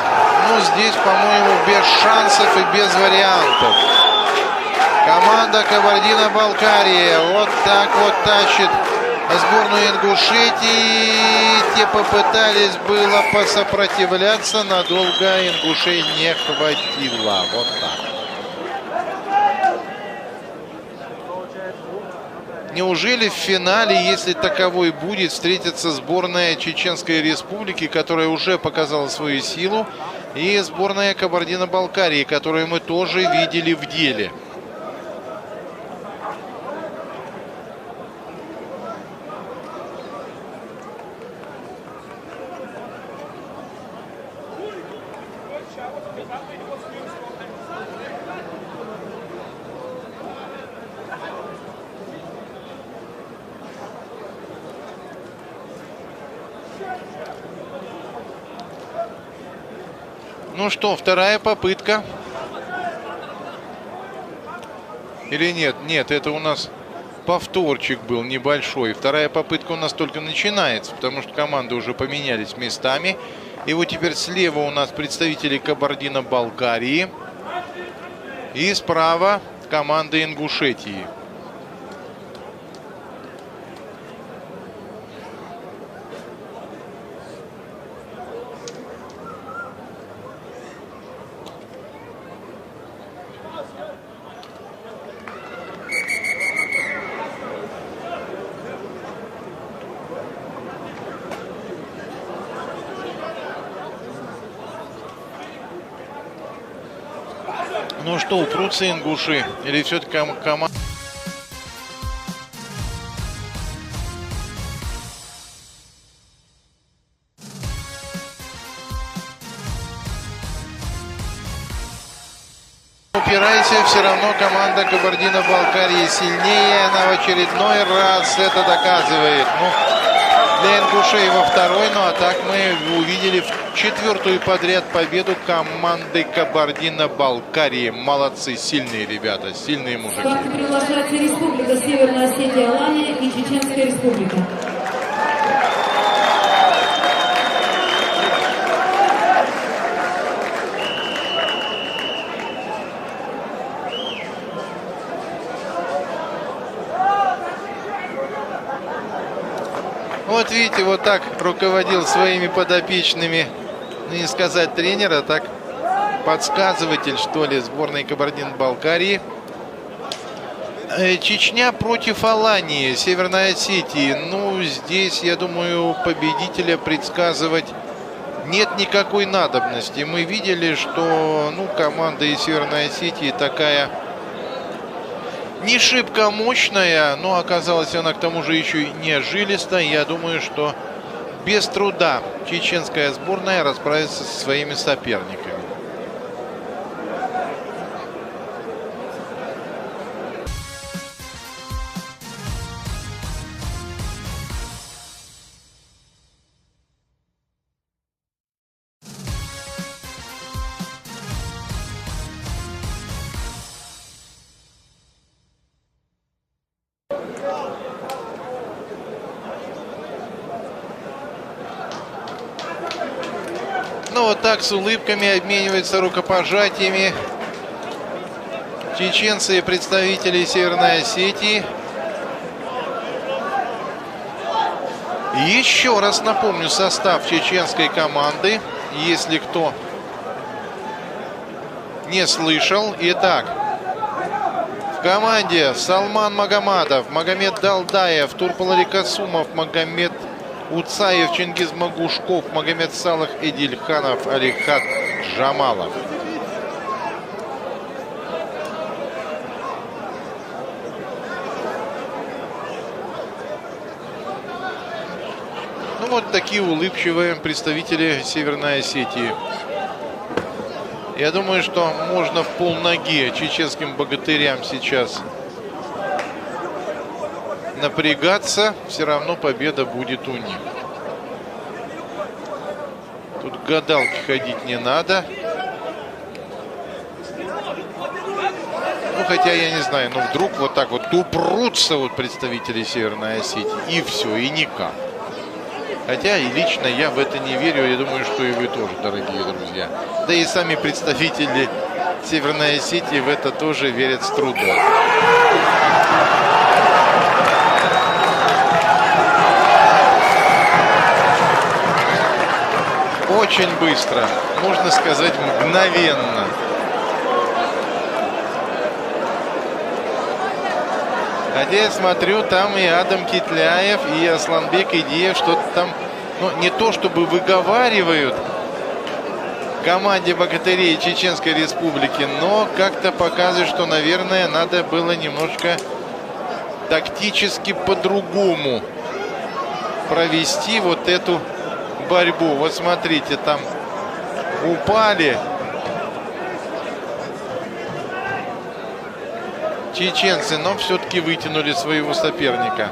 ну здесь, по-моему, без шансов и без вариантов. Команда Кабардино-Балкарии вот так вот тащит сборную Ингушетии. Те попытались было посопротивляться, надолго ингушей не хватило. Вот так. Неужели в финале, если таковой будет, встретится сборная Чеченской Республики, которая уже показала свою силу, и сборная Кабардино-Балкарии, которую мы тоже видели в деле? Ну что, вторая попытка. Или нет? Нет, это у нас повторчик был небольшой. Вторая попытка у нас только начинается, потому что команды уже поменялись местами. И вот теперь слева у нас представители Кабардино-Балкарии. И справа команда Ингушетии. Ну что, упрутся ингуши? Или все-таки команда... Упирайся, все равно команда Кабардино-Балкарии сильнее. Она в очередной раз это доказывает. Ну, для ингушей во второй, ну а так мы увидели четвертую подряд победу команды Кабардино-Балкарии. Молодцы, сильные ребята, сильные мужики. Приглашается Республика Северная Осетия, Алания и Чеченская Республика. Вот видите, вот так руководил своими подопечными, ну не сказать тренера, так подсказыватель, что ли, сборной Кабардино-Балкарии. Чечня против Алании, Северной Осетии. Ну, здесь, я думаю, победителя предсказывать нет никакой надобности. Мы видели, что, ну, команда из Северной Осетии такая... не шибко мощная, но оказалась она к тому же еще и не жилистая. Я думаю, что без труда чеченская сборная расправится со своими соперниками. вот так с улыбками обмениваются рукопожатиями чеченцы и представители Северной Осетии. Еще раз напомню состав чеченской команды, если кто не слышал. Итак, в команде Салман Магомадов, Магомед Далдаев, Турпал Касумов, Магомед Уцаев, Чингиз Магушков, Магомед Салах, Эдильханов, Алихат Джамалов. Ну вот такие улыбчивые представители Северной Осетии. Я думаю, что можно в полноге чеченским богатырям сейчас напрягаться. Все равно победа будет у них. Тут к гадалке ходить не надо. Ну, хотя я не знаю, но вдруг вот так вот упрутся вот представители Северной Осетии. И все, и никак. Хотя и лично я в это не верю. Я думаю, что и вы тоже, дорогие друзья. Да и сами представители Северной Осетии в это тоже верят с трудом. Очень быстро, можно сказать, мгновенно. Хотя я смотрю, там и Адам Китляев, и Асланбек Идиев что-то там, ну, не то чтобы выговаривают команде богатырей Чеченской Республики, но как-то показывает, что, наверное, надо было немножко тактически по-другому провести вот эту борьбу. Вот смотрите, там упали чеченцы, но все-таки вытянули своего соперника.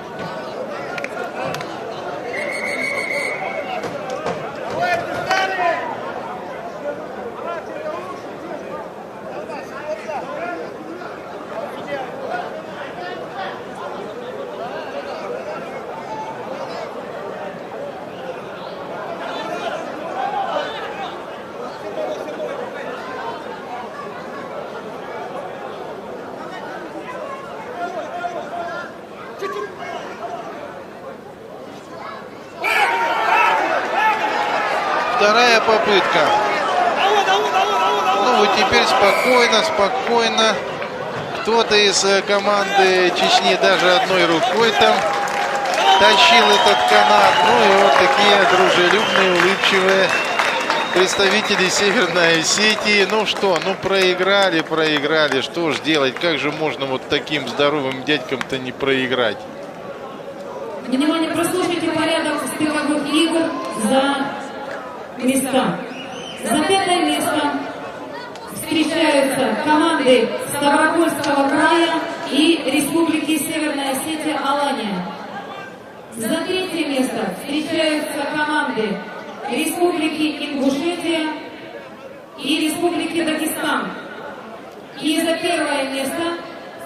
Вторая попытка. Ну вот теперь спокойно. Кто-то из команды Чечни даже одной рукой там тащил этот канат. Ну и вот такие дружелюбные, улыбчивые представители Северной Осетии. Ну что, ну проиграли. Что ж делать? Как же можно вот таким здоровым дядькам-то не проиграть? Внимание, прослушайте порядок спиртовых игр за места. За 5-е место встречаются команды Ставропольского края и Республики Северная Осетия Алания. За 3-е место встречаются команды Республики Ингушетия и Республики Дагестан. И за 1-е место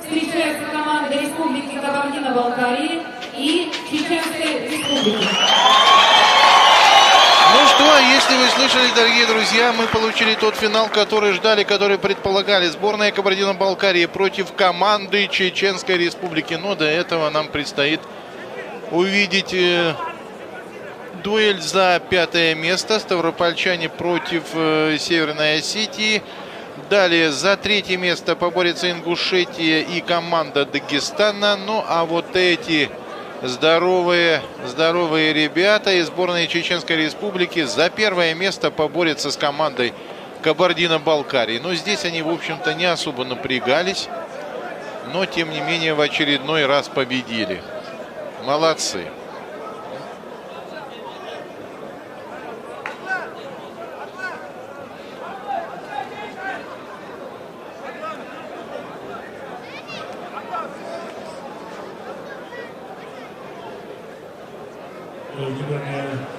встречаются команды Республики Кабардино-Балкарии и Чеченской Республики. Ну что, если вы слышали, дорогие друзья, мы получили тот финал, который ждали, который предполагали. Сборная Кабардино-Балкарии против команды Чеченской Республики. Но до этого нам предстоит увидеть дуэль за 5-е место. Ставропольчане против Северной Осетии. Далее за 3-е место поборется Ингушетия и команда Дагестана. Ну а вот эти здоровые ребята из сборной Чеченской Республики за 1-е место поборются с командой Кабардино-Балкарии. Но здесь они, в общем-то, не особо напрягались. Но, тем не менее, в очередной раз победили. Молодцы.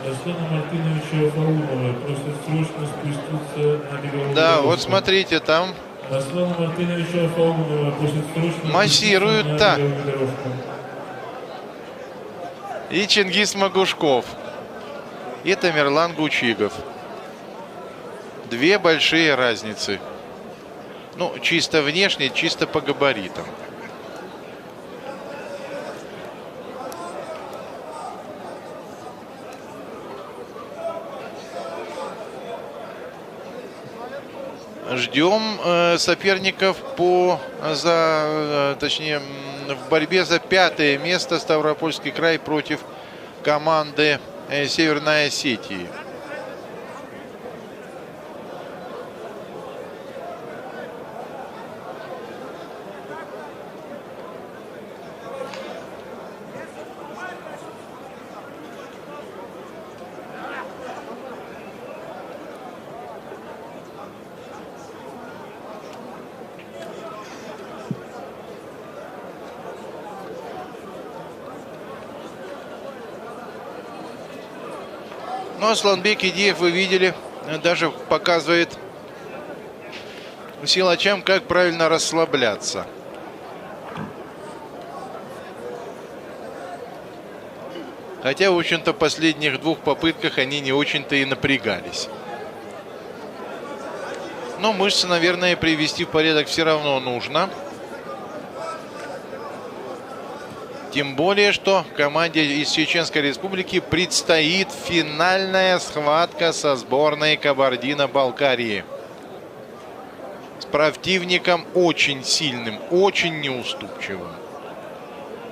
Аслана Мартыновича Фаунова просит срочно спуститься на беговую Да, дорожку. вот смотрите, там Аслана Мартыновича Фаунова просит срочно массируют спуститься так. на беговую дорожку. И Чингиз Магушков, и Тамерлан Гучигов. Две большие разницы. Ну, чисто внешне, чисто по габаритам. Ждем соперников точнее, в борьбе за 5-е место Ставропольский край против команды Северной Осетии. Ну, Асланбек Идеев, вы видели, даже показывает силачам, как правильно расслабляться. Хотя, в общем-то, в последних 2 попытках они не очень-то и напрягались. Но мышцы, наверное, привести в порядок все равно нужно. Тем более, что команде из Чеченской Республики предстоит финальная схватка со сборной Кабардино-Балкарии. С противником очень сильным, очень неуступчивым.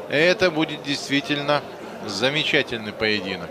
Это будет действительно замечательный поединок.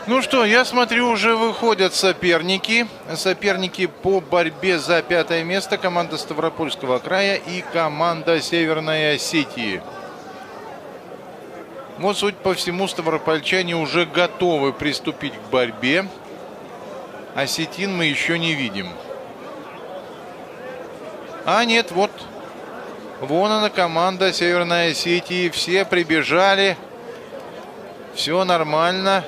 Ну что, я смотрю, уже выходят соперники. Соперники по борьбе за 5-е место. Команда Ставропольского края и команда Северной Осетии. Вот, судя по всему, ставропольчане уже готовы приступить к борьбе. Осетин мы еще не видим. А нет, вот. Вон она, команда Северной Осетии. Все прибежали. Все нормально.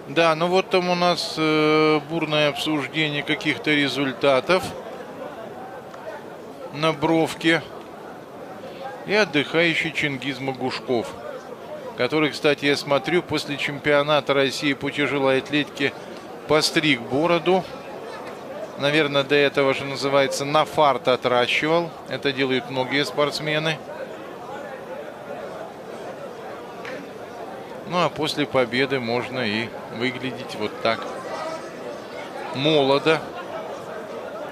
Да, ну вот там у нас бурное обсуждение каких-то результатов на бровке. И отдыхающий Чингиз Магушков, который, кстати, я смотрю, после чемпионата России по тяжелой атлетике постриг бороду. Наверное, до этого же называется на фарт отращивал. Это делают многие спортсмены. Ну, а после победы можно и выглядеть вот так молодо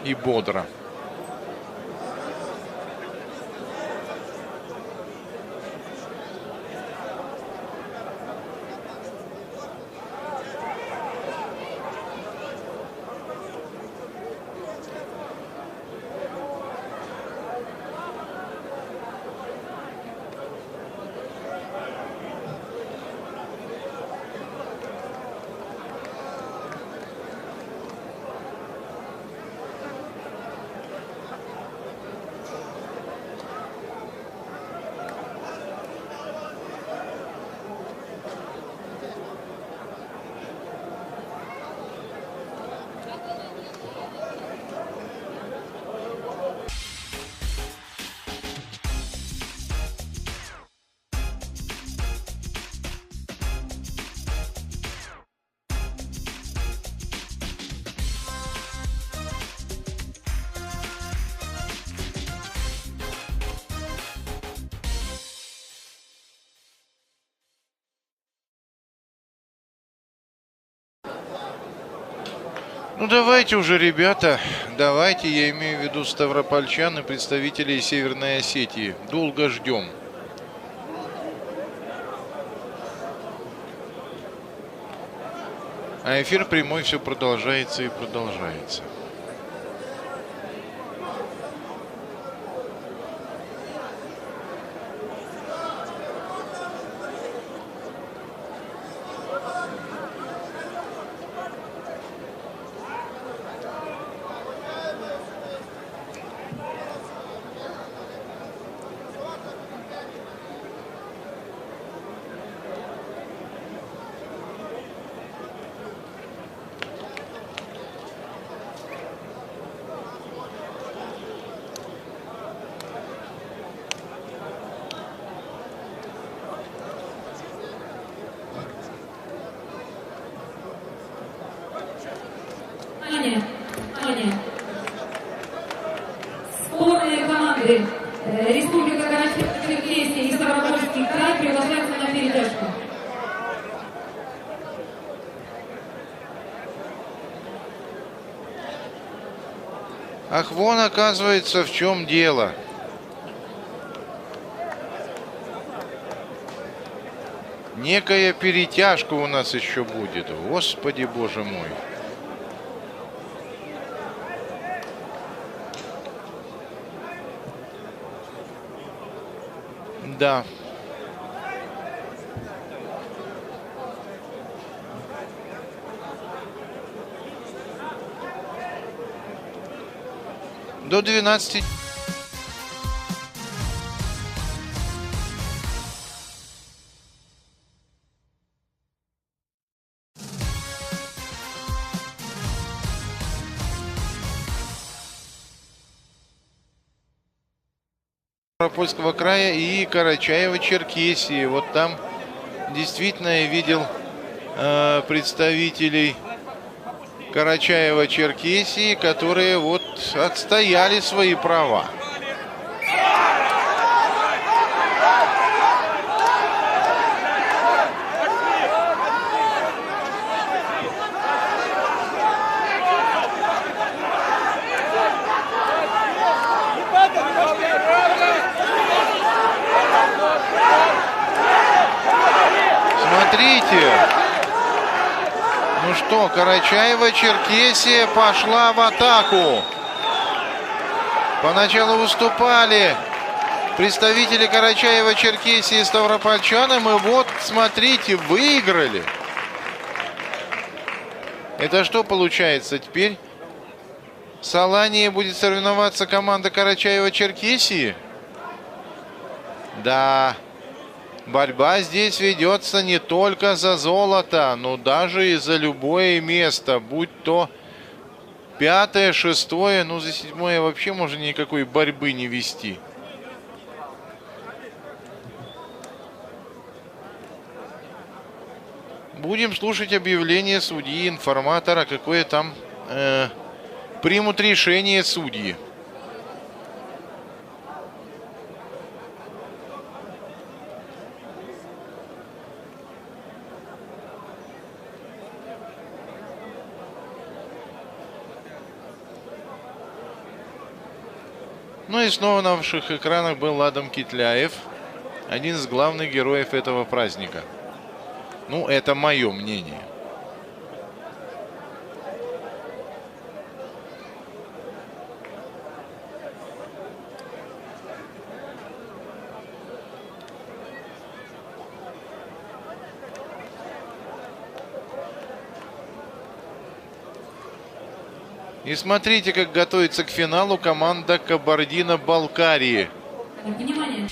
и бодро. Ну давайте уже, ребята, давайте, я имею в виду ставропольчан и представителей Северной Осетии. Долго ждем. А эфир прямой все продолжается и продолжается. Сборные команды Республика Карачаево-Черкесия и Ставропольский край приглашаются на передержку. Ах, вон оказывается, в чем дело. Некая перетяжка у нас еще будет. Господи, боже мой. Да. До 12. Ставропольского края и Карачаево-Черкесии. Вот там действительно я видел представителей Карачаево-Черкесии, которые вот отстояли свои права. Смотрите, ну что, Карачаево-Черкесия пошла в атаку. Поначалу выступали представители Карачаево-Черкесии и ставропольчанам, и вот, смотрите, выиграли. Это что получается теперь? С Аланией будет соревноваться команда Карачаево-Черкесии? Да. Борьба здесь ведется не только за золото, но даже и за любое место, будь то 5-е, 6-е, ну за 7-е вообще можно никакой борьбы не вести. Будем слушать объявление судьи, информатора, какое там примут решение судьи. Ну и снова на ваших экранах был Адам Китляев, один из главных героев этого праздника. Ну, это мое мнение. И смотрите, как готовится к финалу команда Кабардино-Балкарии. Внимание!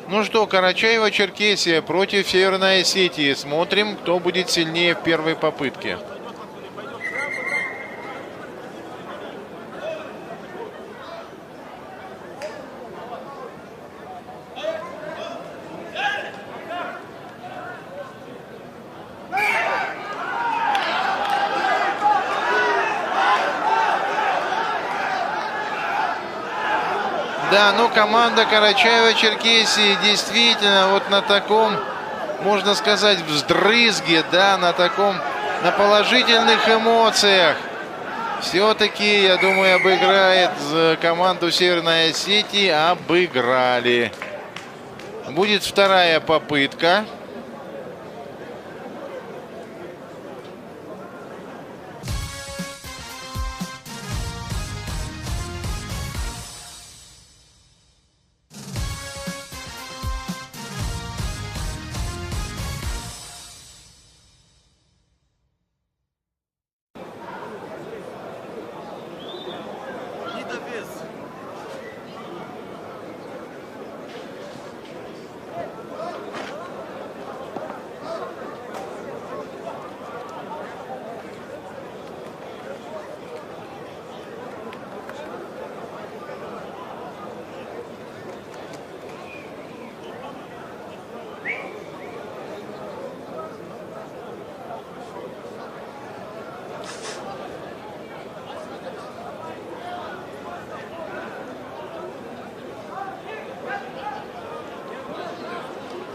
Ну что, Карачаево-Черкесия против Северной Осетии. Смотрим, кто будет сильнее в первой попытке. Да, ну команда Карачаево-Черкесии действительно вот на таком, можно сказать, вздрызге, да, на положительных эмоциях. Все-таки, я думаю, обыграет команду Северной Осетии. Обыграли. Будет вторая попытка.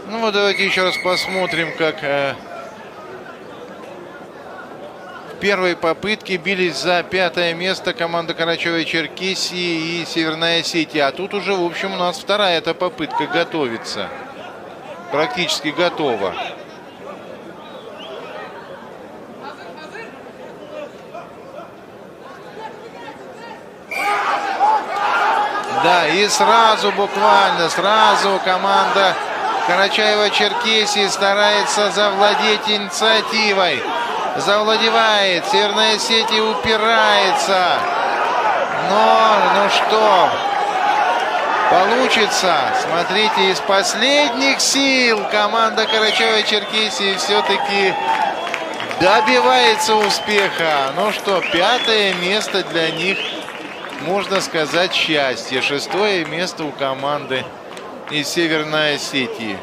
Ну вот давайте еще раз посмотрим, как в первой попытке бились за 5-е место команда Карачаево-Черкесии и Северная Осетия. А тут уже, в общем, у нас вторая эта попытка готовится. Практически готова. Да, и сразу, буквально сразу команда Карачаево-Черкесии старается завладеть инициативой. Завладевает. Северная Осетия упирается. Но, ну что, получится. Смотрите, из последних сил команда Карачаево-Черкесии все-таки добивается успеха. Ну что, 5-е место для них, можно сказать, счастье. 6-е место у команды из Северной Осетии.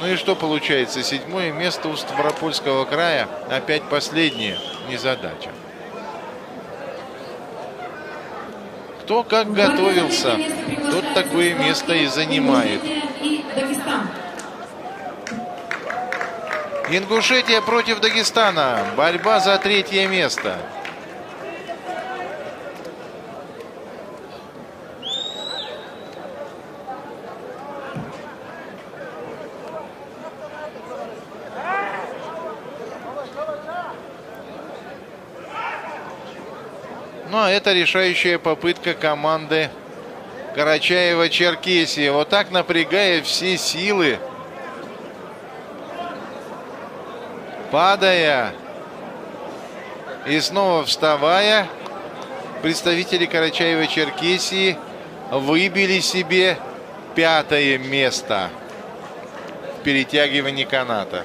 Ну и что получается? 7-е место у Ставропольского края. Опять последнее. Незадача. Кто как готовился, тот такое место и занимает. Ингушетия против Дагестана. Борьба за 3-е место. Ну а это решающая попытка команды Карачаево-Черкесии. Вот так, напрягая все силы, падая и снова вставая, представители Карачаево-Черкесии выбили себе 5-е место в перетягивании каната.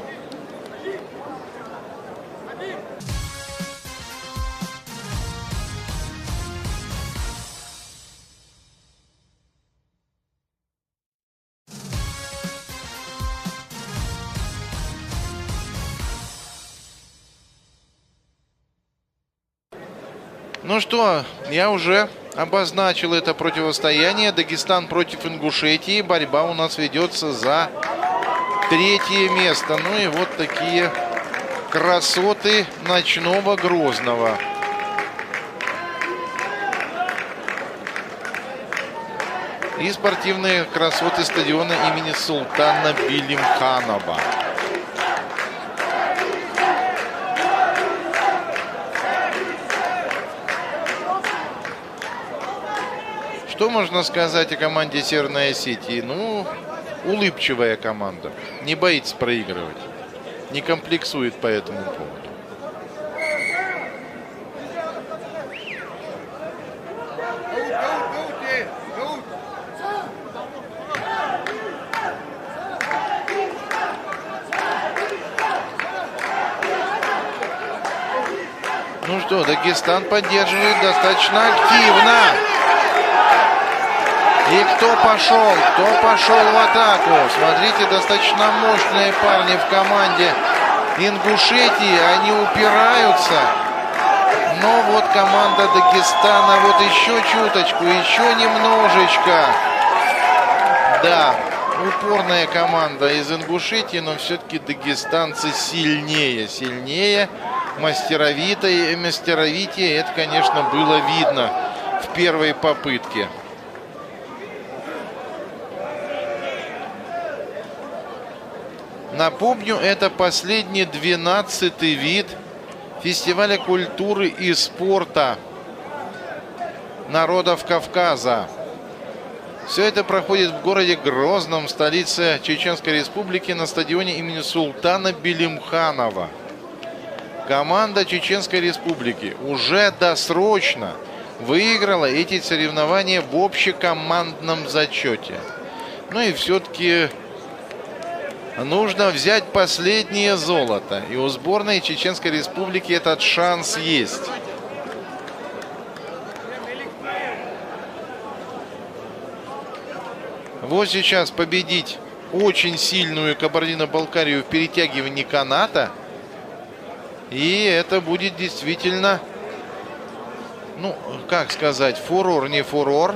Ну что, я уже обозначил это противостояние. Дагестан против Ингушетии. Борьба у нас ведется за 3-е место. Ну и вот такие красоты ночного Грозного. И спортивные красоты стадиона имени Султана Билимханова. Что можно сказать о команде Северной Осетии? Ну, улыбчивая команда. Не боится проигрывать. не комплексует по этому поводу. Ну что, Дагестан поддерживает достаточно активно. И кто пошел в атаку? Смотрите, достаточно мощные парни в команде Ингушетии. Они упираются. Но вот команда Дагестана вот еще чуточку, еще немножечко. Да, упорная команда из Ингушетии, но все-таки дагестанцы сильнее. Мастеровитее, это, конечно, было видно в первой попытке. Напомню, это последний 12-й вид фестиваля культуры и спорта народов Кавказа. Все это проходит в городе Грозном, столице Чеченской Республики, на стадионе имени Султана Белимханова. Команда Чеченской Республики уже досрочно выиграла эти соревнования в общекомандном зачете. Ну и все-таки нужно взять последнее золото. И у сборной Чеченской Республики этот шанс есть. Вот сейчас победить очень сильную Кабардино-Балкарию в перетягивании каната. И это будет действительно, ну, как сказать, фурор, не фурор,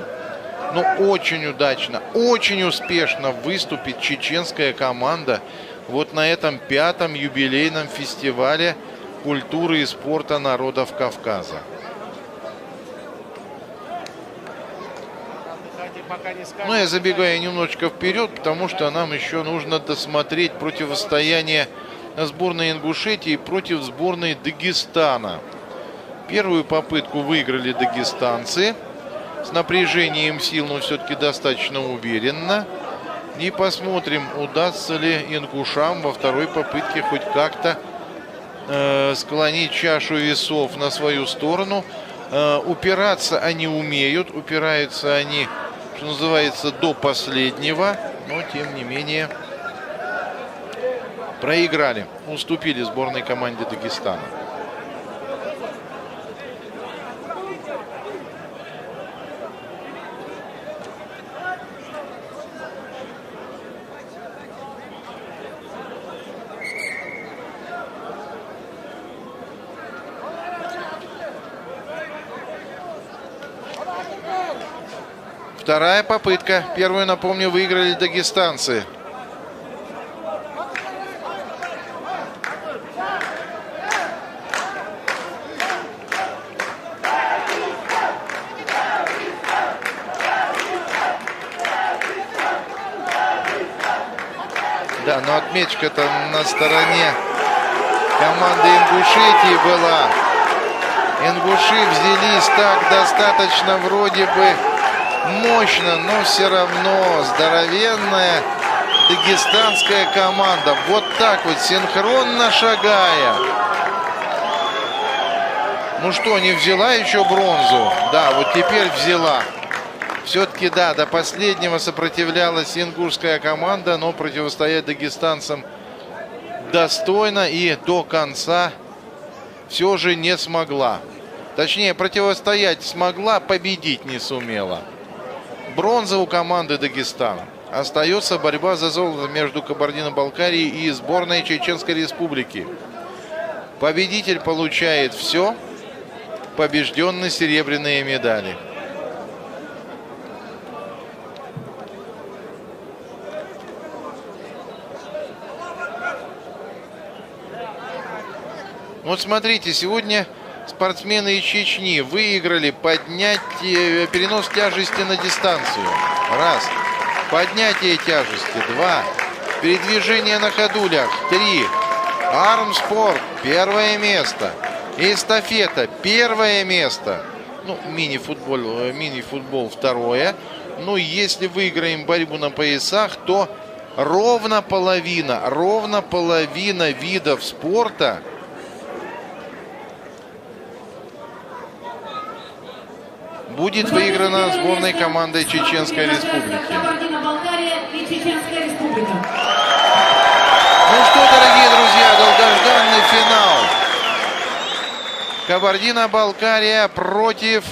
но очень удачно, очень успешно выступит чеченская команда вот на этом 5-м юбилейном фестивале культуры и спорта народов Кавказа. Но я забегаю немножечко вперед, потому что нам еще нужно досмотреть противостояние сборной Ингушетии против сборной Дагестана. Первую попытку выиграли дагестанцы с напряжением сил, но все-таки достаточно уверенно. И посмотрим, удастся ли ингушам во второй попытке хоть как-то склонить чашу весов на свою сторону. Упираться они умеют, упираются они, что называется, до последнего, но тем не менее проиграли, уступили сборной команде Дагестана. Вторая попытка. Первую, напомню, выиграли дагестанцы. Да, но отметочка-то на стороне команды Ингушетии была. Ингуши взялись так достаточно вроде бы мощно, но все равно здоровенная дагестанская команда. Вот так вот, синхронно шагая. Ну что, не взяла еще бронзу? Да, вот теперь взяла. Все-таки, да, до последнего сопротивлялась ингушская команда, но противостоять дагестанцам достойно и до конца все же не смогла. Точнее, противостоять смогла, победить не сумела. Бронза у команды Дагестана. Остается борьба за золото между Кабардино-Балкарией и сборной Чеченской Республики. Победитель получает все, побежденный серебряные медали. Вот смотрите, сегодня спортсмены из Чечни выиграли перенос тяжести на дистанцию. Раз. Поднятие тяжести. Два. Передвижение на ходулях. Три. Армспорт. Первое место. Эстафета. Первое место. Ну, мини-футбол второе. Ну, если выиграем борьбу на поясах, то ровно половина видов спорта будет выиграна сборной командой Чеченской Республики. Ну что, дорогие друзья, долгожданный финал. Кабардино-Балкария против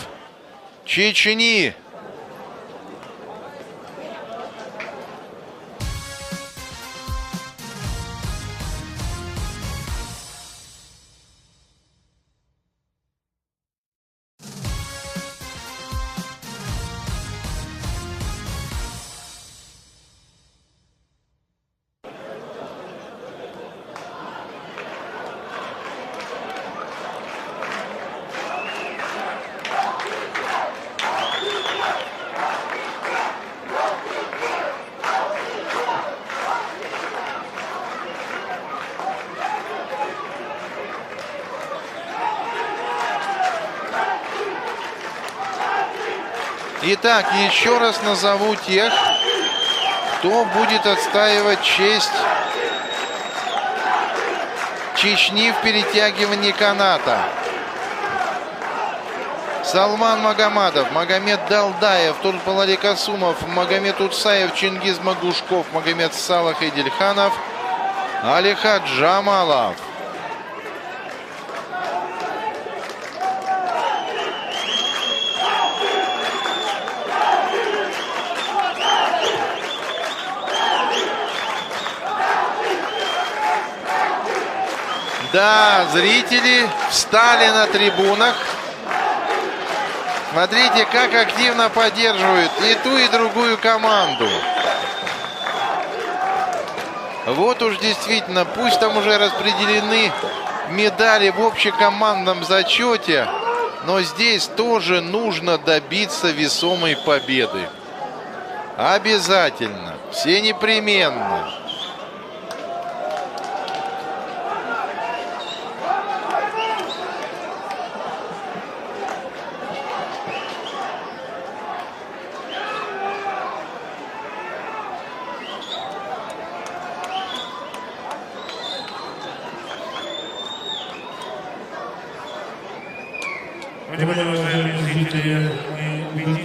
Чечни. Итак, еще раз назову тех, кто будет отстаивать честь Чечни в перетягивании каната. Салман Магомадов, Магомед Далдаев, Турпал Касумов, Магомед Уцаев, Чингиз Магушков, Магомед Салах Эдельханов, Алихат Джамалов. Да, зрители встали на трибунах. Смотрите, как активно поддерживают и ту, и другую команду. Вот уж действительно, пусть там уже распределены медали в общекомандном зачете, но здесь тоже нужно добиться весомой победы. Обязательно, все непременно.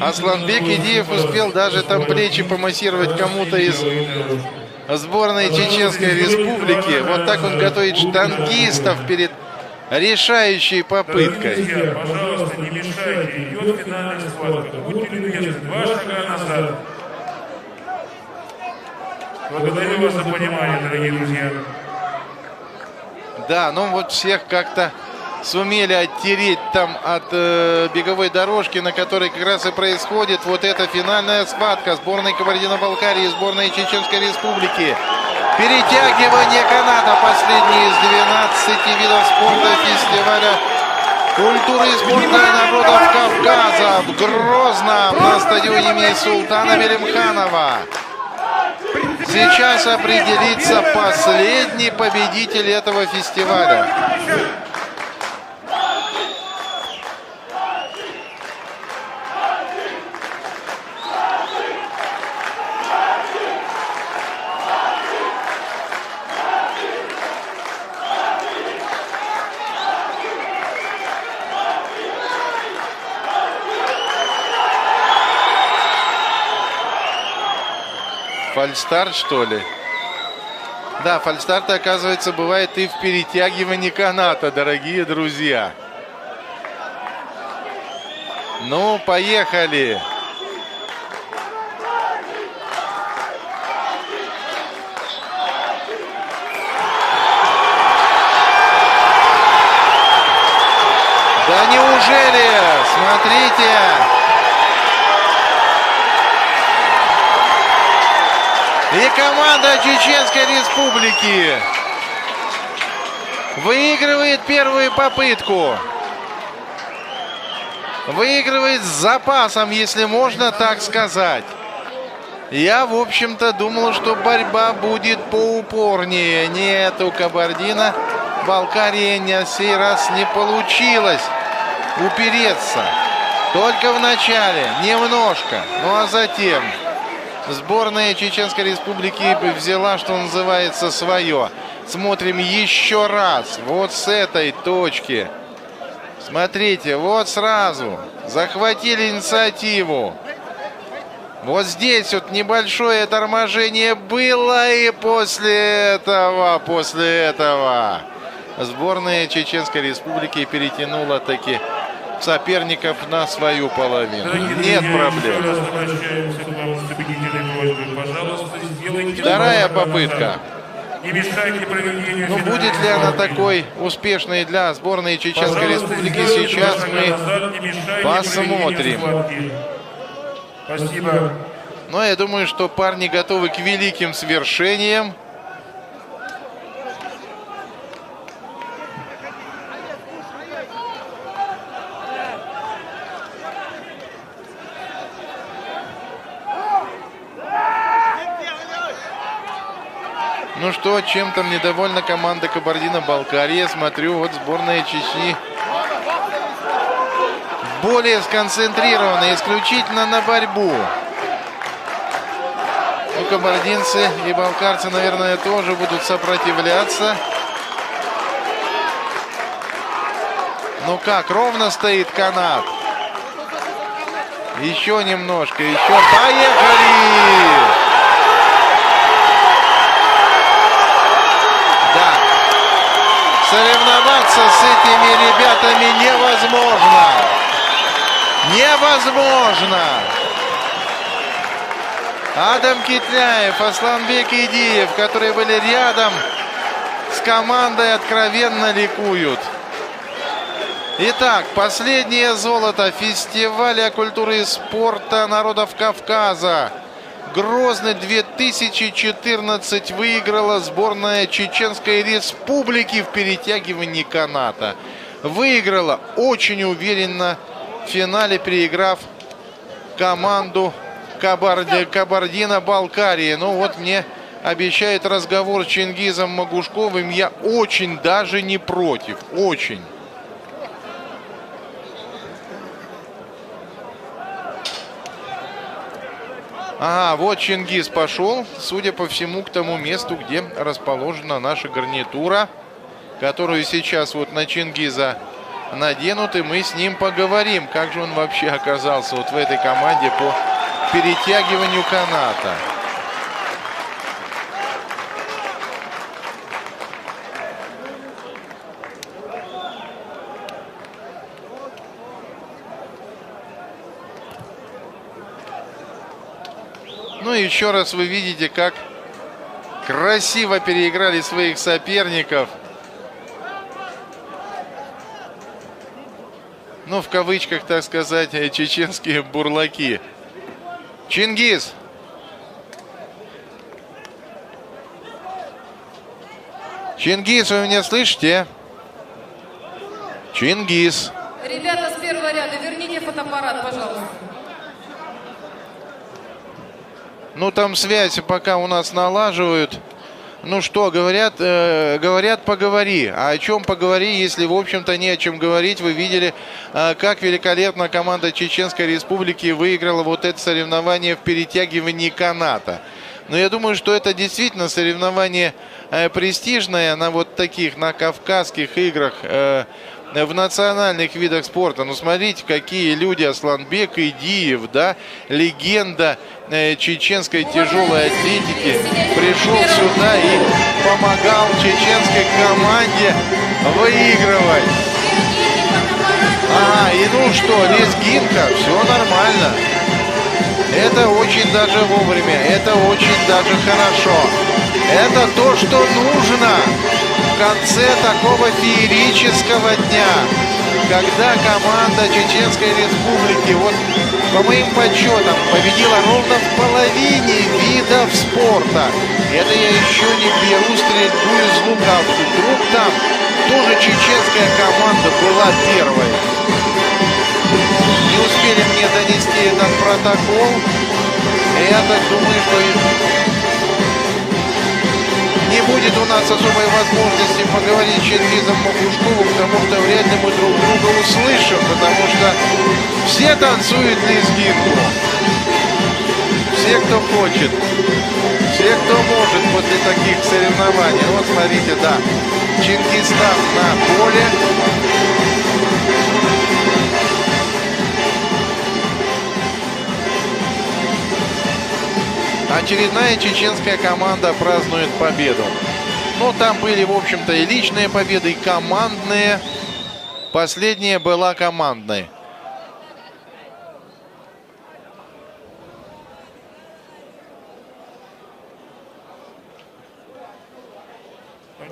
Асланбек Идиев успел даже там плечи помассировать кому-то из сборной Чеченской Республики. Вот так он готовит штангистов перед решающей попыткой. Пожалуйста, не мешайте. Идет финальная схватка. Будьте любезны, 2 шага назад. Благодарю вас за понимание, дорогие друзья. Да, ну вот всех как-то сумели оттереть там от беговой дорожки, на которой как раз и происходит вот эта финальная схватка сборной Кабардино-Балкарии и сборной Чеченской Республики. Перетягивание каната, последний из 12 видов спорта фестиваля культуры и спорта народов Кавказа в Грозном на стадионе имени Султана Велимханова. Сейчас определится последний победитель этого фестиваля. Фальстарт, что ли? Да, фальстарт, оказывается, бывает и в перетягивании каната, дорогие друзья. Ну, поехали. Да неужели? Смотрите. И команда Чеченской Республики выигрывает первую попытку. Выигрывает с запасом, если можно так сказать. Я, в общем-то, думал, что борьба будет поупорнее. Нет, у Кабардино-Балкарии на сей раз не получилось упереться. Только в начале, немножко. Ну а затем Сборная Чеченской Республики взяла, что называется, свое. Смотрим еще раз. Вот с этой точки. Смотрите, вот сразу. Захватили инициативу. Вот здесь вот небольшое торможение было. И после этого сборная Чеченской Республики перетянула таки соперников на свою половину. Нет проблем. Вторая попытка. Ну, будет ли она такой успешной для сборной Чеченской Республики, сейчас мы посмотрим. Спасибо. Но я думаю, что парни готовы к великим свершениям. Ну что, чем там недовольна команда Кабардино-Балкария? Смотрю, вот сборная Чечни более сконцентрирована исключительно на борьбу. Ну, кабардинцы и балкарцы, наверное, тоже будут сопротивляться. Ну как, ровно стоит канат. Еще немножко, еще. Поехали! Соревноваться с этими ребятами невозможно. Невозможно. Адам Китляев, Асланбек Идиев, которые были рядом с командой, откровенно ликуют. Итак, последнее золото фестиваля культуры и спорта народов Кавказа. Грозный 2014 выиграла сборная Чеченской Республики в перетягивании каната. Выиграла очень уверенно в финале, переиграв команду Кабардино-Балкарии. Ну вот мне обещает разговор с Чингизом Магушковым. Я очень даже не против. Очень. Ага, вот Чингиз пошел, судя по всему, к тому месту, где расположена наша гарнитура, которую сейчас вот на Чингиза наденут, и мы с ним поговорим, как же он вообще оказался вот в этой команде по перетягиванию каната. Ну и еще раз вы видите, как красиво переиграли своих соперников. Ну, в кавычках, так сказать, чеченские бурлаки. Чингиз! Чингиз, вы меня слышите? Чингиз! Ребята с первого ряда, верните фотоаппарат, пожалуйста. Ну, там связь пока у нас налаживают. Ну что, говорят, поговори. А о чем поговори, если, в общем-то, не о чем говорить. Вы видели, как великолепно команда Чеченской Республики выиграла вот это соревнование в перетягивании каната. Но я думаю, что это действительно соревнование престижное на вот таких, на кавказских играх, в национальных видах спорта. Ну, смотрите, какие люди. Асланбек Идиев, да, легенда чеченской тяжелой атлетики, пришел сюда и помогал чеченской команде выигрывать. Ага, и ну что, лезгинка, все нормально. Это очень даже вовремя, это очень даже хорошо. Это то, что нужно в конце такого феерического дня, когда команда Чеченской Республики, вот по моим подсчетам, победила ровно в половине видов спорта. Это я еще не беру стрельбу из лука. Вдруг там тоже чеченская команда была первой. Не успели мне донести этот протокол. Я так думаю, что не будет у нас особой возможности поговорить с Чингизом Магушковым, потому что вряд ли мы друг друга услышим, потому что все танцуют лезгинку. все, кто хочет, все, кто может после таких соревнований. Вот смотрите, да, Чингисхан на поле. Очередная чеченская команда празднует победу. Но там были, в общем-то, и личные победы, и командные. Последняя была командной.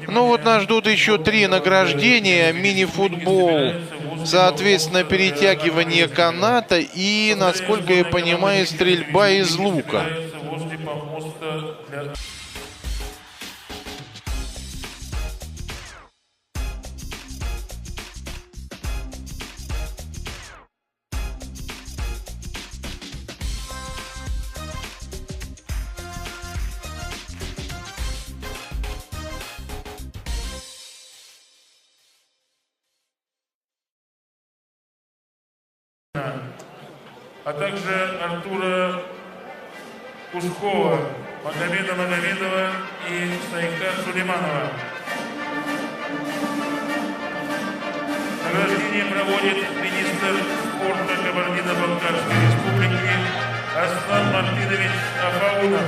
Ну вот нас ждут еще 3 награждения. Мини-футбол, соответственно, перетягивание каната и, насколько я понимаю, стрельба из лука. А также Артура Кускова, Магомеда Магомедова и Сайка Сулейманова. Награждение проводит министр спорта Кабардино-Балкарской республики Аслан Мартинович Афаунов.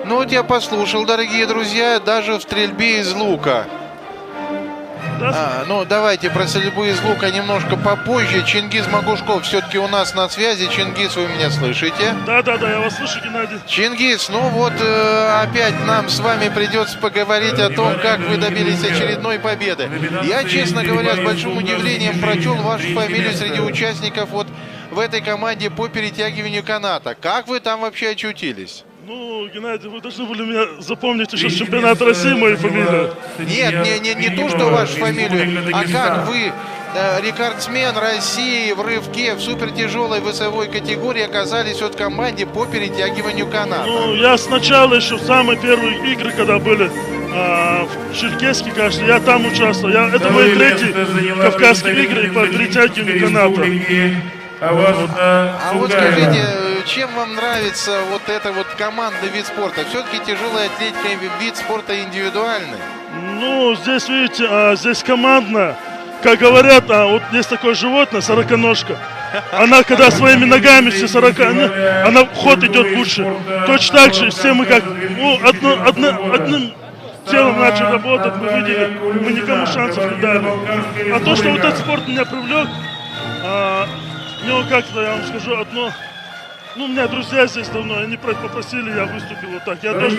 Ну вот я послушал, дорогие друзья, даже в стрельбе из лука. Ну давайте про стрельбу из лука немножко попозже. Чингиз Магушков все-таки у нас на связи. Чингиз, вы меня слышите? Да, я вас слышу, Геннадий. Чингиз, ну вот опять нам с вами придется поговорить о том, как вы добились очередной победы. Я, честно говоря, с большим удивлением прочел вашу фамилию среди участников вот в этой команде по перетягиванию каната. Как вы там вообще очутились? Ну, Геннадий, вы должны были меня запомнить еще с чемпионата России мою фамилию. Нет, не то, что вашу фамилию, а как вы, рекордсмен России в рывке в супертяжелой весовой категории, оказались вот в команде по перетягиванию каната. Ну, я сначала еще в самые первые игры, когда были в Черкесске, кажется, я там участвовал. Это мои 3-й кавказские игры по перетягиванию каната. А вот скажите, чем вам нравится вот это вот командный вид спорта? Все-таки тяжелая атлетика, вид спорта индивидуальный. Ну, здесь, видите, здесь командно. Как говорят, вот есть такое животное, сороконожка. Она, когда своими ногами все она ход идет лучше. Точно так же все мы как, одним телом начали работать, мы видели, мы никому шансов не дали. А то, что вот этот спорт меня привлек, как-то, я вам скажу, одно. Ну, у меня друзья здесь давно, они попросили, я выступил вот так. Я тоже...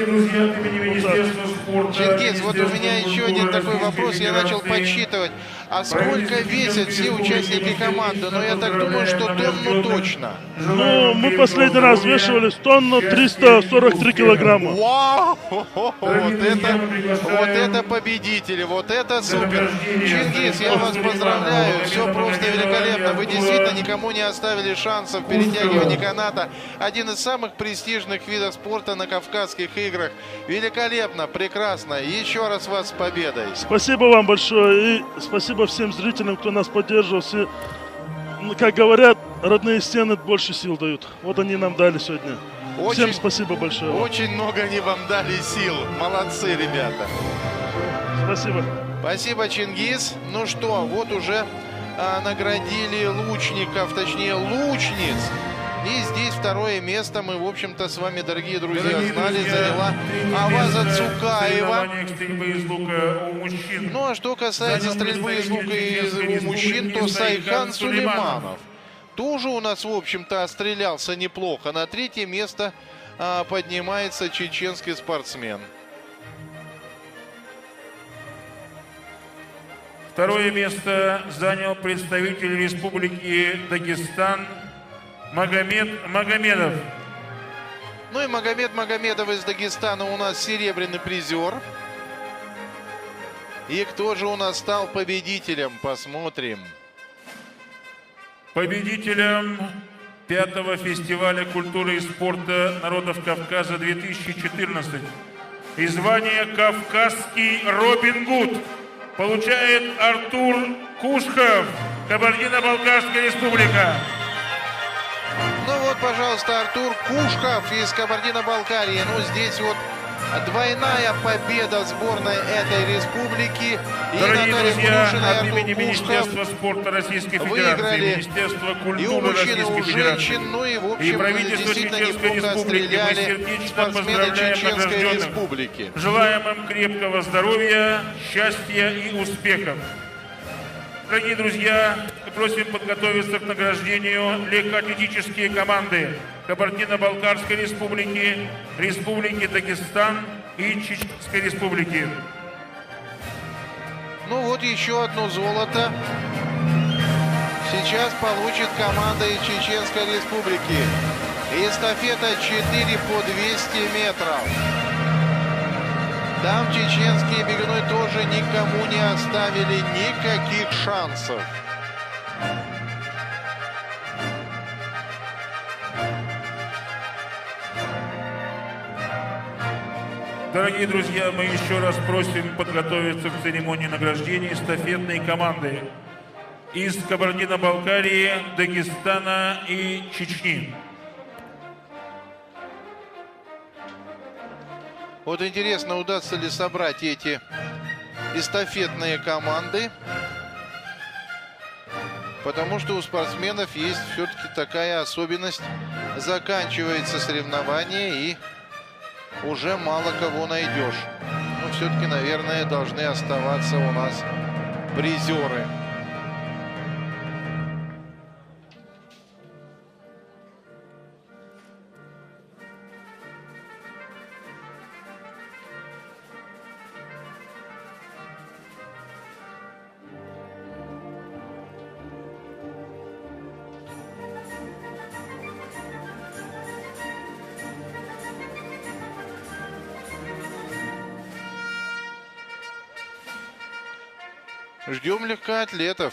Чингиз, вот у меня еще один такой вопрос, я начал подсчитывать. А сколько весят все участники команды? Ну, я так думаю, что тонну точно. Ну, мы последний раз вешивались тонну 343 килограмма. Вау! Вот это победители, вот это супер. Чингиз, я вас поздравляю, все просто великолепно. Вы действительно никому не оставили шансов перетягивания каната. Один из самых престижных видов спорта на Кавказских играх. Великолепно, прекрасно. Еще раз вас с победой. Спасибо вам большое. И спасибо всем зрителям, кто нас поддерживал. Все, как говорят, родные стены больше сил дают. Вот они нам дали сегодня. Всем спасибо большое. Очень много они вам дали сил. Молодцы, ребята. Спасибо. Спасибо, Чингиз. Ну что, вот уже наградили лучников, точнее лучниц. И здесь второе место мы, в общем-то, с вами, дорогие друзья, знали, заняла Аваза Цукаева. Ну, а что касается стрельбы из лука у мужчин, то Сайхан Сулейманов тоже у нас, в общем-то, стрелялся неплохо. На 3-е место поднимается чеченский спортсмен. Второе место занял представитель Республики Дагестан Магомед Магомедов. Ну и Магомед Магомедов из Дагестана у нас серебряный призер. И кто же у нас стал победителем? Посмотрим. Победителем 5-го фестиваля культуры и спорта народов Кавказа 2014. И звание «Кавказский Робин Гуд» получает Артур Кушхов, Кабардино-Балкарская республика. Ну вот, пожалуйста, Артур Кушхов из Кабардино-Балкарии. Ну, здесь вот двойная победа сборной этой республики. Дорогие друзья, от имени Кушхов Министерства спорта Российской Федерации, Министерства культуры Российской Федерации ну и, в общем, и правительства Чеченской Республики мы сердечно поздравляем награжденных. Желаем им крепкого здоровья, счастья и успехов. Дорогие друзья, мы просим подготовиться к награждению легкоатлетические команды Кабардино-Балкарской республики, Республики Дагестан и Чеченской республики. Ну вот еще одно золото сейчас получит команда из Чеченской республики. Эстафета 4 по 200 метров. Там чеченские бегуны тоже никому не оставили никаких шансов. Дорогие друзья, мы еще раз просим подготовиться к церемонии награждения эстафетной команды из Кабардино-Балкарии, Дагестана и Чечни. Вот интересно, удастся ли собрать эти эстафетные команды, потому что у спортсменов есть все-таки такая особенность. Заканчивается соревнование и уже мало кого найдешь. Но все-таки, наверное, должны оставаться у нас призеры. Ждем легкоатлетов.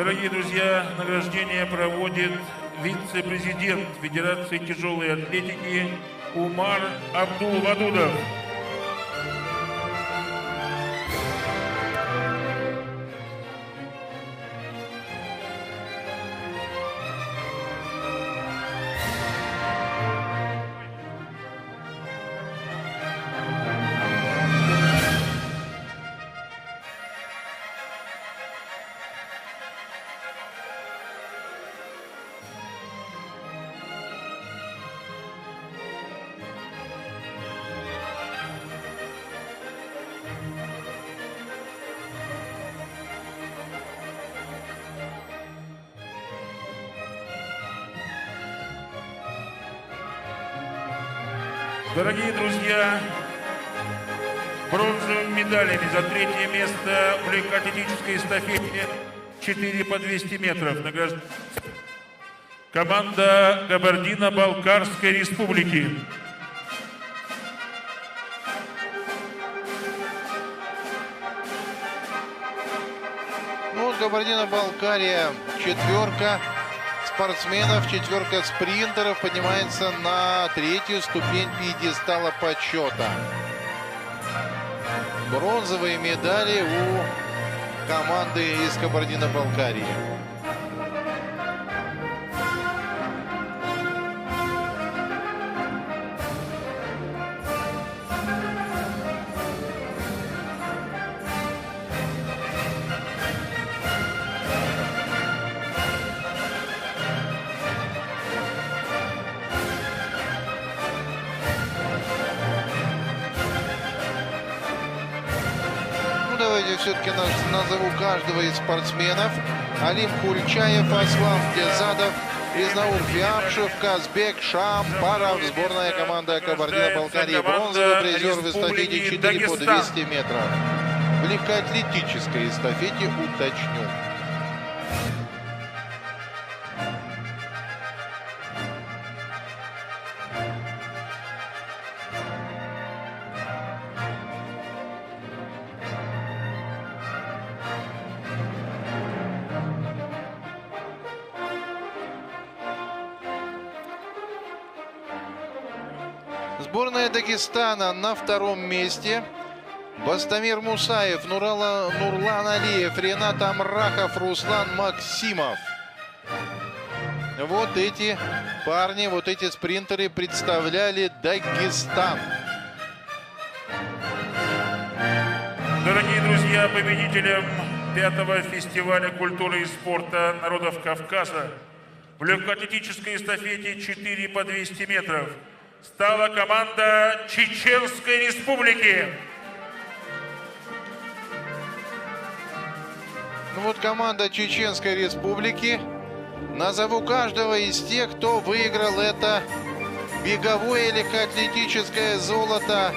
Дорогие друзья, награждение проводит вице-президент Федерации тяжелой атлетики Умар Абдул-Вадудов. Дорогие друзья, бронзовыми медалями за третье место в легкоатлетической эстафете 4 по 200 метров награждена команда Кабардино-Балкарской республики. Ну, Кабардино-Балкария четверка спортсменов, четверка спринтеров поднимается на третью ступень пьедестала почета. Бронзовые медали у команды из Кабардино-Балкарии. Все-таки назову каждого из спортсменов. Алим Кульчаев, Аслан Дезадов, Изнаур Фиапшев, Казбек Шампаров. Сборная команда Кабардино-Балкарии. Бронзовый призер в эстафете 4 по 200 метров. В легкоатлетической эстафете уточню. Сборная Дагестана на втором месте. Бастамир Мусаев, Нурлан Алиев, Ренат Амрахов, Руслан Максимов. Вот эти парни, вот эти спринтеры представляли Дагестан. Дорогие друзья, победителем 5-го фестиваля культуры и спорта народов Кавказа в легкоатлетической эстафете 4 по 200 метров стала команда Чеченской Республики. Ну вот команда Чеченской Республики. Назову каждого из тех, кто выиграл это беговое легкоатлетическое золото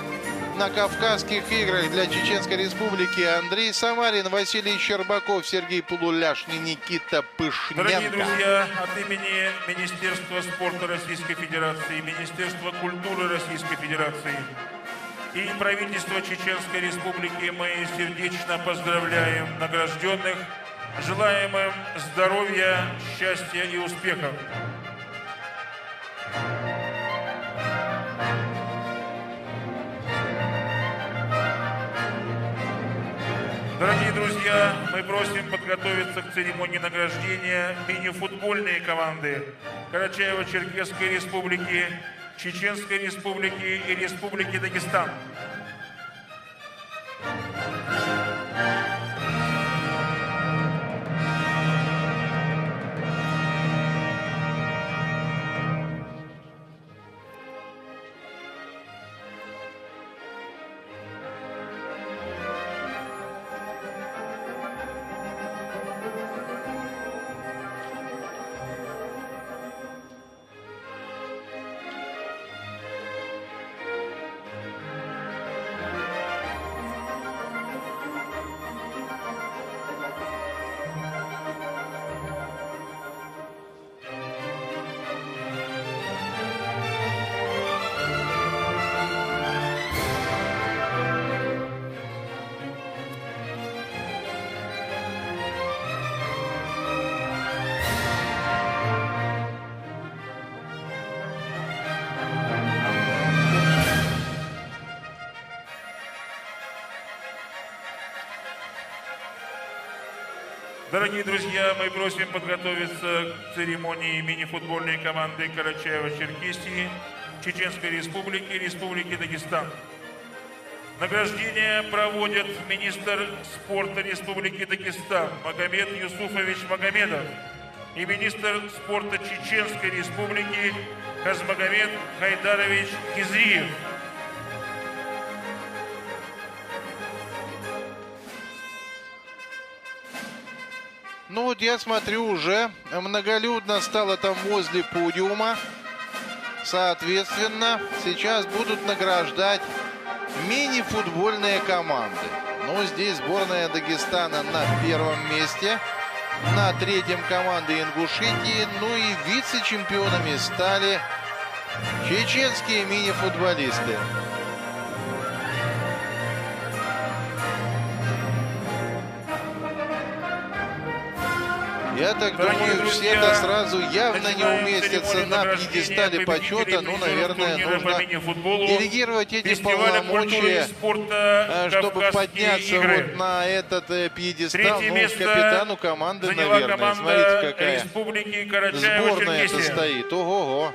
на Кавказских играх для Чеченской Республики. Андрей Самарин, Василий Щербаков, Сергей Полуляшный, Никита Пышненко. Дорогие друзья, от имени Министерства спорта Российской Федерации, Министерства культуры Российской Федерации и правительства Чеченской Республики мы сердечно поздравляем награжденных, желаем им здоровья, счастья и успехов. Дорогие друзья, мы просим подготовиться к церемонии награждения мини-футбольные команды Карачаево-Черкесской Республики, Чеченской Республики и Республики Дагестан. Дорогие друзья, мы просим подготовиться к церемонии мини-футбольной команды Карачаево-Черкесии, Чеченской Республики, Республики Дагестан. Награждение проводит министр спорта Республики Дагестан Магомед Юсуфович Магомедов и министр спорта Чеченской Республики Казмагомед Хайдарович Кизриев. Ну вот я смотрю, уже многолюдно стало там возле подиума. Соответственно, сейчас будут награждать мини-футбольные команды. Ну, здесь сборная Дагестана на первом месте. На третьем команда Ингушетии. Ну и вице-чемпионами стали чеченские мини-футболисты. Я так думаю, все-то сразу явно не уместятся на пьедестале почета. Ну, наверное, нужно делегировать эти полномочия, чтобы подняться вот на этот пьедестал. Ну, капитану команды, наверное. Смотрите, какая сборная это стоит. Ого-го.